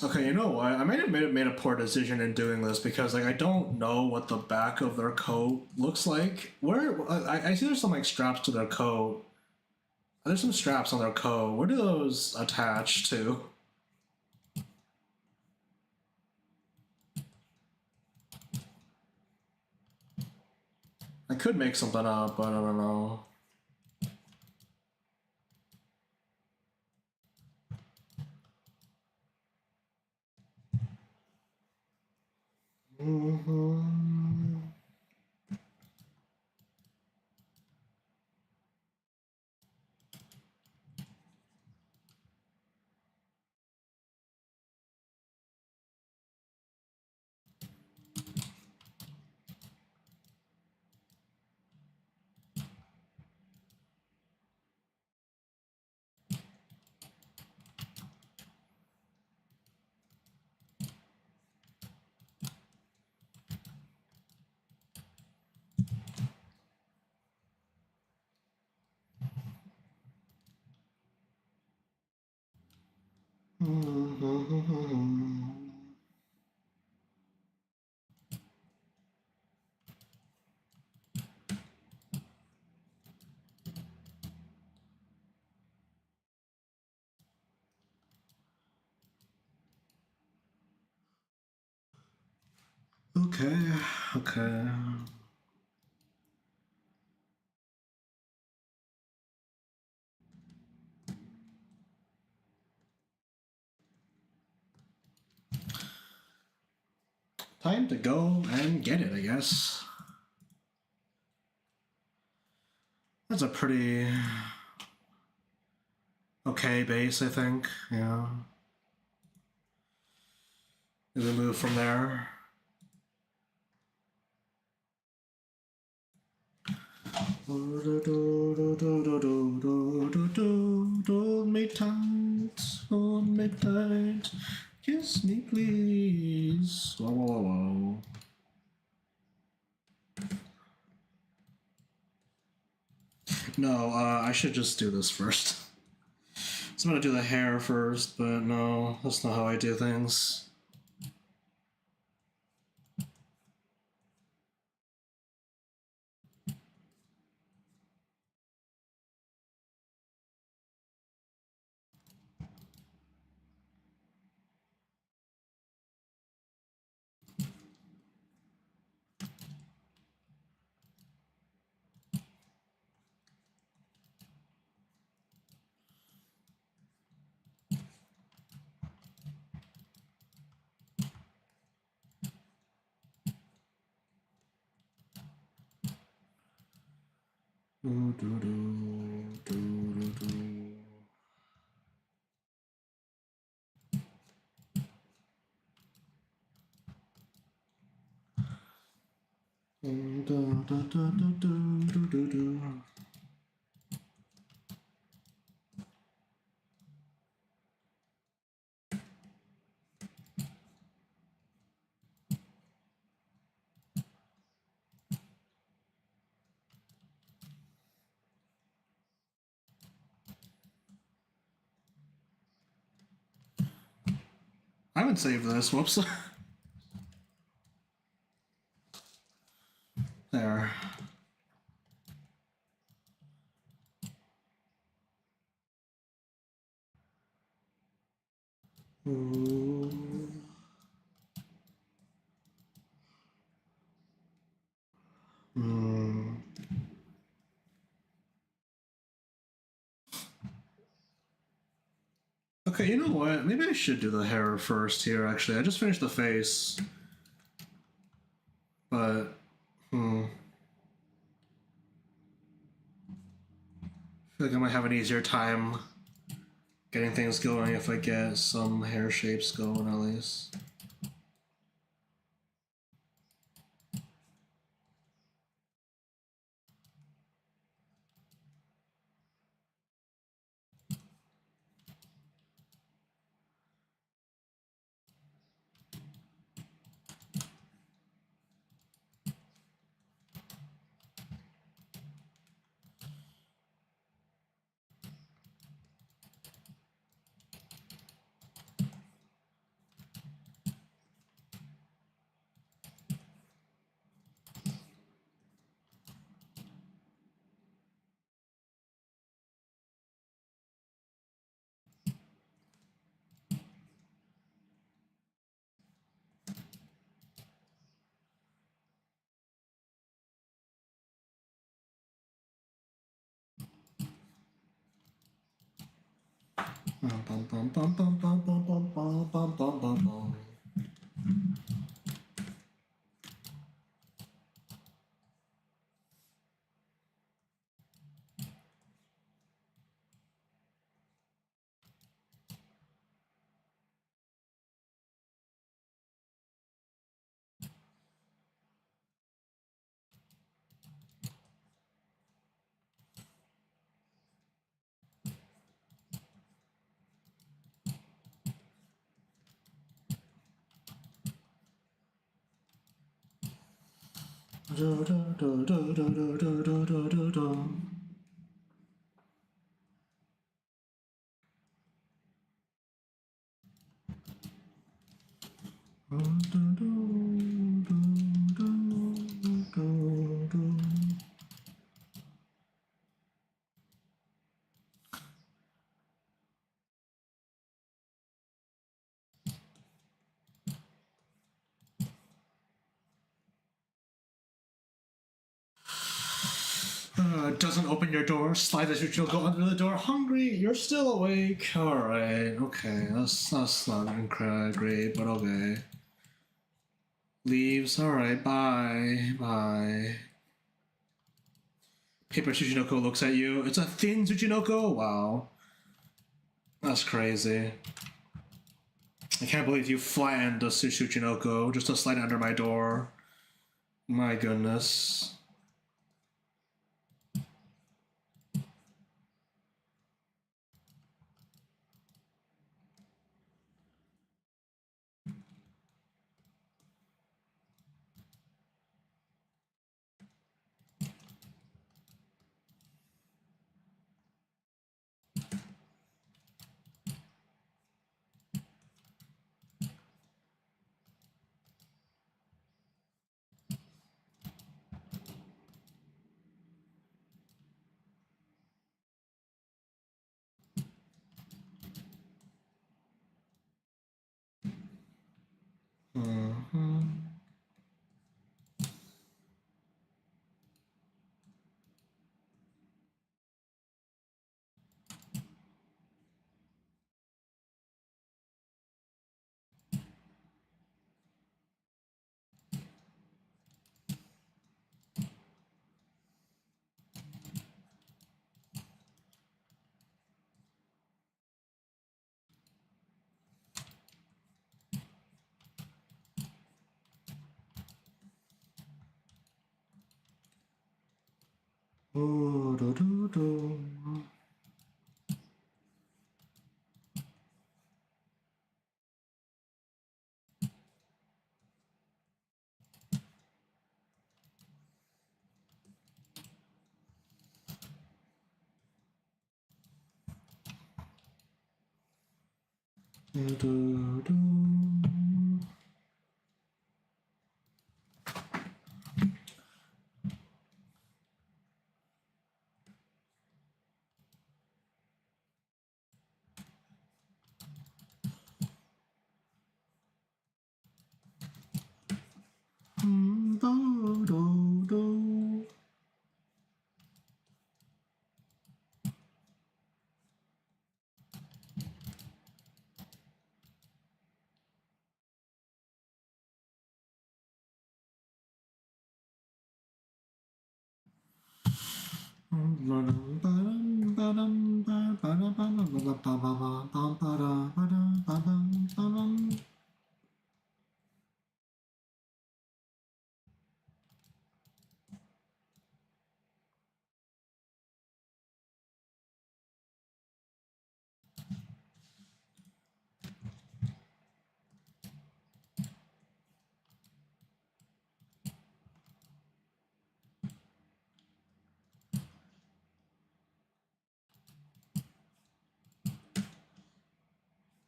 Okay, you know what? I might have made a poor decision in doing this because like I don't know what the back of their coat looks like. Where I see there's some like straps to their coat. There's some straps on their coat. Where do those attach to? I could make something up, but I don't know. Mm-hmm. Okay, okay. Time to go and get it, I guess. That's a pretty okay base, I think. Yeah. We move from there. Hold me tight, hold me tight, kiss me please. Whoa, whoa, whoa, whoa. No, I should just do this first. So I'm gonna do the hair first, but no, that's not how I do things. Do, do, do, do, do, do. Do, do, do, do, do, do, do. I haven't saved this. Whoops. There. Ooh. Hmm. Okay, you know what? Maybe I should do the hair first here, actually. I just finished the face. But, I feel like I might have an easier time getting things going if I get some hair shapes going at least. Bum, bum, bum, bum, bum, bum, bum, bum, bum, bum, bum, bum. Do, do, do, do, do, do, do, do, do, do, do. Do, do, do, do, do, do. Doesn't open your door. Slide as usual. Go under the door. Hungry. You're still awake. All right. Okay. That's not great, but okay. Leaves. All right. Bye. Bye. Paper Tsuchinoko looks at you. It's a thin Tsuchinoko. Wow. That's crazy. I can't believe you flattened a Tsuchinoko just to slide under my door. My goodness. Oh, do, do, do.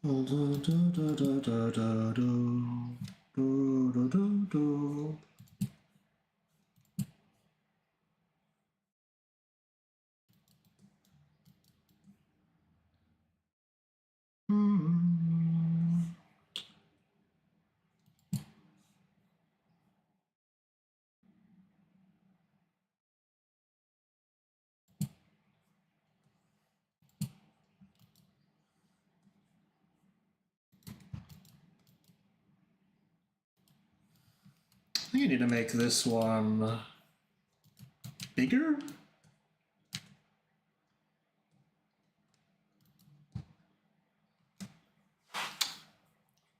Do, do, do. Do, do, do. I think I need to make this one bigger.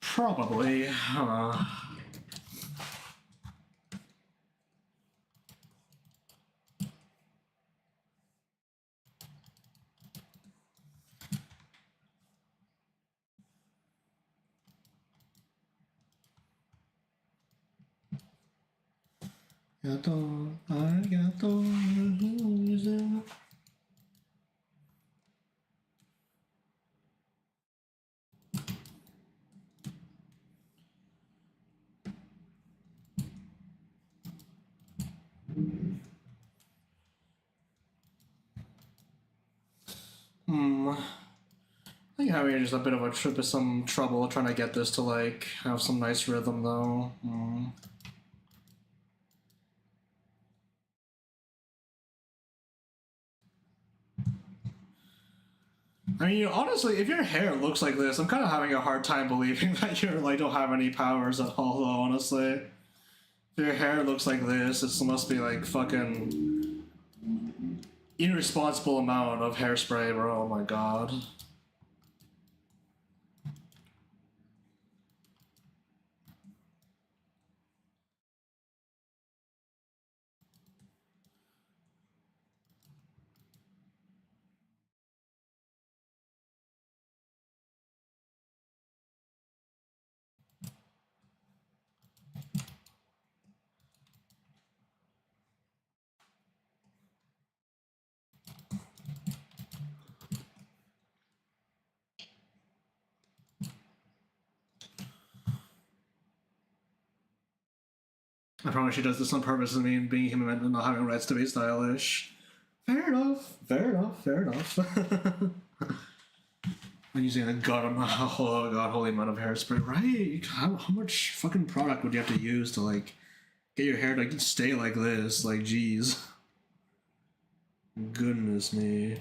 Probably. Gato, arigato, I think having just a bit of a trip is some trouble trying to get this to like have some nice rhythm though. I mean, honestly, if your hair looks like this, I'm kind of having a hard time believing that you like don't have any powers at all. Though, honestly, if your hair looks like this, it must be like fucking irresponsible amount of hairspray, bro. Oh my god. I promise she does this on purpose. I mean, being human and not having rights to be stylish. Fair enough. Fair enough. Fair enough. I'm using a holy amount of hairspray, right? How much fucking product would you have to use to like get your hair to stay like this? Like, jeez. Goodness me.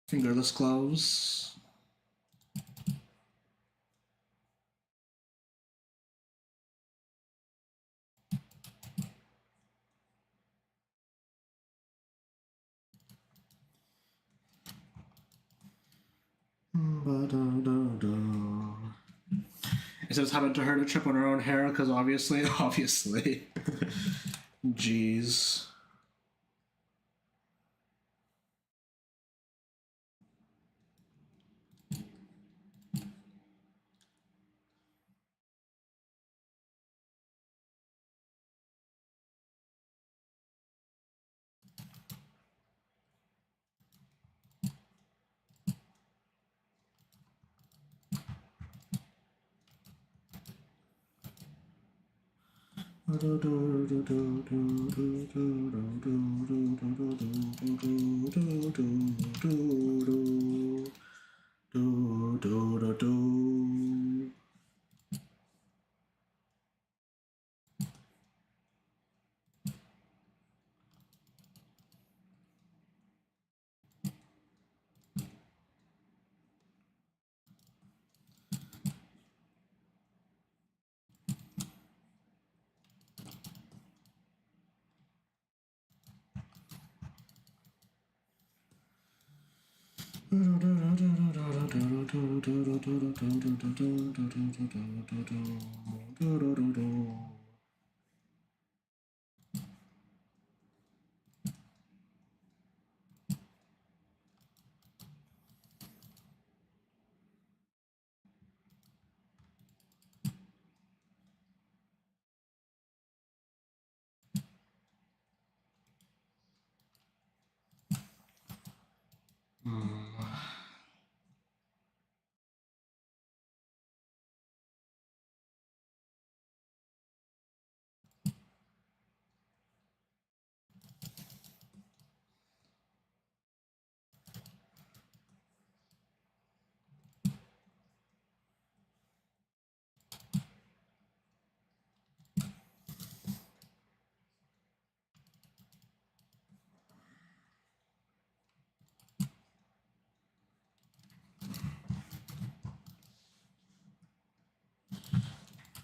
Fingerless gloves. It says happened to her to trip on her own hair because obviously. Jeez.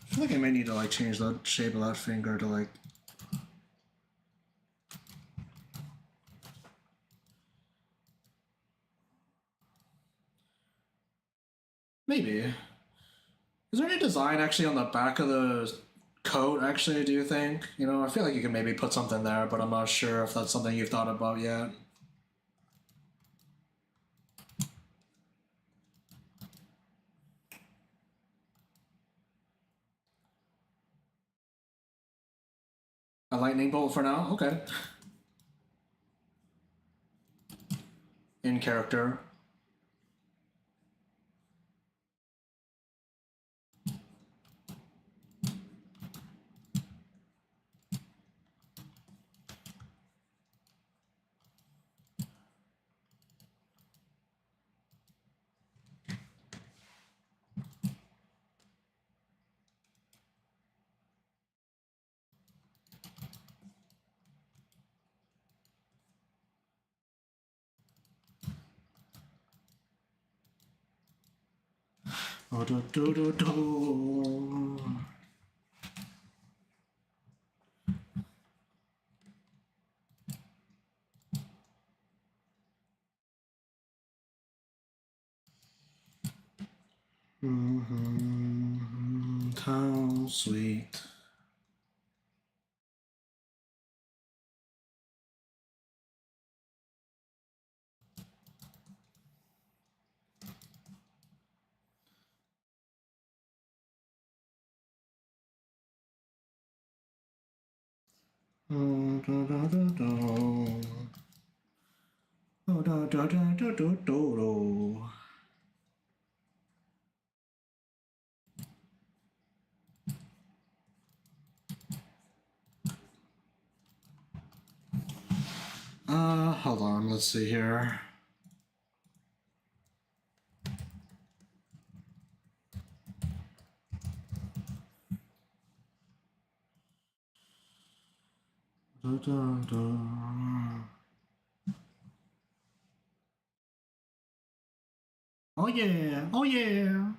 I feel like I may need to like change the shape of that finger to like. Maybe. Is there any design actually on the back of the coat, actually, do you think? You know, I feel like you could maybe put something there, but I'm not sure if that's something you've thought about yet. A lightning bolt for now? Okay. In character. Oh, do, do, do, do. How sweet. Hold on, let's see here. Oh yeah, oh yeah.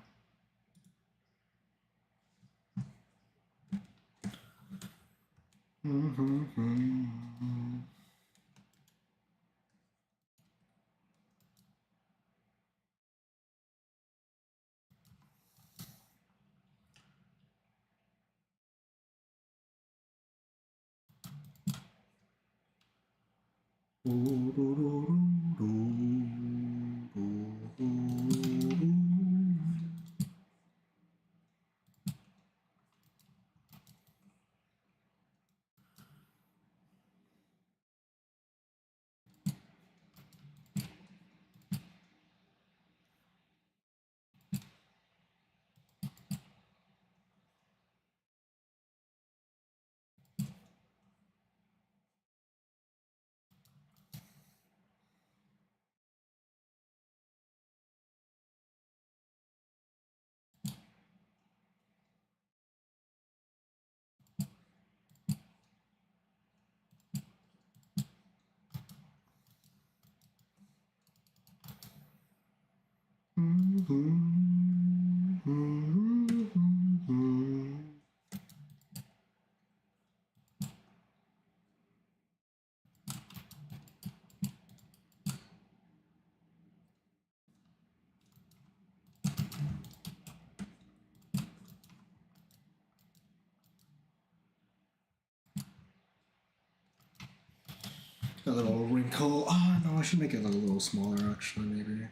A little wrinkle. Oh no, I should make it a little smaller actually, maybe.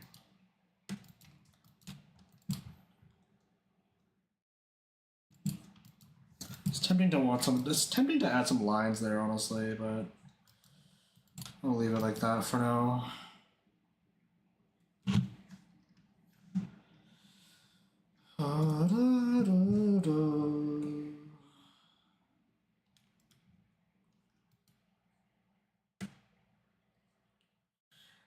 It's tempting to add some lines there, honestly, but I'll leave it like that for now.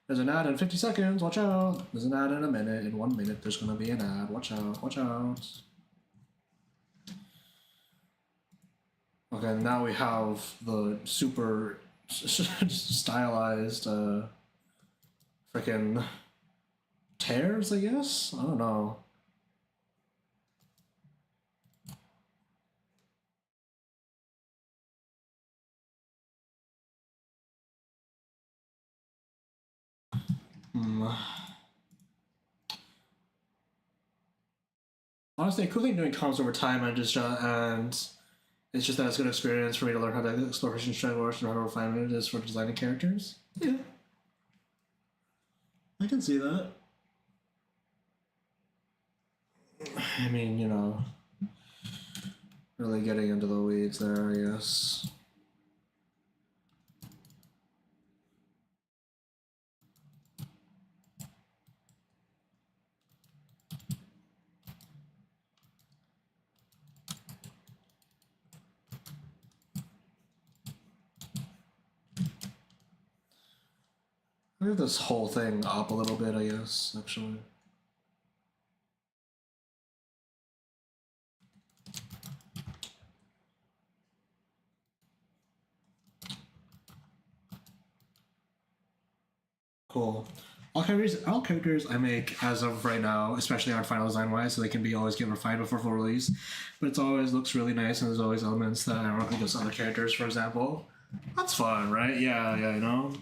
There's an ad in 50 seconds, watch out. There's an ad in a minute, in 1 minute there's gonna be an ad, watch out, watch out. Okay, now we have the super stylized freaking tears, I guess? I don't know. Honestly, a cool thing doing comms over time and it's just that it's a good experience for me to learn how to explore Christian strength and how to refine it is for designing characters. Yeah. I can see that. I mean, you know, really getting into the weeds there, I guess. Move this whole thing up a little bit, I guess, actually. Cool. All characters I make as of right now, especially on final design wise, so they can be always get refined before full release. But it always looks really nice, and there's always elements that I don't think there's other characters, for example. That's fun, right? Yeah, you know.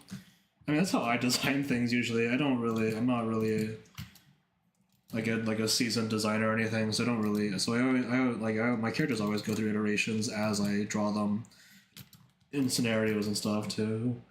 I mean, that's how I design things usually. I'm not really like a seasoned designer or anything, so I don't really. So my characters always go through iterations as I draw them in scenarios and stuff too.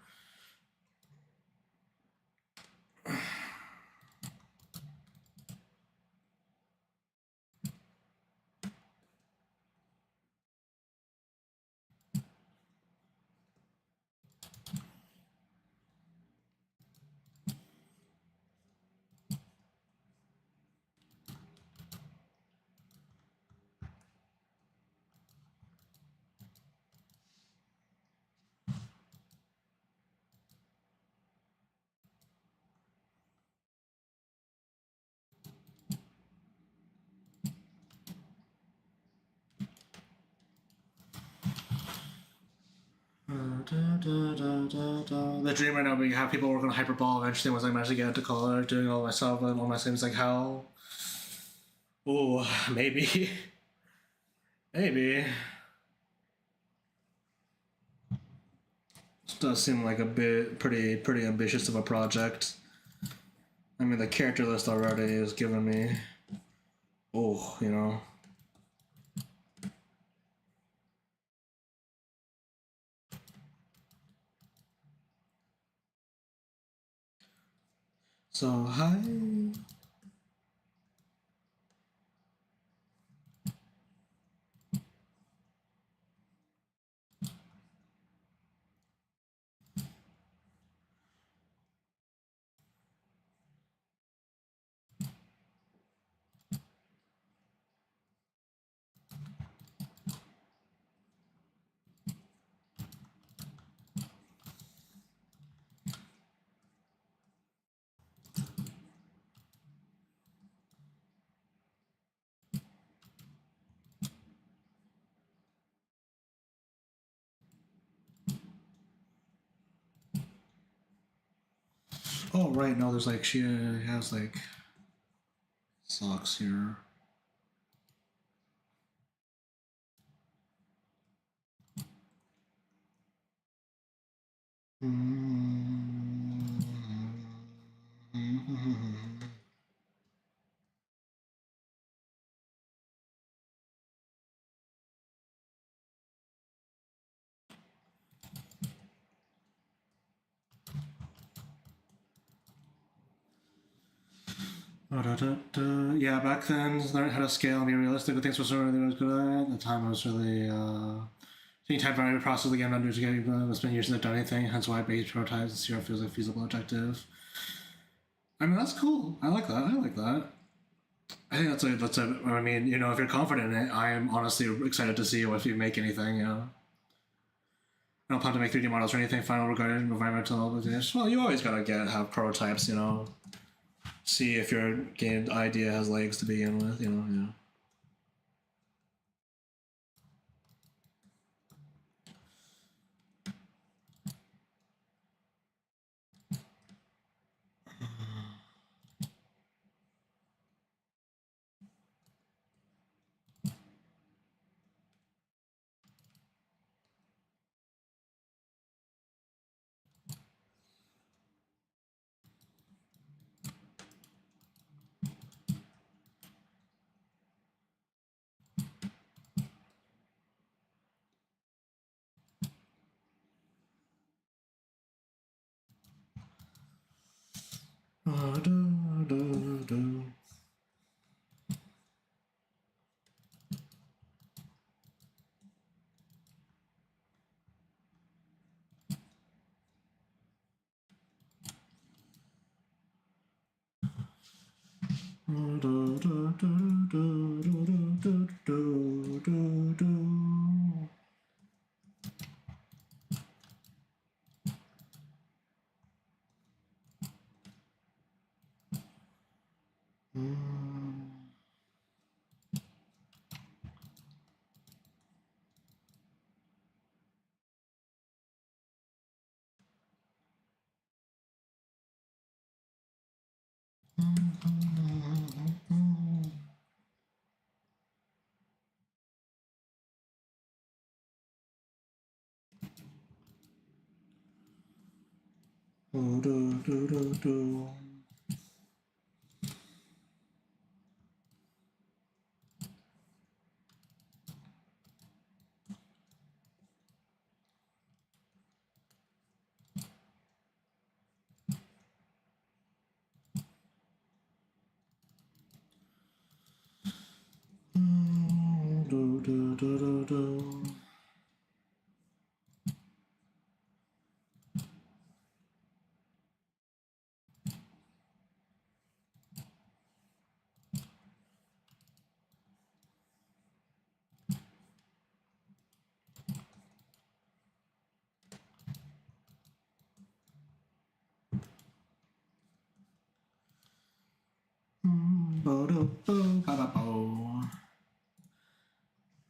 The dream right now we have people working on Hyperball eventually once I manage to get into college, doing all myself and all my things like hell. Ooh, maybe. Maybe. This does seem like a bit pretty ambitious of a project. I mean the character list already is giving me oh, you know. So hi. Oh right, no, there's like she has like socks here. Yeah, back then, learning how to scale and be realistic with things was really was good at. At the time, I was really taking time for every process of the game under to get it's been years since I've done anything. Hence why base prototypes this year feels like a feasible objective. I mean, that's cool. I like that. I like that. I think that's a. I mean, you know, if you're confident in it, I am honestly excited to see you if you make anything. You know, I don't plan to make 3D models or anything final regarding environmental obligations. Well, you always gotta have prototypes. You know, see if your game idea has legs to begin with. You know, yeah.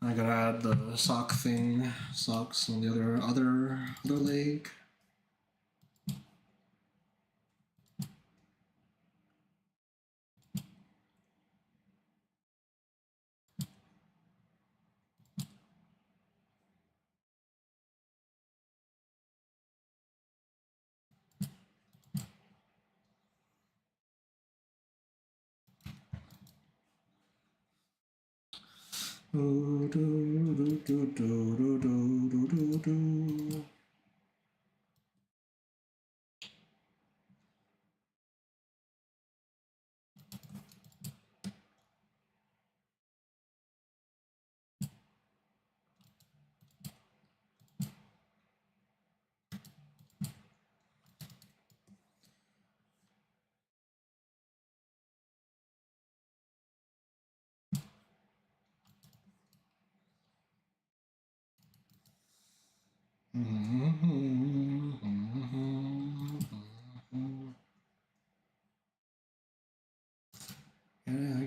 I gotta add had the socks on the other leg.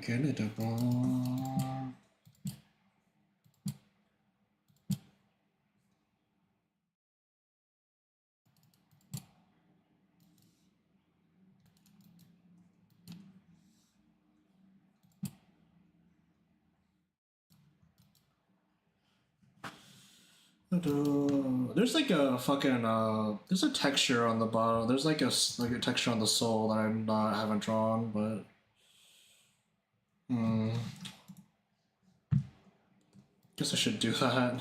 Get it up. There's like a fucking there's a texture on the bottom. There's like a texture on the sole that haven't drawn, but guess I should do that.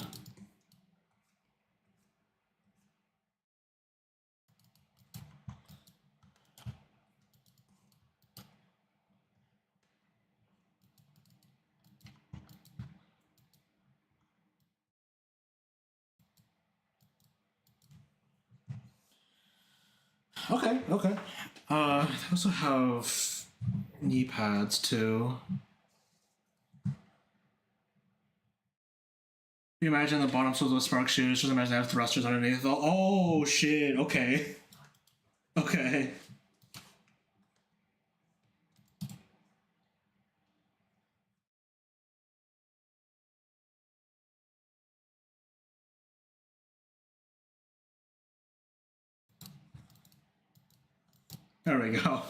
Okay, okay. I also have knee pads too. You imagine the bottom soles with spark shoes, just imagine I have thrusters underneath. Oh shit, okay. Okay. There we go.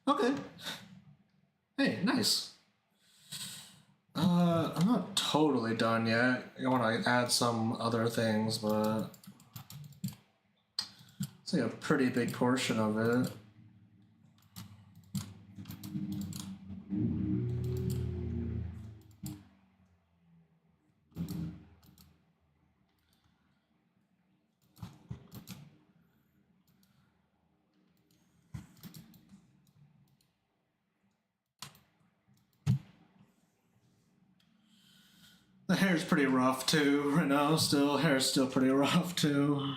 Okay. Hey, nice. I'm not totally done yet. I want to add some other things, but it's like a pretty big portion of it. The hair's pretty rough too right now. Hair's still pretty rough too.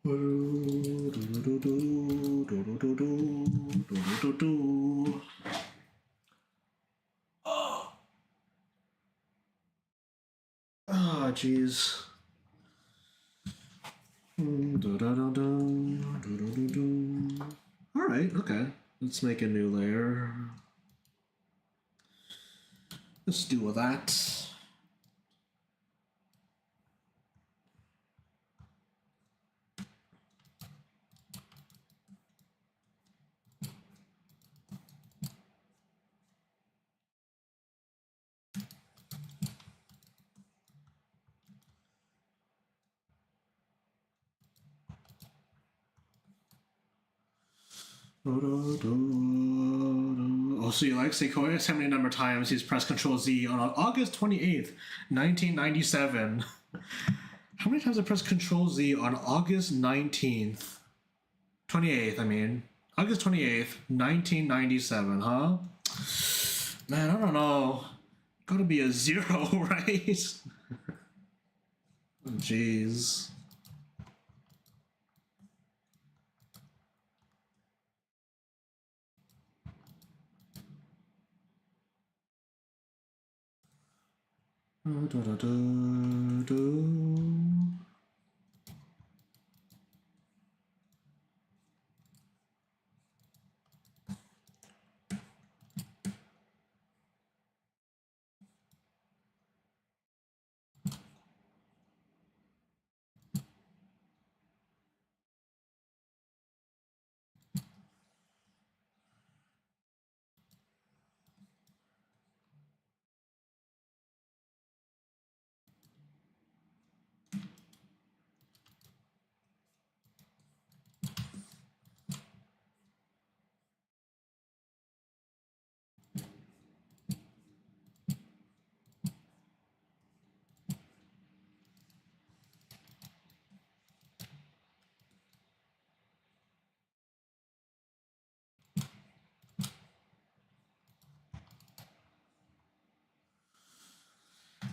Ah, jeez. Alright, okay. Let's make a new layer. Let's do that. Oh, so you like Sequoia? How many number of times he's pressed Control Z on August 28th, 1997? How many times I pressed Control Z on August 19th? 28th, I mean. August 28th, 1997, huh? Man, I don't know. Gotta be a zero, right? Jeez.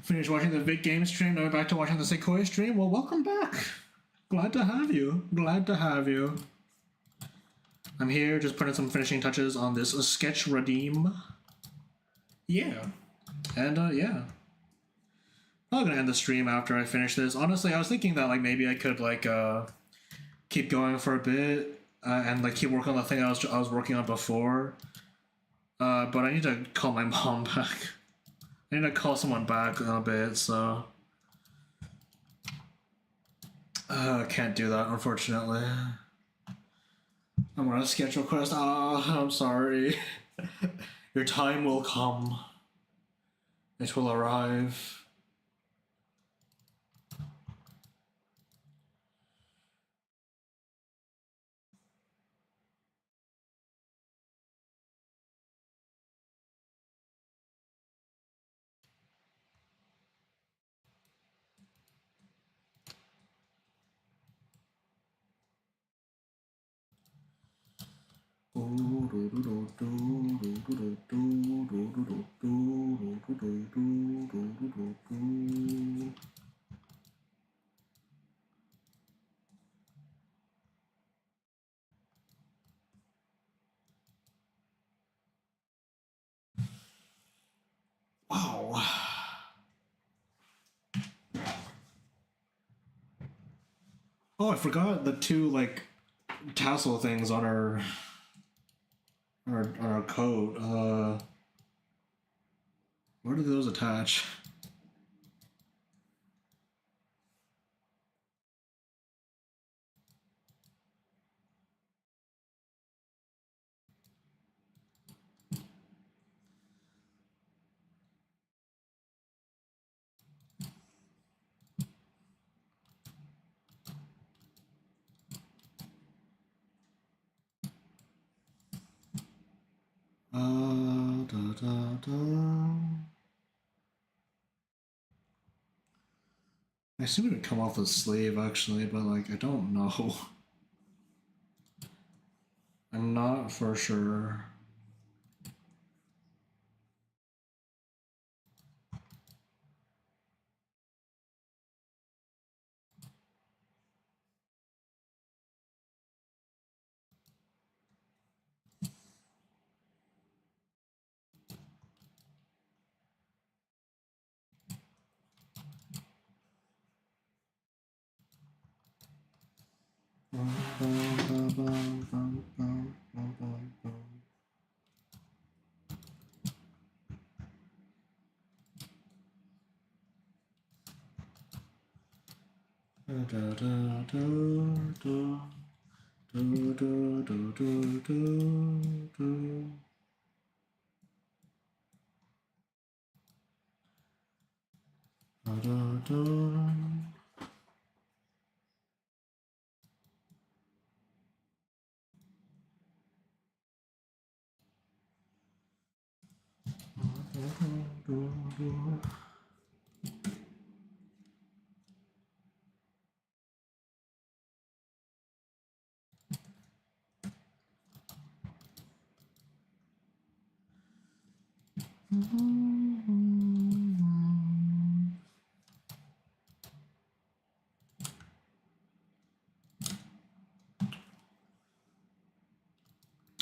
Finished watching the Vic game stream, now we're back to watching the Sequoia stream. Well, welcome back. Glad to have you. Glad to have you. I'm here just putting some finishing touches on this sketch redeem. Yeah. And yeah. I'm gonna end the stream after I finish this. Honestly, I was thinking that like maybe I could like keep going for a bit and like keep working on the thing I was working on before. But I need to call my mom back. I need to call someone back in a bit, so I can't do that unfortunately. I'm on a sketch request. Ah, I'm sorry. Your time will come. It will arrive. Wow. Oh, I forgot the two like tassel things on our coat. Where do those attach? Da, da, da. I assume it would come off the sleeve actually, but like I don't know. I'm not for sure.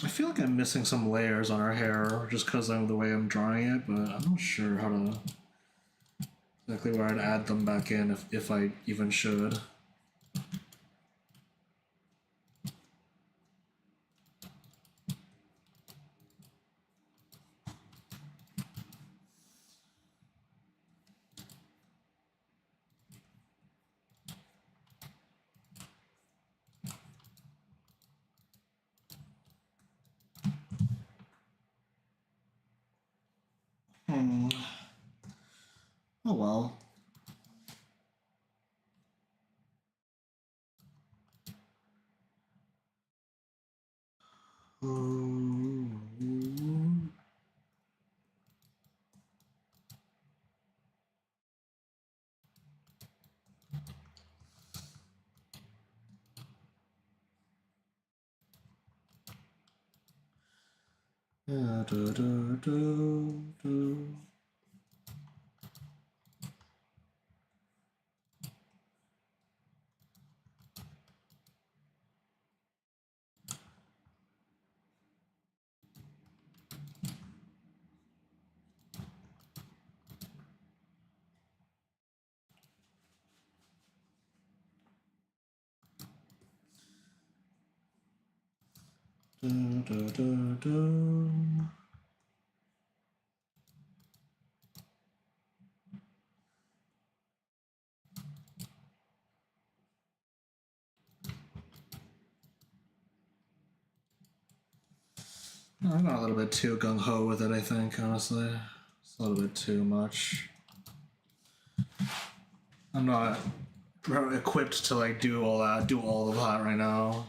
I feel like I'm missing some layers on her hair just because of the way I'm drawing it, but I'm not sure how to exactly where I'd add them back in if I even should. Oh well. I got a little bit too gung ho with it, I think, honestly. It's a little bit too much. I'm not equipped to like do all of that right now.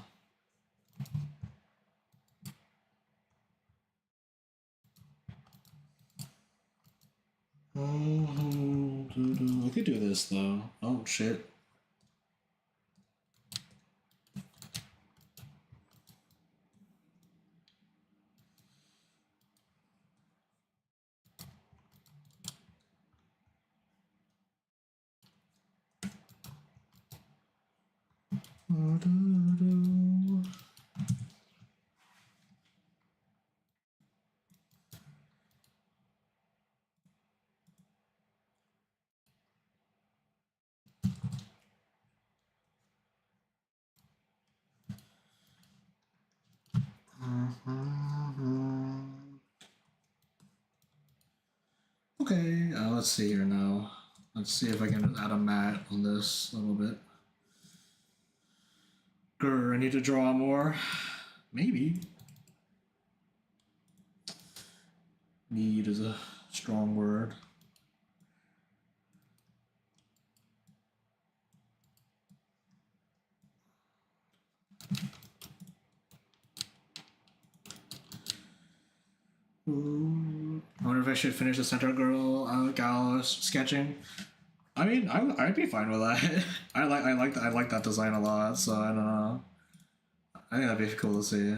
I could do this though. Oh shit. Okay, let's see here now. Let's see if I can add a mat on this a little bit. Grr, I need to draw more. Maybe. Need is a strong word. Ooh. I wonder if I should finish the center girl gal sketching. I mean, I'd be fine with that. I like that design a lot. So I don't know. I think that'd be cool to see.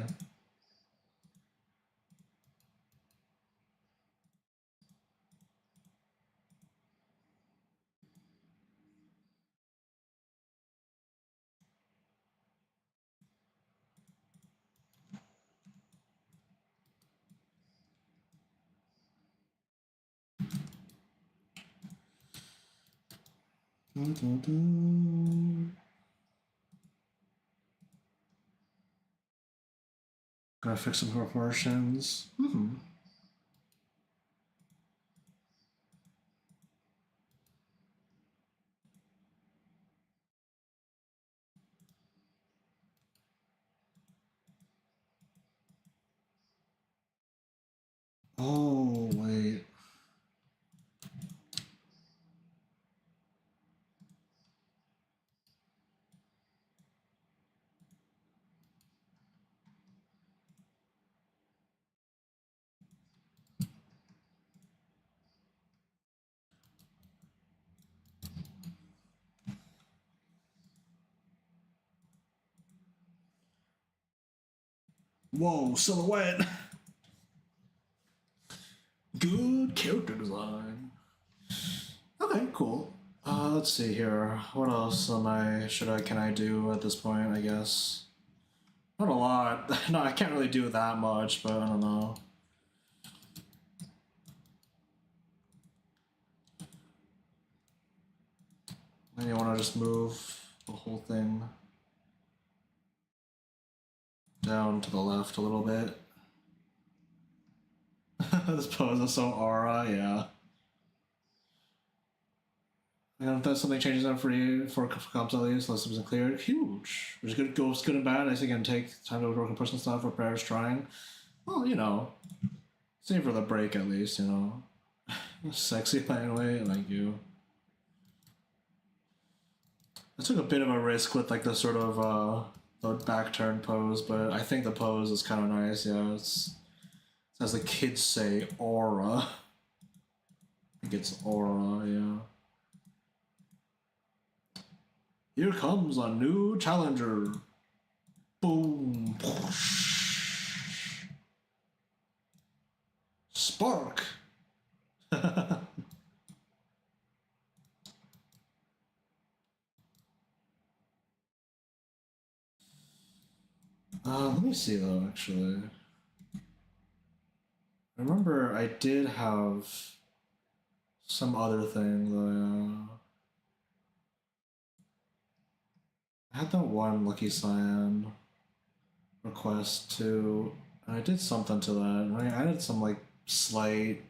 Gotta fix some proportions. Mm-hmm. Oh, wait. Whoa, silhouette. Good character design. Okay, cool. Let's see here. What else can I do at this point, I guess? Not a lot. No, I can't really do that much, but I don't know. Maybe I want to just move the whole thing down to the left a little bit. This pose is so aura, yeah. And if something changes out for you for comps at least, unless something's cleared, huge. Which good goes good and bad. I think I can take time to work on personal stuff for prayers trying. Well, save for the break at least. Sexy playing away, like you. I took a bit of a risk with like the sort of the back turn pose, but I think the pose is kind of nice. Yeah, it's as the kids say, aura. I think it's aura. Yeah. Here comes a new challenger. Boom. Spark. Let me see though, actually. I remember I did have some other thing though. I had that one Lucky Cyan request too. And I did something to that. I added some slight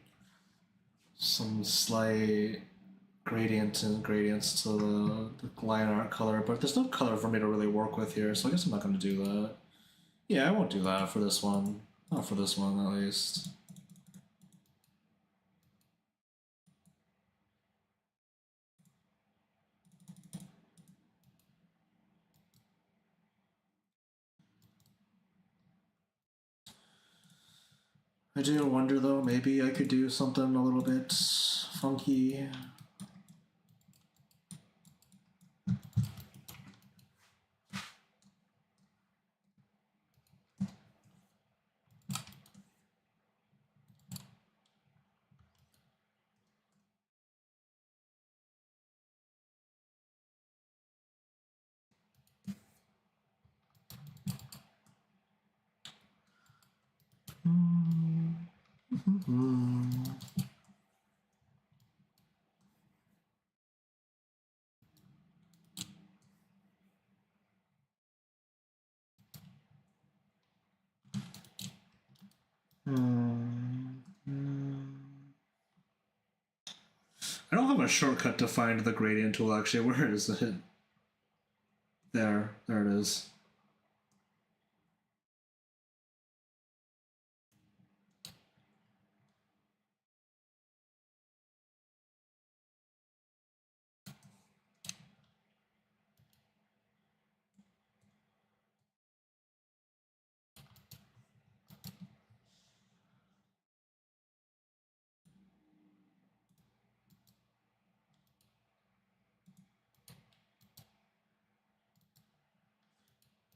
gradients to the line art color, but there's no color for me to really work with here, so I guess I'm not going to do that. Yeah, I won't do that for this one. Not for this one, at least. I do wonder though, maybe I could do something a little bit funky. I don't have a shortcut to find the gradient tool actually. Where is it? There it is.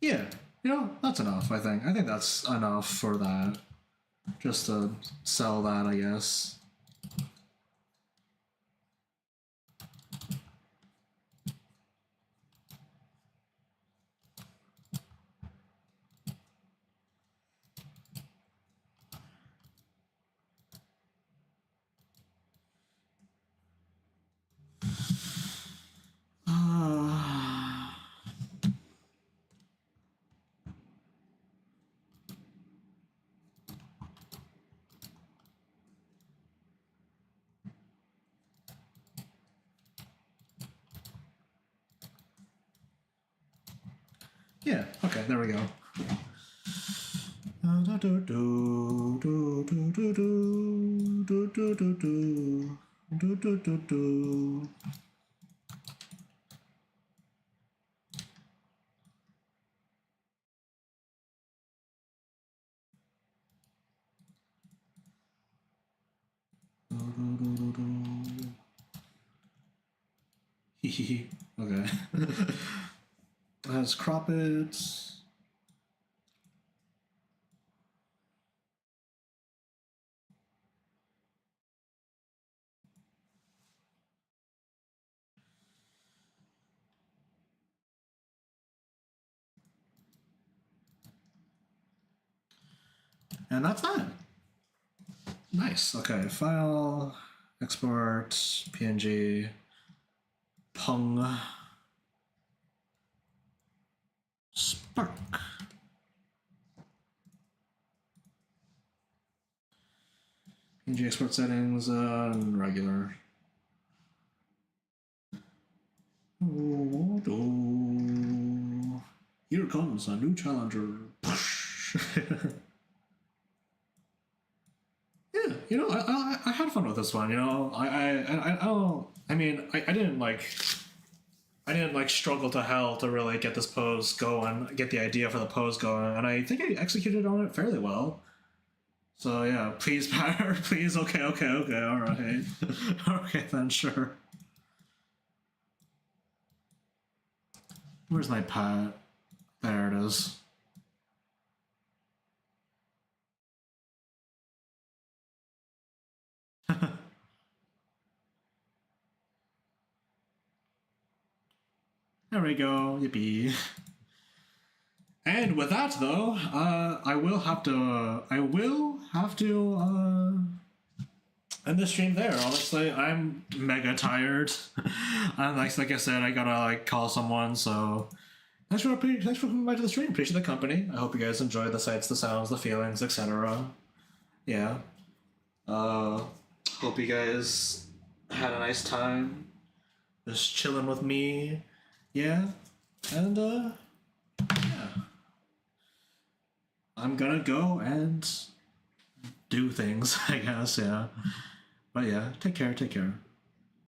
Yeah, that's enough, I think. I think that's enough for that. Just to sell that, I guess. Yeah, okay, there we go. Okay. Let's crop it. And that's that. Nice. Okay, file, export, PNG, Pung, Spark. PNG export settings, regular. Here comes a new challenger. Yeah, I had fun with this one. I don't. I mean, I didn't like. I didn't like struggle to hell to really get this pose going, get the idea for the pose going, and I think I executed on it fairly well. So yeah, please, Patter, please. Okay, all right, okay then, sure. Where's my pat? There it is. There we go. Yippee. And with that, though, I will have to. End the stream there. Honestly, I'm mega tired, and like I said, I gotta like call someone. So thanks for coming back to the stream. Appreciate the company. I hope you guys enjoy the sights, the sounds, the feelings, etc. Yeah. Uh, Hope you guys had a nice time just chilling with me. Yeah, and yeah. I'm gonna go and do things, I guess, yeah. But yeah, take care, take care.